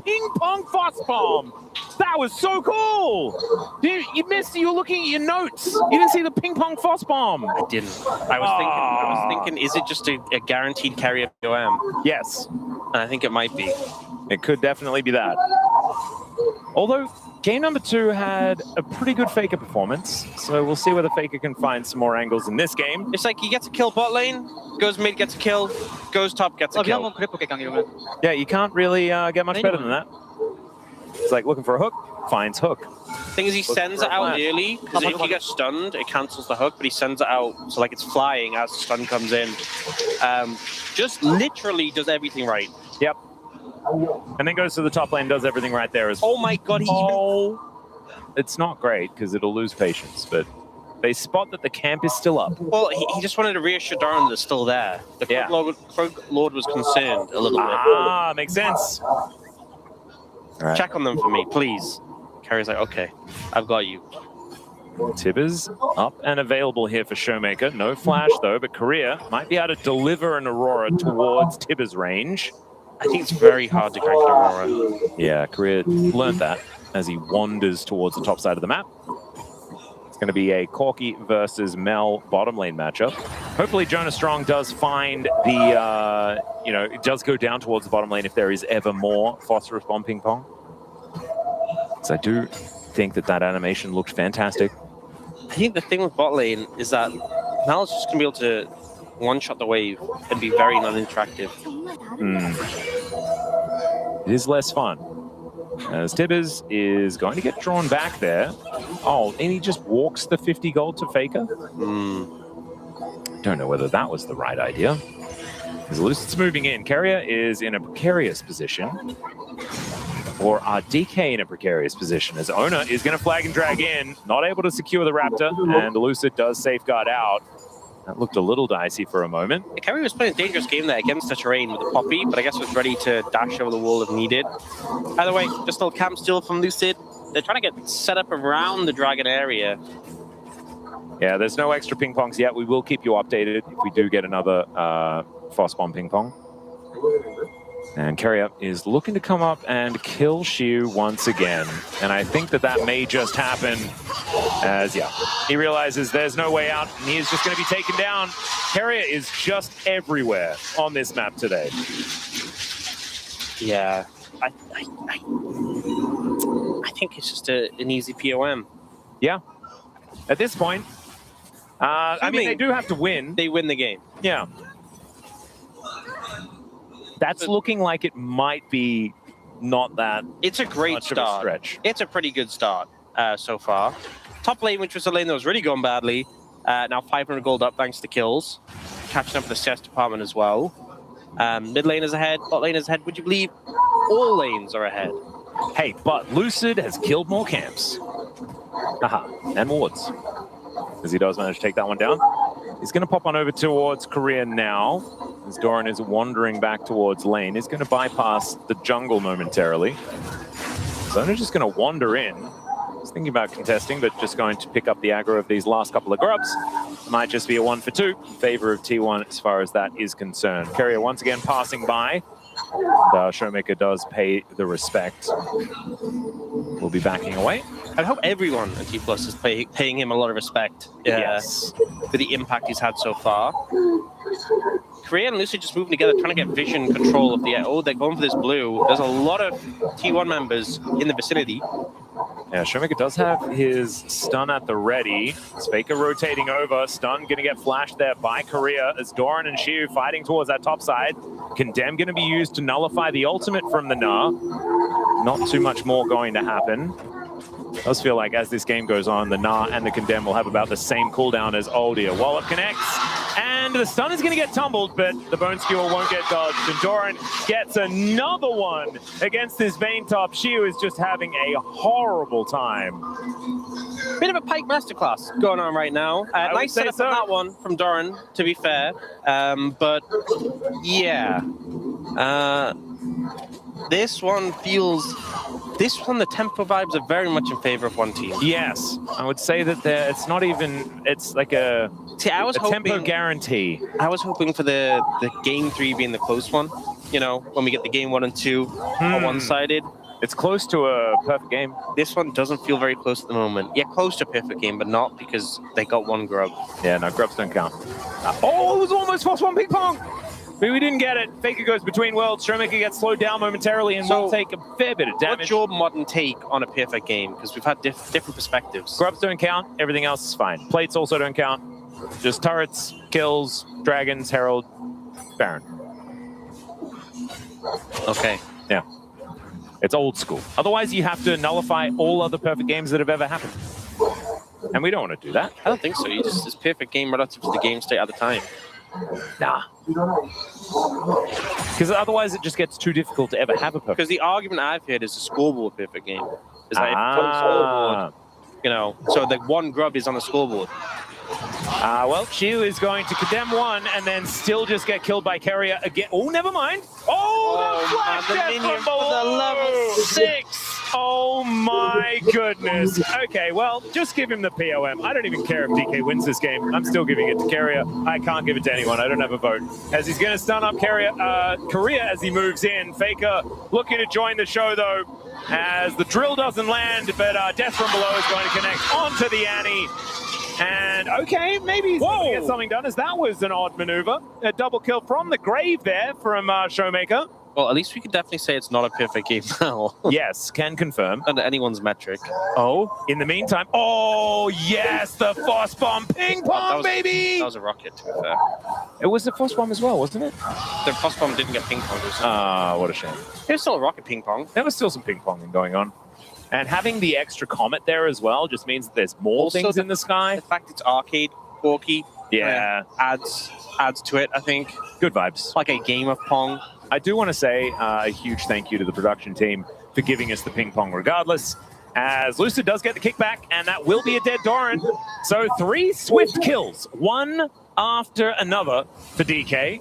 Speaker 2: Ping pong Foss Bomb. That was so cool. You missed. You were looking at your notes. You didn't see the ping pong Foss Bomb.
Speaker 1: I didn't. I was thinking, is it just a guaranteed Carrier POM?
Speaker 2: Yes.
Speaker 1: And I think it might be.
Speaker 2: It could definitely be that. Although game number 2 had a pretty good Faker performance, so we'll see whether Faker can find some more angles in this game.
Speaker 1: It's like he gets a kill bot lane, goes mid, gets a kill, goes top, gets a kill.
Speaker 2: Yeah, you can't really get much better than that. It's like looking for a hook, finds hook.
Speaker 1: Thing is, he sends it out early, because if he gets stunned, it cancels the hook, but he sends it out, so like it's flying as the stun comes in. Just literally does everything right.
Speaker 2: Yep. And then goes to the top lane, does everything right there as well.
Speaker 1: Oh my god,
Speaker 2: it's not great, because it'll lose patience, but they spot that the camp is still up.
Speaker 1: Well, he just wanted to reassure Doran that it's still there. The Frog Lord was concerned a little bit.
Speaker 2: Ah, makes sense.
Speaker 1: Right. Check on them for me, please. Carrier's like, okay, I've got you.
Speaker 2: Tibbers up and available here for Showmaker. No flash, though, but Korea might be able to deliver an Aurora towards Tibbers' range.
Speaker 1: I think it's very hard to crack an Aurora.
Speaker 2: Yeah, Korea learned that as he wanders towards the top side of the map. It's going to be a Corky versus Mel bottom lane matchup. Hopefully Jonah Strong does find the, it does go down towards the bottom lane if there is ever more phosphorus bomb ping pong. So I do think that animation looked fantastic.
Speaker 1: I think the thing with bot lane is that Mel's just going to be able to one-shot the wave and be very non-interactive.
Speaker 2: It is less fun. As Tibbers is going to get drawn back there. Oh, and he just walks the 50 gold to Faker? Don't know whether that was the right idea. As Lucid's moving in, Carrier is in a precarious position. Or are DK in a precarious position? As Ona is going to flag and drag in, not able to secure the Raptor, and Lucid does safeguard out. That looked a little dicey for a moment.
Speaker 1: Kerry was playing a dangerous game there against the terrain with the Poppy, but I guess was ready to dash over the wall if needed. By the way, just a little camp steal from Lucid. They're trying to get set up around the Dragon area.
Speaker 2: Yeah, there's no extra ping pongs yet. We will keep you updated if we do get another Phos Bomb ping pong. And Carrier is looking to come up and kill Xiu once again. And I think that may just happen as, he realizes there's no way out and he is just going to be taken down. Carrier is just everywhere on this map today.
Speaker 1: Yeah, I think it's just an easy POM.
Speaker 2: Yeah, at this point, I mean, they do have to win.
Speaker 1: They win the game.
Speaker 2: Yeah. That's looking like it might be not that.
Speaker 1: It's a great start.
Speaker 2: Stretch.
Speaker 1: It's a pretty good start so far. Top lane, which was a lane that was really going badly, now 500 gold up thanks to kills. Catching up with the CS department as well. Mid lane is ahead, bot lane is ahead. Would you believe all lanes are ahead?
Speaker 2: Hey, but Lucid has killed more camps. And wards. As he does manage to take that one down. He's going to pop on over towards Korea now. As Doran is wandering back towards lane. He's going to bypass the jungle momentarily. Zona just going to wander in. He's thinking about contesting, but just going to pick up the aggro of these last couple of grubs. Might just be a 1 for 2 in favor of T1 as far as that is concerned. Carrier once again passing by. Showmaker does pay the respect. We'll be backing away.
Speaker 1: I hope everyone at T Plus is paying him a lot of respect for the impact he's had so far. Korea and Lucid just moving together, trying to get vision control of the air. Oh, they're going for this blue. There's a lot of T1 members in the vicinity.
Speaker 2: Yeah, Showmaker does have his stun at the ready. Faker rotating over. Stun going to get flashed there by Korea as Doran and Xiu fighting towards that top side. Condemn going to be used to nullify the ultimate from the Na. Not too much more going to happen. It does feel like as this game goes on, the Na and the Condemn will have about the same cooldown as Oh Dear. Wallop connects, and the stun is going to get tumbled, but the Bone Skewer won't get dodged, and Doran gets another one against this Vayne top. Xiu is just having a horrible time.
Speaker 1: Bit of a Pike masterclass going on right now. Nice setup on that one from Doran, to be fair. But yeah, this one, the tempo vibes are very much in favor of one team.
Speaker 2: Yes, I would say that it's not even, it's like a tempo guarantee.
Speaker 1: I was hoping for the game 3 being the close one, when we get the game 1 and 2 on one-sided.
Speaker 2: It's close to a perfect game.
Speaker 1: This one doesn't feel very close at the moment. Yeah, close to a perfect game, but not because they got one grub.
Speaker 2: Yeah, no, grubs don't count. Oh, it was almost Phos Bomb ping pong! But we didn't get it. Faker goes between worlds. Showmaker gets slowed down momentarily and will take a fair bit of damage.
Speaker 1: What's your modern take on a perfect game? Because we've had different perspectives.
Speaker 2: Grubs don't count. Everything else is fine. Plates also don't count. Just turrets, kills, dragons, herald, baron.
Speaker 1: Okay.
Speaker 2: Yeah. It's old school. Otherwise, you have to nullify all other perfect games that have ever happened. And we don't want to do that.
Speaker 1: I don't think so. It's perfect game relative to the game state at the time.
Speaker 2: Nah. Because otherwise it just gets too difficult to ever have a perfect.
Speaker 1: Because the argument I've heard is a scoreboard perfect game. Is that if you put a scoreboard, so the one grub is on the scoreboard.
Speaker 2: Well, Xiu is going to condemn one and then still just get killed by Carrier again. Oh, never mind. Oh, the flash
Speaker 1: the
Speaker 2: death
Speaker 1: minion
Speaker 2: from
Speaker 1: for the level
Speaker 2: 6. Oh my goodness. Okay, well, just give him the POM. I don't even care if DK wins this game. I'm still giving it to Carrier. I can't give it to anyone. I don't have a vote. As he's going to stun up Korea as he moves in. Faker looking to join the show, though, as the drill doesn't land, but Death from Below is going to connect onto the Annie. And, okay, maybe he's going to get something done, as that was an odd maneuver. A double kill from the grave there from Showmaker.
Speaker 1: Well, at least we can definitely say it's not a perfect game now.
Speaker 2: Yes, can confirm.
Speaker 1: Under anyone's metric.
Speaker 2: Oh, in the meantime, oh, yes, the Force Bomb ping pong, baby!
Speaker 1: That was a rocket, to be fair.
Speaker 2: It was the Force Bomb as well, wasn't it?
Speaker 1: The Force Bomb didn't get ping pong.
Speaker 2: What a shame.
Speaker 1: It was still a rocket ping pong.
Speaker 2: There was still some ping ponging going on. And having the extra comet there as well just means that there's more things in the sky.
Speaker 1: The fact it's arcade, quirky, adds to it, I think.
Speaker 2: Good vibes.
Speaker 1: Like a game of Pong.
Speaker 2: I do want to say a huge thank you to the production team for giving us the ping pong regardless, as Lucid does get the kickback, and that will be a dead Doran. So 3 swift kills, one after another for DK.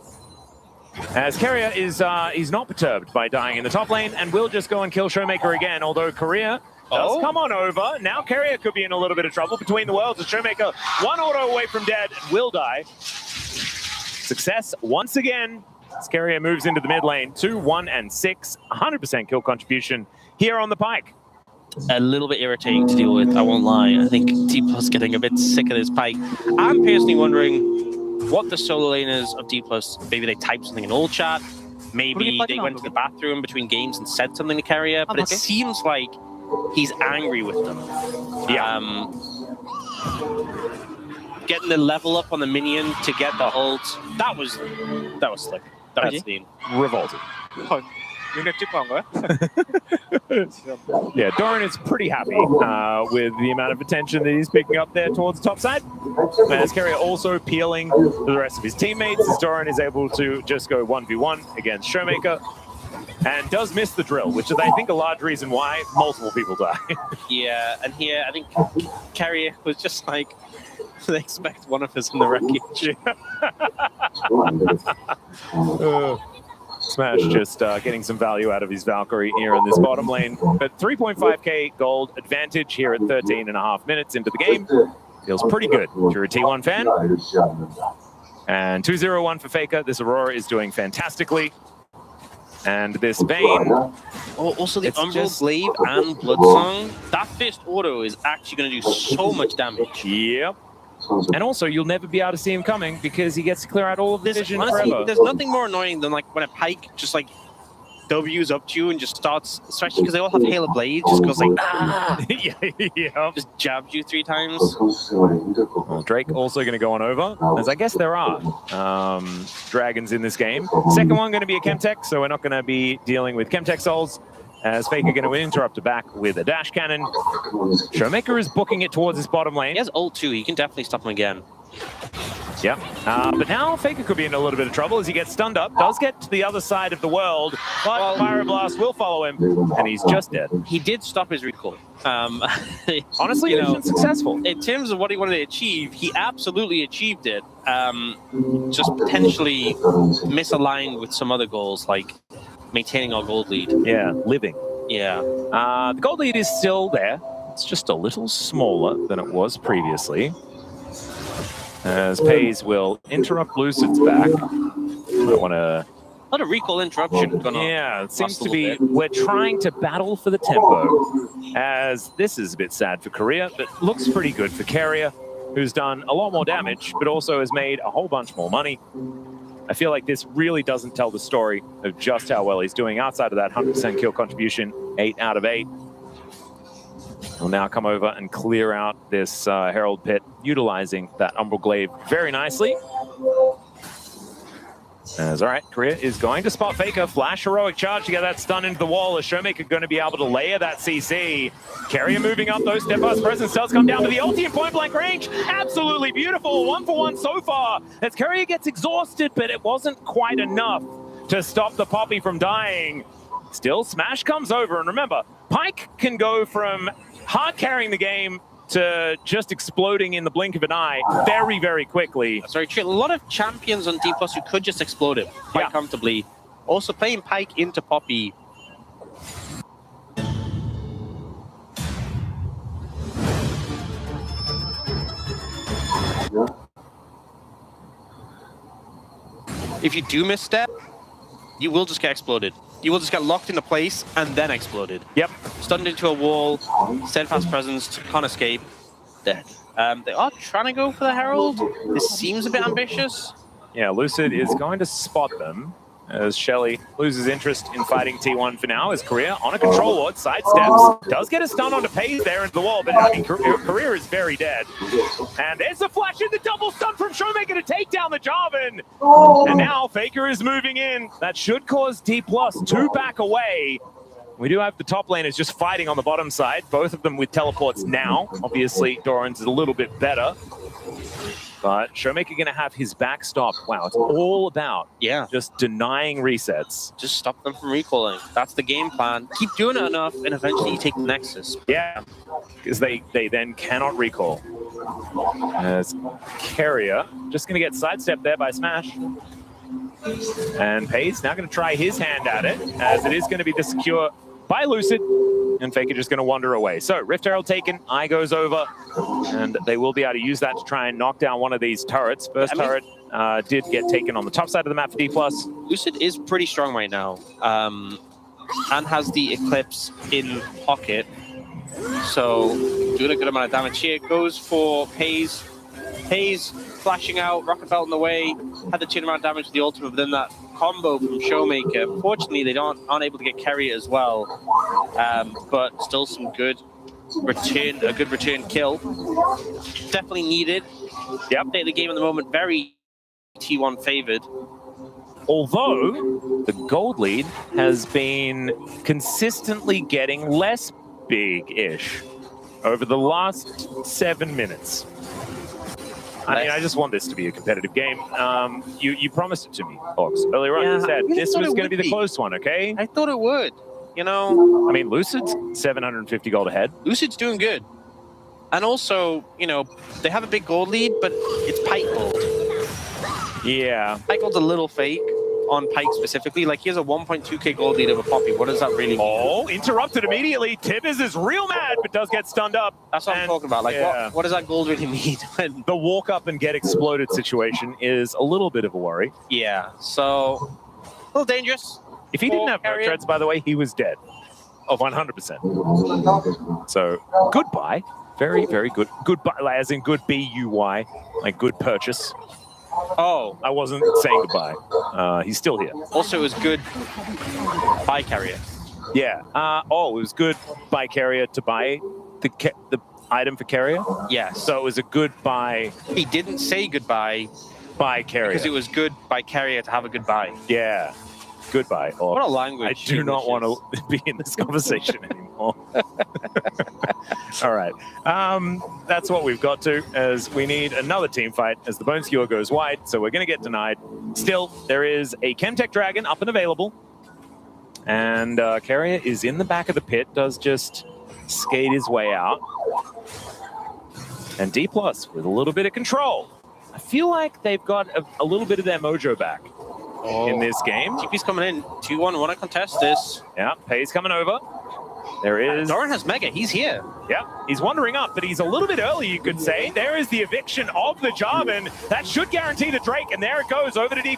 Speaker 2: As Carrier is he's not perturbed by dying in the top lane, and will just go and kill Showmaker again, although Korea does come on over. Now Carrier could be in a little bit of trouble between the worlds, as Showmaker 1 auto away from dead and will die. Success once again. Carrier moves into the mid lane, 2, 1, and 6. 100% kill contribution here on the Pyke.
Speaker 1: A little bit irritating to deal with, I won't lie. I think D+ getting a bit sick of this Pyke. I'm personally wondering what the solo laners of D+, maybe they typed something in old chat, maybe they went to the bathroom between games and said something to Carrier, but it seems like he's angry with them.
Speaker 2: Yeah.
Speaker 1: Getting the level up on the minion to get the ult, that was slick. That's
Speaker 2: revolting. Yeah, Doran is pretty happy with the amount of attention that he's picking up there towards the top side. As Carrier also peeling the rest of his teammates, as Doran is able to just go 1v1 against Showmaker. And does miss the drill, which is, I think, a large reason why multiple people die.
Speaker 1: Yeah, and here, I think Carrier was just like, they expect one of us in the wreckage.
Speaker 2: Smash just getting some value out of his Valkyrie here in this bottom lane. But 3.5k gold advantage here at 13.5 minutes into the game. Feels pretty good if you're a T1 fan. And 2-0-1 for Faker. This Aurora is doing fantastically. And this Vayne...
Speaker 1: Also, the Umbral Glaive and Bloodsong, that first auto is actually going to do so much damage.
Speaker 2: Yep. And also, you'll never be able to see him coming because he gets to clear out all of the vision forever.
Speaker 1: There's nothing more annoying than like when a Pyke just like W's up to you and just starts, especially because they all have Hail of Blade, just goes like, just jabs you 3 times.
Speaker 2: Well, Drake also going to go on over, as I guess there are dragons in this game. Second one going to be a Chemtech, so we're not going to be dealing with Chemtech souls. As Faker going to interrupt it back with a dash cannon. Showmaker is booking it towards his bottom lane.
Speaker 1: He has ult too, he can definitely stop him again.
Speaker 2: Yeah, but now Faker could be in a little bit of trouble as he gets stunned up, does get to the other side of the world, but Pyroblast will follow him, and he's just dead.
Speaker 1: He did stop his recall.
Speaker 2: Honestly, it's been successful.
Speaker 1: In terms of what he wanted to achieve, he absolutely achieved it. Just potentially misaligned with some other goals, like maintaining our gold lead.
Speaker 2: Yeah, living.
Speaker 1: Yeah.
Speaker 2: The gold lead is still there. It's just a little smaller than it was previously. As Pays will interrupt Lucid's back. I want to...
Speaker 1: A lot of recall interruption going on.
Speaker 2: Yeah, it seems to be... We're trying to battle for the tempo. As this is a bit sad for Korea, but looks pretty good for Carrier, who's done a lot more damage, but also has made a whole bunch more money. I feel like this really doesn't tell the story of just how well he's doing outside of that 100% kill contribution, 8 out of 8. We'll now come over and clear out this Herald Pit, utilizing that Umbral Glaive very nicely. As all right, Korea is going to spot Faker, flash heroic charge to get that stun into the wall. As Showmaker going to be able to layer that CC. Carrier moving up, though. Steadfast presence does come down to the ulti in point blank range. Absolutely beautiful, 1-for-1 so far. As Carrier gets exhausted, but it wasn't quite enough to stop the Poppy from dying. Still, Smash comes over, and remember, Pyke can go from hard carrying the game to just exploding in the blink of an eye very, very quickly.
Speaker 1: That's very true. A lot of champions on D+ who could just explode it quite comfortably. Also playing Pyke into Poppy. if you do misstep, you will just get exploded. You will just get locked into place and then exploded.
Speaker 2: Yep.
Speaker 1: Stunned into a wall, steadfast presence, can't escape, dead. They are trying to go for the Herald. This seems a bit ambitious.
Speaker 2: Yeah, Lucid is going to spot them as Shelly loses interest in fighting T1 for now. His Career on a control ward, sidesteps, does get a stun onto Pays there into the wall, but I mean, Career is very dead. And there's a flash in the double stun from Showmaker to take down the Jarvan. And now Faker is moving in. That should cause D+ to back away. We do have the top laners just fighting on the bottom side, both of them with teleports now. Obviously, Doran's is a little bit better. But Showmaker going to have his backstop. Wow, it's all about just denying resets.
Speaker 1: Just stop them from recalling. That's the game plan. Keep doing it enough, and eventually you take the Nexus.
Speaker 2: Yeah, because they then cannot recall. As Carrier just going to get sidestepped there by Smash. And Pays now going to try his hand at it, as it is going to be the secure by Lucid. And Faker just going to wander away. So Rift Herald taken, Eye goes over, and they will be able to use that to try and knock down one of these turrets. First turret did get taken on the top side of the map for D+.
Speaker 1: Lucid is pretty strong right now, and has the Eclipse in pocket. So doing a good amount of damage here. Goes for Pays. Pays flashing out, Rocket Belt in the way, had the 2 amount of damage to the ultimate, but then that combo from Showmaker. Fortunately, they aren't able to get carry as well, but still some good return, a good return kill. Definitely needed. The update of the game at the moment, very T1 favored.
Speaker 2: Although the gold lead has been consistently getting less big-ish over the last 7 minutes. I mean, I just want this to be a competitive game. You promised it to me, Fox. Earlier on, you said this was going to be the close one, okay?
Speaker 1: I thought it would. You know?
Speaker 2: I mean, Lucid's 750 gold ahead.
Speaker 1: Lucid's doing good. And also, you know, they have a big gold lead, but it's Pike gold.
Speaker 2: Yeah.
Speaker 1: Pike gold's a little fake on Pike specifically. Like, he has a 1.2k gold lead over Poppy. What does that really mean?
Speaker 2: Oh, interrupted immediately. Tibbers is real mad, but does get stunned up.
Speaker 1: That's what I'm talking about. Like, what does that gold really mean?
Speaker 2: The walk up and get exploded situation is a little bit of a worry.
Speaker 1: Yeah, so a little dangerous.
Speaker 2: If he didn't have Merc Treads, by the way, he was dead. Oh, 100%. So, goodbye. Very, very good. Goodbye, as in good B-U-Y, like good purchase.
Speaker 1: Oh.
Speaker 2: I wasn't saying goodbye. He's still here.
Speaker 1: Also, it was good buy carrier.
Speaker 2: Yeah. It was good buy carrier to buy the item for carrier?
Speaker 1: Yes.
Speaker 2: So it was a good buy.
Speaker 1: He didn't say goodbye.
Speaker 2: Buy carrier.
Speaker 1: Because it was good buy carrier to have a goodbye.
Speaker 2: Yeah. Goodbye.
Speaker 1: What a language.
Speaker 2: I do not want to be in this conversation anymore. All right. That's what we've got to, as we need another team fight as the Bone Skewer goes wide, so we're going to get denied. Still, there is a Chemtech Dragon up and available. And Carrier is in the back of the pit, does just skate his way out. And D+ with a little bit of control. I feel like they've got a little bit of their mojo back. In this game.
Speaker 1: TP's coming in. 2-1, want to contest this.
Speaker 2: Yeah, Pay's coming over. There is...
Speaker 1: Doran has Mega. He's here.
Speaker 2: Yeah, he's wandering up, but he's a little bit early, you could say. There is the eviction of the Jarvan. That should guarantee the Drake, and there it goes over to D+,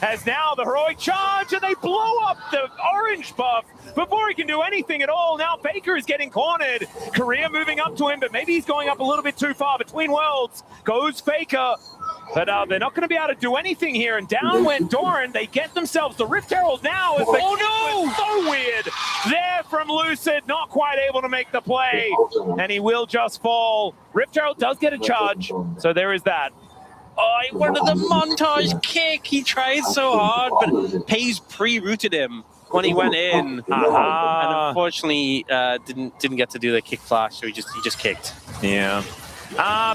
Speaker 2: as now the heroic charge, and they blow up the orange buff before he can do anything at all. Now Faker is getting cornered. Career moving up to him, but maybe he's going up a little bit too far. Between worlds goes Faker. But they're not going to be able to do anything here. And down went Doran. They get themselves the Rift Herald now. As so weird. There from Lucid, not quite able to make the play. And he will just fall. Rift Herald does get a charge. So there is that.
Speaker 1: Oh, he wanted the montage kick. He tried so hard, but Pays pre-rooted him when he went in. And unfortunately, didn't get to do the kick flash, so he just kicked.
Speaker 2: Yeah.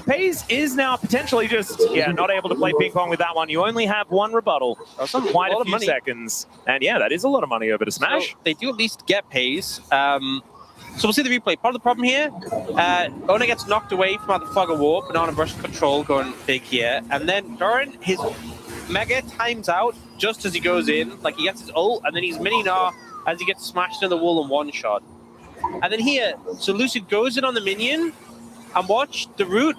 Speaker 2: Pays is now potentially just, not able to play ping pong with that one. You only have one rebuttal. That's quite a few seconds. And yeah, that is a lot of money over to Smash.
Speaker 1: So they do at least get Pays. So we'll see the replay. Part of the problem here, Ona gets knocked away from the fog of war, Banana Brush control going big here. And then Doran, his Mega times out just as he goes in. Like, he gets his ult, and then he's mini-gnaw as he gets smashed into the wall in one shot. And then here, so Lucid goes in on the minion, and watch the root.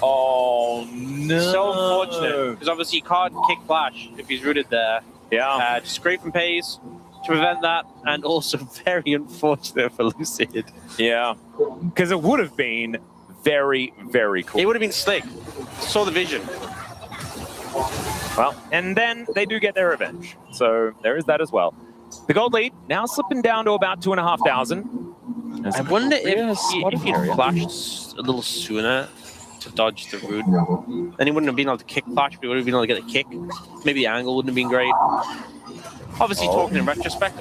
Speaker 2: Oh, no.
Speaker 1: So unfortunate, because obviously you can't kick Flash if he's rooted there.
Speaker 2: Yeah.
Speaker 1: Just great from Pays to prevent that, and also very unfortunate for Lucid.
Speaker 2: Yeah. Because it would have been very, very cool.
Speaker 1: It would have been slick. Saw the vision.
Speaker 2: Well, and then they do get their revenge. So there is that as well. The gold lead now slipping down to about 2,500.
Speaker 1: I wonder if he flashed a little sooner to dodge the root. Then he wouldn't have been able to kick Flash, but he would have been able to get a kick. Maybe the angle wouldn't have been great. Obviously, talking in retrospect,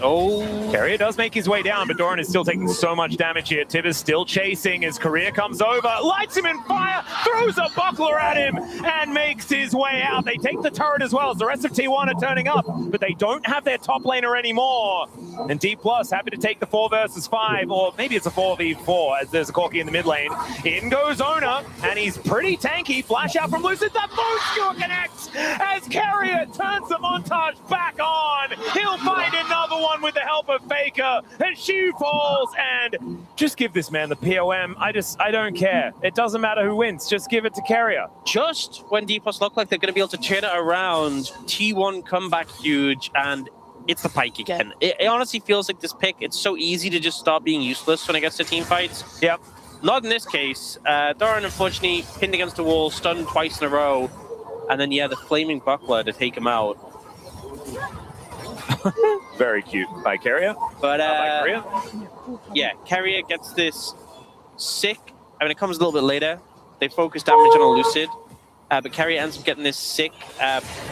Speaker 2: Carrier does make his way down, but Doran is still taking so much damage here. Tibbers still chasing as Career comes over, lights him in fire, throws a buckler at him, and makes his way out. They take the turret as well as the rest of T1 are turning up, but they don't have their top laner anymore. And D+ happy to take the 4 versus 5, or maybe it's a 4v4 as there's a Corki in the mid lane. In goes Ona, and he's pretty tanky. Flash out from Lucid, the bone skewer connects as Carrier turns the montage back on. He'll find another one with the help of Faker, and she falls, and just give this man the POM. I don't care. It doesn't matter who wins. Just give it to Carrier.
Speaker 1: just when D+ look like they're going to be able to turn it around, T1 come back huge, and it's the Pyke again. It honestly feels like this pick, it's so easy to just stop being useless when it gets to team fights.
Speaker 2: Yep.
Speaker 1: Not in this case. Doran, unfortunately, pinned against the wall, stunned twice in a row, and then, yeah, the flaming buckler to take him out.
Speaker 2: Very cute by Carrier.
Speaker 1: But,
Speaker 2: by Carrier.
Speaker 1: yeah, Carrier gets this sick. I mean, it comes a little bit later. They focus damage on a Lucid, but Carrier ends up getting this sick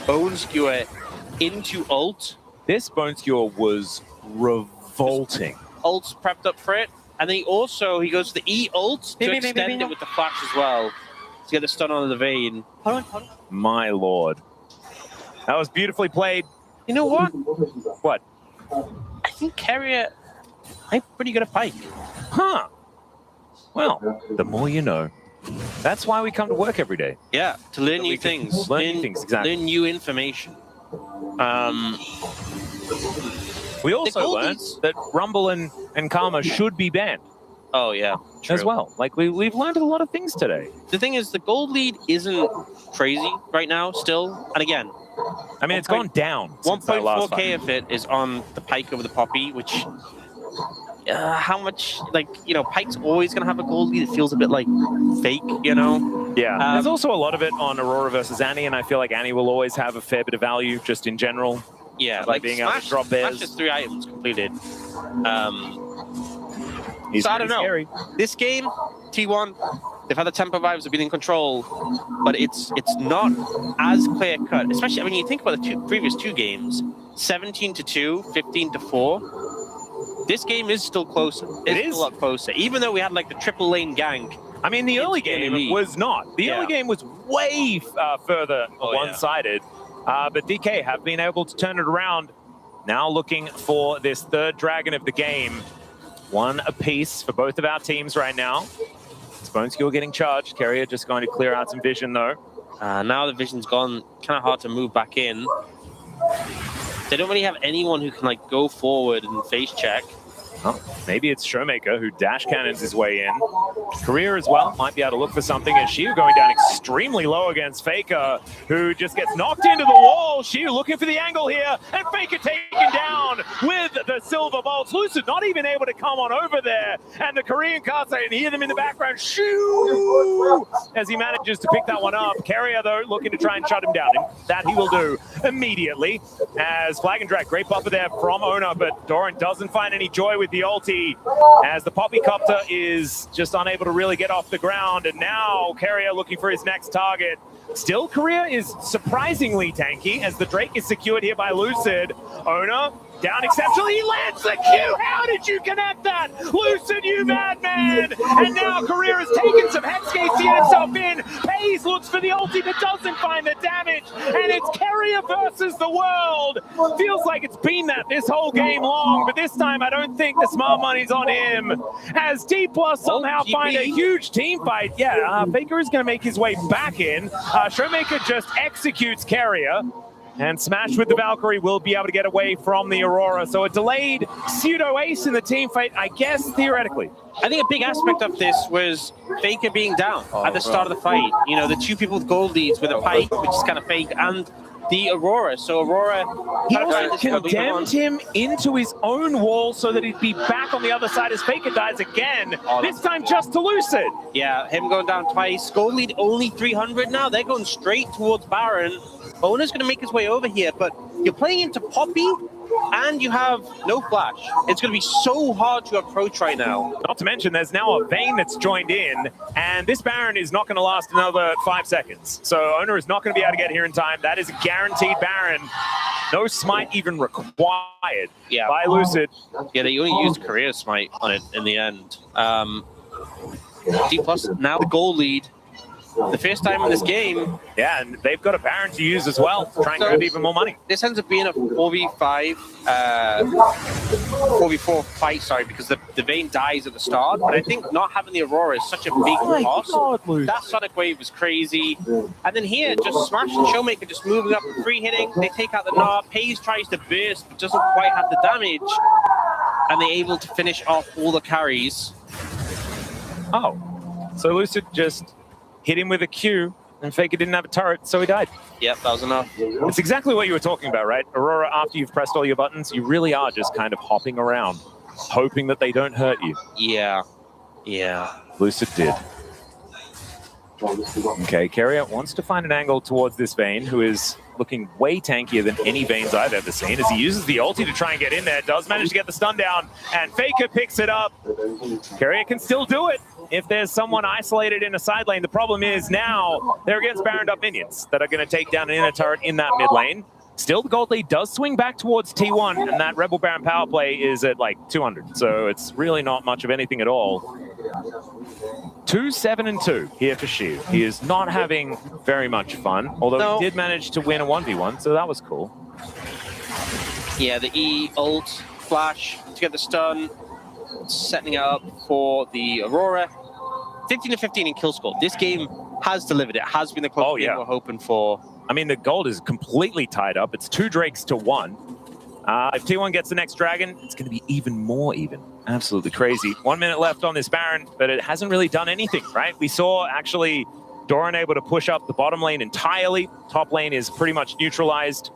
Speaker 1: bone skewer into ult.
Speaker 2: This bone skewer was revolting.
Speaker 1: Ult's prepped up for it, and then he goes to the E ult to extend it with the flash as well to get the stun on the vein.
Speaker 6: Hold on.
Speaker 2: My lord. That was beautifully played.
Speaker 1: You know what?
Speaker 2: What?
Speaker 1: I think Carrier I'm pretty good at Pyke.
Speaker 2: Huh. Well, the more you know. That's why we come to work every day.
Speaker 1: Yeah, to learn new things.
Speaker 2: Learn new things, exactly.
Speaker 1: Learn new information.
Speaker 2: We also learned that Rumble and Karma should be banned.
Speaker 1: Oh, yeah. True.
Speaker 2: As well. Like, we've learned a lot of things today.
Speaker 1: The thing is, the gold lead isn't crazy right now still. And again,
Speaker 2: I mean, it's gone down.
Speaker 1: 1.4k of it is on the Pyke over the Poppy, which... how much, like, you know, Pyke's always going to have a gold lead. It feels a bit, like, fake, you know?
Speaker 2: Yeah. There's also a lot of it on Aurora versus Annie, and I feel like Annie will always have a fair bit of value, just in general.
Speaker 1: Yeah,
Speaker 2: like being able to drop theirs.
Speaker 1: Smash is 3 items completed.
Speaker 2: So
Speaker 1: I don't know.
Speaker 2: Scary.
Speaker 1: This game, T1, they've had the tempo vibes, they've been in control, but it's not as clear cut. Especially, I mean, you think about the previous 2 games, 17-2, 15-4. This game is still closer. It is a lot closer, even though we had like the triple lane gank.
Speaker 2: I mean, the early game was not. The early game was way further one-sided. But DK have been able to turn it around. Now looking for this 3rd dragon of the game. 1 apiece for both of our teams right now. Bone Skewer getting charged. Carrier just going to clear out some vision, though.
Speaker 1: Now the vision's gone. Kind of hard to move back in. They don't really have anyone who can like go forward and face check.
Speaker 2: Well, maybe it's Showmaker who dash cannons his way in. Career as well might be able to look for something as Shiu going down extremely low against Faker, who just gets knocked into the wall. Shiu looking for the angle here, and Faker taken down with the silver bolts. Lucid not even able to come on over there, and the Korean cards, I can hear them in the background. Shoo! As he manages to pick that one up. Carrier, though, looking to try and shut him down. And that he will do immediately. As Flag and Drag, great buffer there from Ona, but Doran doesn't find any joy with the ulti, as the Poppy Copter is just unable to really get off the ground, and now Carrier looking for his next target. Still, Korea is surprisingly tanky, as the Drake is secured here by Lucid. Ona down exceptionally, he lands the Q! How did you connect that? Lucid, you madman! And now Career has taken some head skates to get himself in. Pays looks for the ulti, but doesn't find the damage. And it's Carrier versus the world. Feels like it's been that this whole game long, but this time I don't think the smart money's on him. As D+ somehow find a huge team fight. Yeah, Faker is going to make his way back in. Showmaker just executes Carrier. And Smash with the Valkyrie will be able to get away from the Aurora. So a delayed pseudo-ace in the team fight, I guess, theoretically.
Speaker 1: I think a big aspect of this was Faker being down at the start of the fight. You know, the two people with gold leads with a Pike, which is kind of fake, and the Aurora. So Aurora...
Speaker 2: He also condemned him into his own wall so that he'd be back on the other side as Faker dies again, this time just to Lucid.
Speaker 1: Yeah, him going down twice. Gold lead only 300 now. They're going straight towards Baron. Ona's going to make his way over here, but you're playing into Poppy, and you have no flash. It's going to be so hard to approach right now.
Speaker 2: Not to mention, there's now a Vayne that's joined in, and this Baron is not going to last another 5 seconds. So Ona is not going to be able to get here in time. That is a guaranteed Baron. No smite even required by Lucid.
Speaker 1: Yeah, they only used career smite on it in the end. D plus now the goal lead. The first time in this game.
Speaker 2: Yeah, and they've got a Baron to use as well, trying to get even more money.
Speaker 1: This ends up being a 4v4 fight, sorry, because the Vayne dies at the start. But I think not having the Aurora is such a big loss. That Sonic Wave was crazy. And then here, just Smash and Showmaker just moving up and free hitting. They take out the knob. Hayes tries to burst, but doesn't quite have the damage. And they're able to finish off all the carries.
Speaker 2: Oh, so Lucid just hit him with a Q, and Faker didn't have a turret, so he died.
Speaker 1: Yep, that was enough.
Speaker 2: It's exactly what you were talking about, right? Aurora, after you've pressed all your buttons, you really are just kind of hopping around, hoping that they don't hurt you.
Speaker 1: Yeah.
Speaker 2: Lucid did. Okay, Carrier wants to find an angle towards this Vayne, who is looking way tankier than any Vaynes I've ever seen, as he uses the ulti to try and get in there. Does manage to get the stun down, and Faker picks it up. Carrier can still do it if there's someone isolated in a side lane. The problem is now they're against Baroned up minions that are going to take down an inner turret in that mid lane. Still, the gold lead does swing back towards T1, and that Rebel Baron power play is at like 200, so it's really not much of anything at all. 2-7-2 here for Shiv. He is not having very much fun, although he did manage to win a 1v1, so that was cool.
Speaker 1: Yeah, the E, ult, flash to get the stun, setting it up for the Aurora. 15-15 in kill score. This game has delivered. It has been the close game we're hoping for.
Speaker 2: I mean, the gold is completely tied up. It's 2 Drakes to 1. If T1 gets the next dragon, it's going to be even more even. Absolutely crazy. 1 minute left on this Baron, but it hasn't really done anything, right? We saw actually Doran able to push up the bottom lane entirely. Top lane is pretty much neutralized.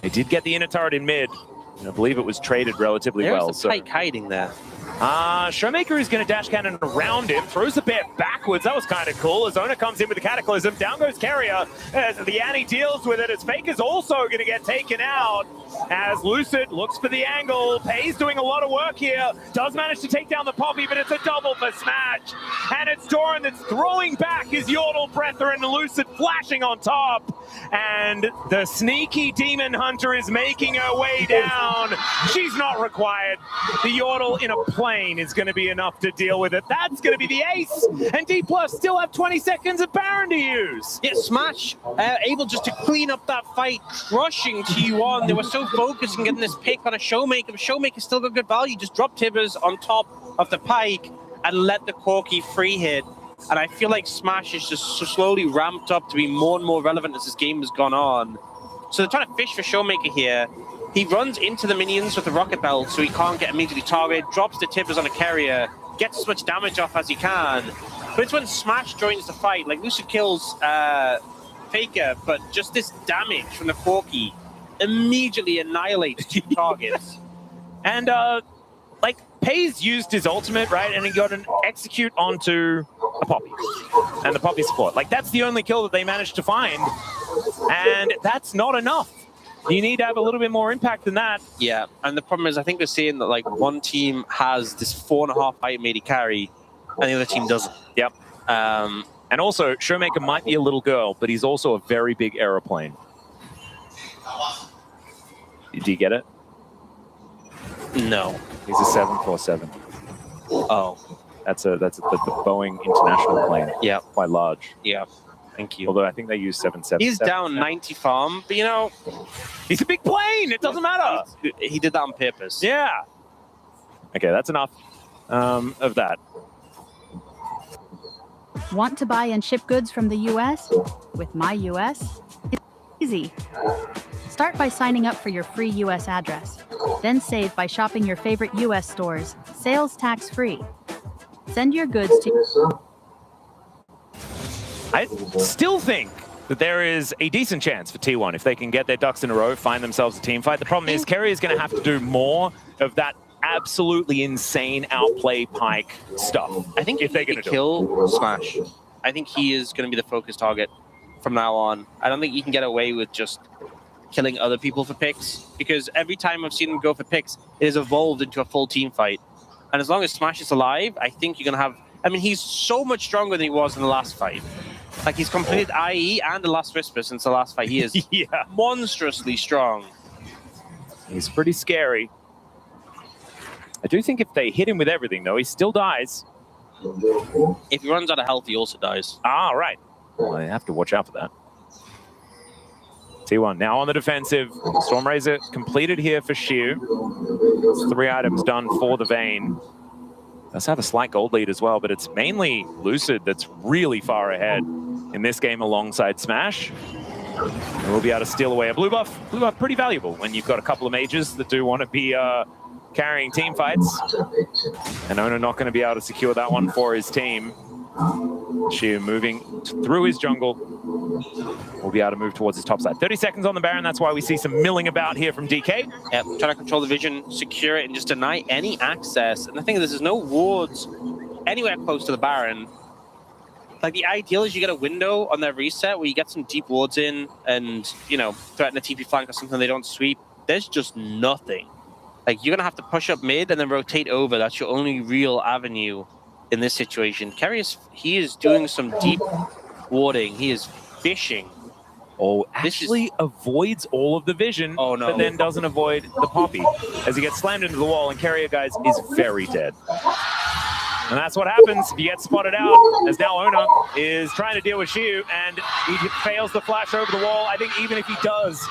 Speaker 2: They did get the inner turret in mid, and I believe it was traded relatively well.
Speaker 1: There's a Pike hiding there.
Speaker 2: Showmaker is going to dash cannon around him, throws the bear backwards. That was kind of cool. As Ona comes in with the Cataclysm, down goes Carrier as the Annie deals with it, as Faker's also going to get taken out. As Lucid looks for the angle, Pay's doing a lot of work here, does manage to take down the Poppy, but it's a double for Smash. And it's Doran that's throwing back his Yordle Breather and Lucid flashing on top. And the sneaky Demon Hunter is making her way down. She's not required. The Yordle in a plane is going to be enough to deal with it. That's going to be the ace. And D+ still have 20 seconds of Baron to use.
Speaker 1: Yeah, Smash able just to clean up that fight, crushing T1. They were so focused on getting this pick on a Showmaker, but Showmaker still got good value. Just drop Tibbers on top of the Pike and let the Corki free hit. And I feel like Smash is just so slowly ramped up to be more and more relevant as this game has gone on. So they're trying to fish for Showmaker here. He runs into the minions with the Rocket Belt, so he can't get immediately targeted, drops the Tibbers on a Carrier, gets as much damage off as he can. But it's when Smash joins the fight, like Lucid kills Faker, but just this damage from the Corki immediately annihilates 2 targets.
Speaker 2: And like Pay's used his ultimate, right? And he got an execute onto a Poppy and the Poppy support. Like, that's the only kill that they managed to find. And that's not enough. You need to have a little bit more impact than that.
Speaker 1: Yeah, and the problem is I think they're seeing that like one team has this 4.5 item AD carry and the other team doesn't.
Speaker 2: Yep. And also, Showmaker might be a little girl, but he's also a very big aeroplane. Do you get it?
Speaker 1: No.
Speaker 2: He's a 747.
Speaker 1: Oh.
Speaker 2: That's the Boeing International plane.
Speaker 1: Yeah.
Speaker 2: Quite large.
Speaker 1: Yeah. Thank you.
Speaker 2: Although I think they use 777.
Speaker 1: He's down 90 farm, but you know,
Speaker 2: he's a big plane. It doesn't matter.
Speaker 1: He did that on purpose.
Speaker 2: Yeah. Okay, that's enough of that.
Speaker 6: Want to buy and ship goods from the US? With My US, it's easy. Start by signing up for your free US address. Then save by shopping your favorite US stores, sales tax free. Send your goods to...
Speaker 2: I still think that there is a decent chance for T1 if they can get their ducks in a row, find themselves a team fight. The problem is Kerry is going to have to do more of that absolutely insane outplay Pike stuff.
Speaker 1: I think
Speaker 2: if they're going to
Speaker 1: kill Smash, I think he is going to be the focus target from now on. I don't think you can get away with just killing other people for picks, because every time I've seen him go for picks, it has evolved into a full team fight. And as long as Smash is alive, I think you're going to have... I mean, he's so much stronger than he was in the last fight. Like, he's completed IE and the last Whisper since the last fight. He is monstrously strong.
Speaker 2: He's pretty scary. I do think if they hit him with everything, though, he still dies.
Speaker 1: If he runs out of health, he also dies.
Speaker 2: Ah, right. Well, I have to watch out for that. T1 now on the defensive. Stormrazor completed here for Shiu. 3 items done for the Vayne. Does have a slight gold lead as well, but it's mainly Lucid that's really far ahead in this game alongside Smash. And we'll be able to steal away a blue buff. Blue buff pretty valuable when you've got a couple of mages that do want to be carrying team fights. And Ono not going to be able to secure that one for his team. Shiu moving through his jungle. We'll be able to move towards his top side. 30 seconds on the Baron. That's why we see some milling about here from DK.
Speaker 1: Yep, trying to control the vision, secure it, and just deny any access. And the thing is, there's no wards anywhere close to the Baron. Like, the ideal is you get a window on their reset where you get some deep wards in and, you know, threaten a TP flank or something they don't sweep. There's just nothing. Like, you're going to have to push up mid and then rotate over. That's your only real avenue in this situation. Kerry he is doing some deep warding. He is fishing.
Speaker 2: Oh, actually avoids all of the vision, but then doesn't avoid the Poppy as he gets slammed into the wall, and Carrier, guys, is very dead. And that's what happens if you get spotted out, as now Ona is trying to deal with Shiu, and he fails the flash over the wall. I think even if he does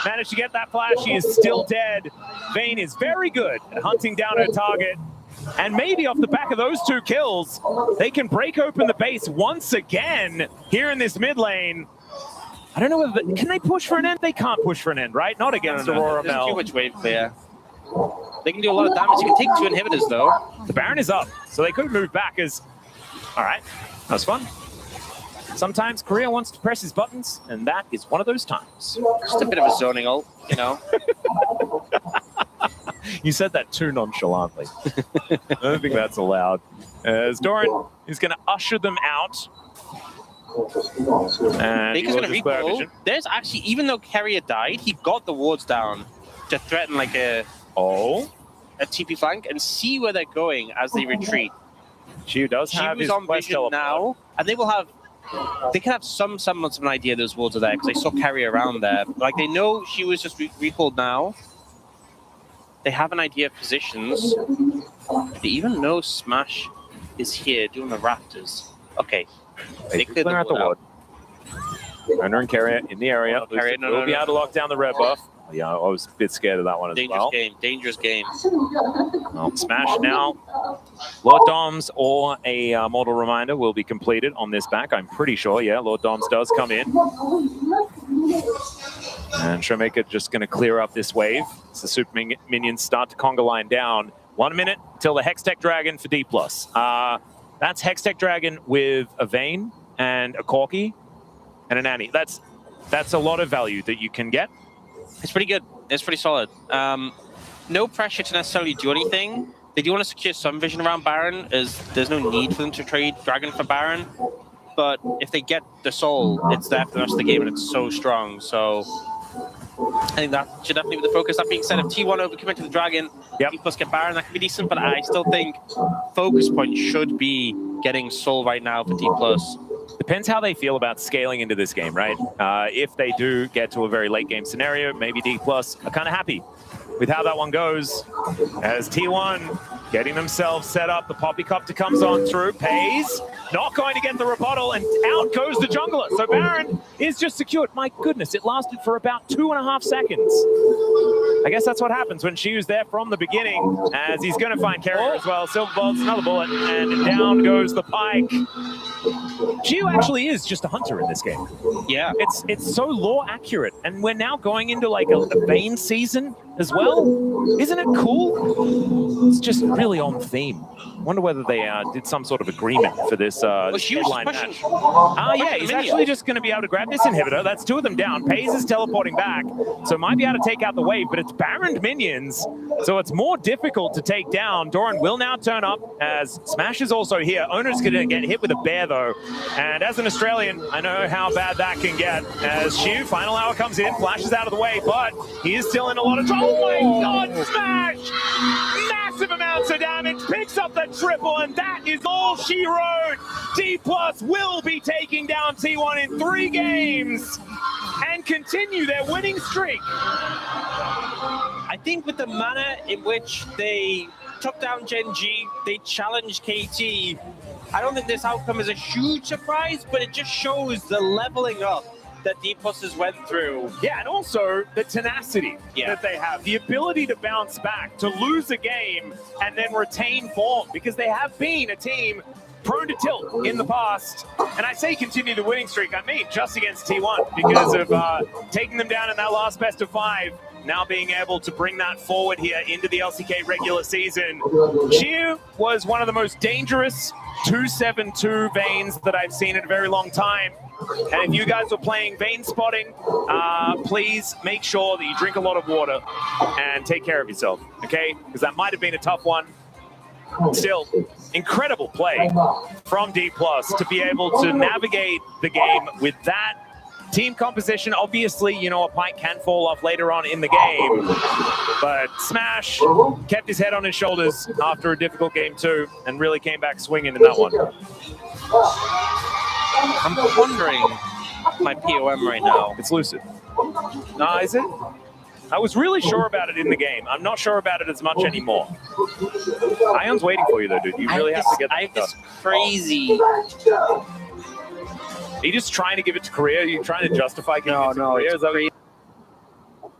Speaker 2: manage to get that flash, he is still dead. Vayne is very good at hunting down her target. And maybe off the back of those 2 kills, they can break open the base once again here in this mid lane. I don't know whether... Can they push for an end? They can't push for an end, right? Not against Aurora
Speaker 1: There's
Speaker 2: Mel.
Speaker 1: too much wave clear. They can do a lot of damage. You can take 2 inhibitors, though.
Speaker 2: The Baron is up, so they could move back as... All right, that was fun. Sometimes Korea wants to press his buttons, and that is one of those times.
Speaker 1: Just a bit of a zoning ult, you know?
Speaker 2: You said that too nonchalantly. I don't think that's allowed. As Doran is going to usher them out. And
Speaker 1: Baker's going to recall. There's actually, even though Carrier died, he got the wards down to threaten like a TP flank and see where they're going as they retreat.
Speaker 2: Shiu does have his
Speaker 1: on vision now, and they will have... They can have some semblance of an idea those wards are there because they saw Carrier around there. Like, they know she was just recalled now. They have an idea of positions. They even know Smash is here doing the Raptors. Okay. They cleared
Speaker 2: the ward. Runner and Carrier in the area.
Speaker 1: Carrier,
Speaker 2: will be able to lock down the red buff. Yeah, I was a bit scared of that one as well.
Speaker 1: Dangerous game.
Speaker 2: Well, Smash now. Lord Doms or a Mortal Reminder will be completed on this back. I'm pretty sure, yeah, Lord Doms does come in. And Showmaker just going to clear up this wave. As the super minions start to conga line down. 1 minute till the Hextech Dragon for D+. That's Hextech Dragon with a Vayne and a Corki and an Annie. That's a lot of value that you can get.
Speaker 1: It's pretty good. It's pretty solid. No pressure to necessarily do anything. They do want to secure some vision around Baron, as there's no need for them to trade Dragon for Baron. But if they get the Soul, it's there for the rest of the game, and it's so strong. So I think that should definitely be the focus. That being said, if T1 overcommit to the Dragon, D+ get Baron, that could be decent. But I still think focus point should be getting Soul right now for D+.
Speaker 2: Depends how they feel about scaling into this game, right? If they do get to a very late game scenario, maybe D+ are kind of happy with how that one goes. As T1 getting themselves set up, the Poppy Cup comes on through, pays, not going to get the rebuttal, and out goes the jungler. So Baron is just secured. My goodness, it lasted for about 2.5 seconds. I guess that's what happens when Shiu's there from the beginning, as he's going to find Carrier as well. Silver bolts, another bullet, and down goes the Pike. Geo actually is just a hunter in this game.
Speaker 1: Yeah.
Speaker 2: It's so lore accurate, and we're now going into like a Vayne season as well. Isn't it cool? It's just really on theme. Wonder whether they did some sort of agreement for this headline match. Yeah, he's actually just going to be able to grab this inhibitor. That's 2 of them down. Pays is teleporting back, so might be able to take out the wave, but it's Baroned minions, so it's more difficult to take down. Doran will now turn up as Smash is also here. Owner's going to get hit with a bear, though, and as an Australian, I know how bad that can get. As Shu, final hour comes in, flashes out of the way, but he is still in a lot of trouble. Oh my God, Smash! Massive amounts of damage, picks up the triple, and that is all she wrote. D+ will be taking down T1 in 3 games and continue their winning streak.
Speaker 1: I think with the manner in which they took down Gen G, they challenged KT, I don't think this outcome is a huge surprise, but it just shows the leveling up that D+ has went through.
Speaker 2: Yeah, and also the tenacity that they have, the ability to bounce back, to lose a game and then retain form, because they have been a team prone to tilt in the past. And I say continue the winning streak, I mean just against T1 because of taking them down in that last best of 5. Now being able to bring that forward here into the LCK regular season. Geo was one of the most dangerous 2-7-2 Vaynes that I've seen in a very long time. And if you guys are playing Vayne spotting, please make sure that you drink a lot of water and take care of yourself, okay? Because that might have been a tough one. Still, incredible play from D+ to be able to navigate the game with that team composition. Obviously, you know, a pike can fall off later on in the game, but Smash kept his head on his shoulders after a difficult game 2 and really came back swinging in that one.
Speaker 1: I'm wondering my POM right now.
Speaker 2: It's Lucid. Nah, is it? I was really sure about it in the game. I'm not sure about it as much anymore. Ion's waiting for you though, dude. You really have to get that
Speaker 1: I have this crazy...
Speaker 2: Are you just trying to give it to Korea? Are you trying to justify giving it to Korea? Is that what you...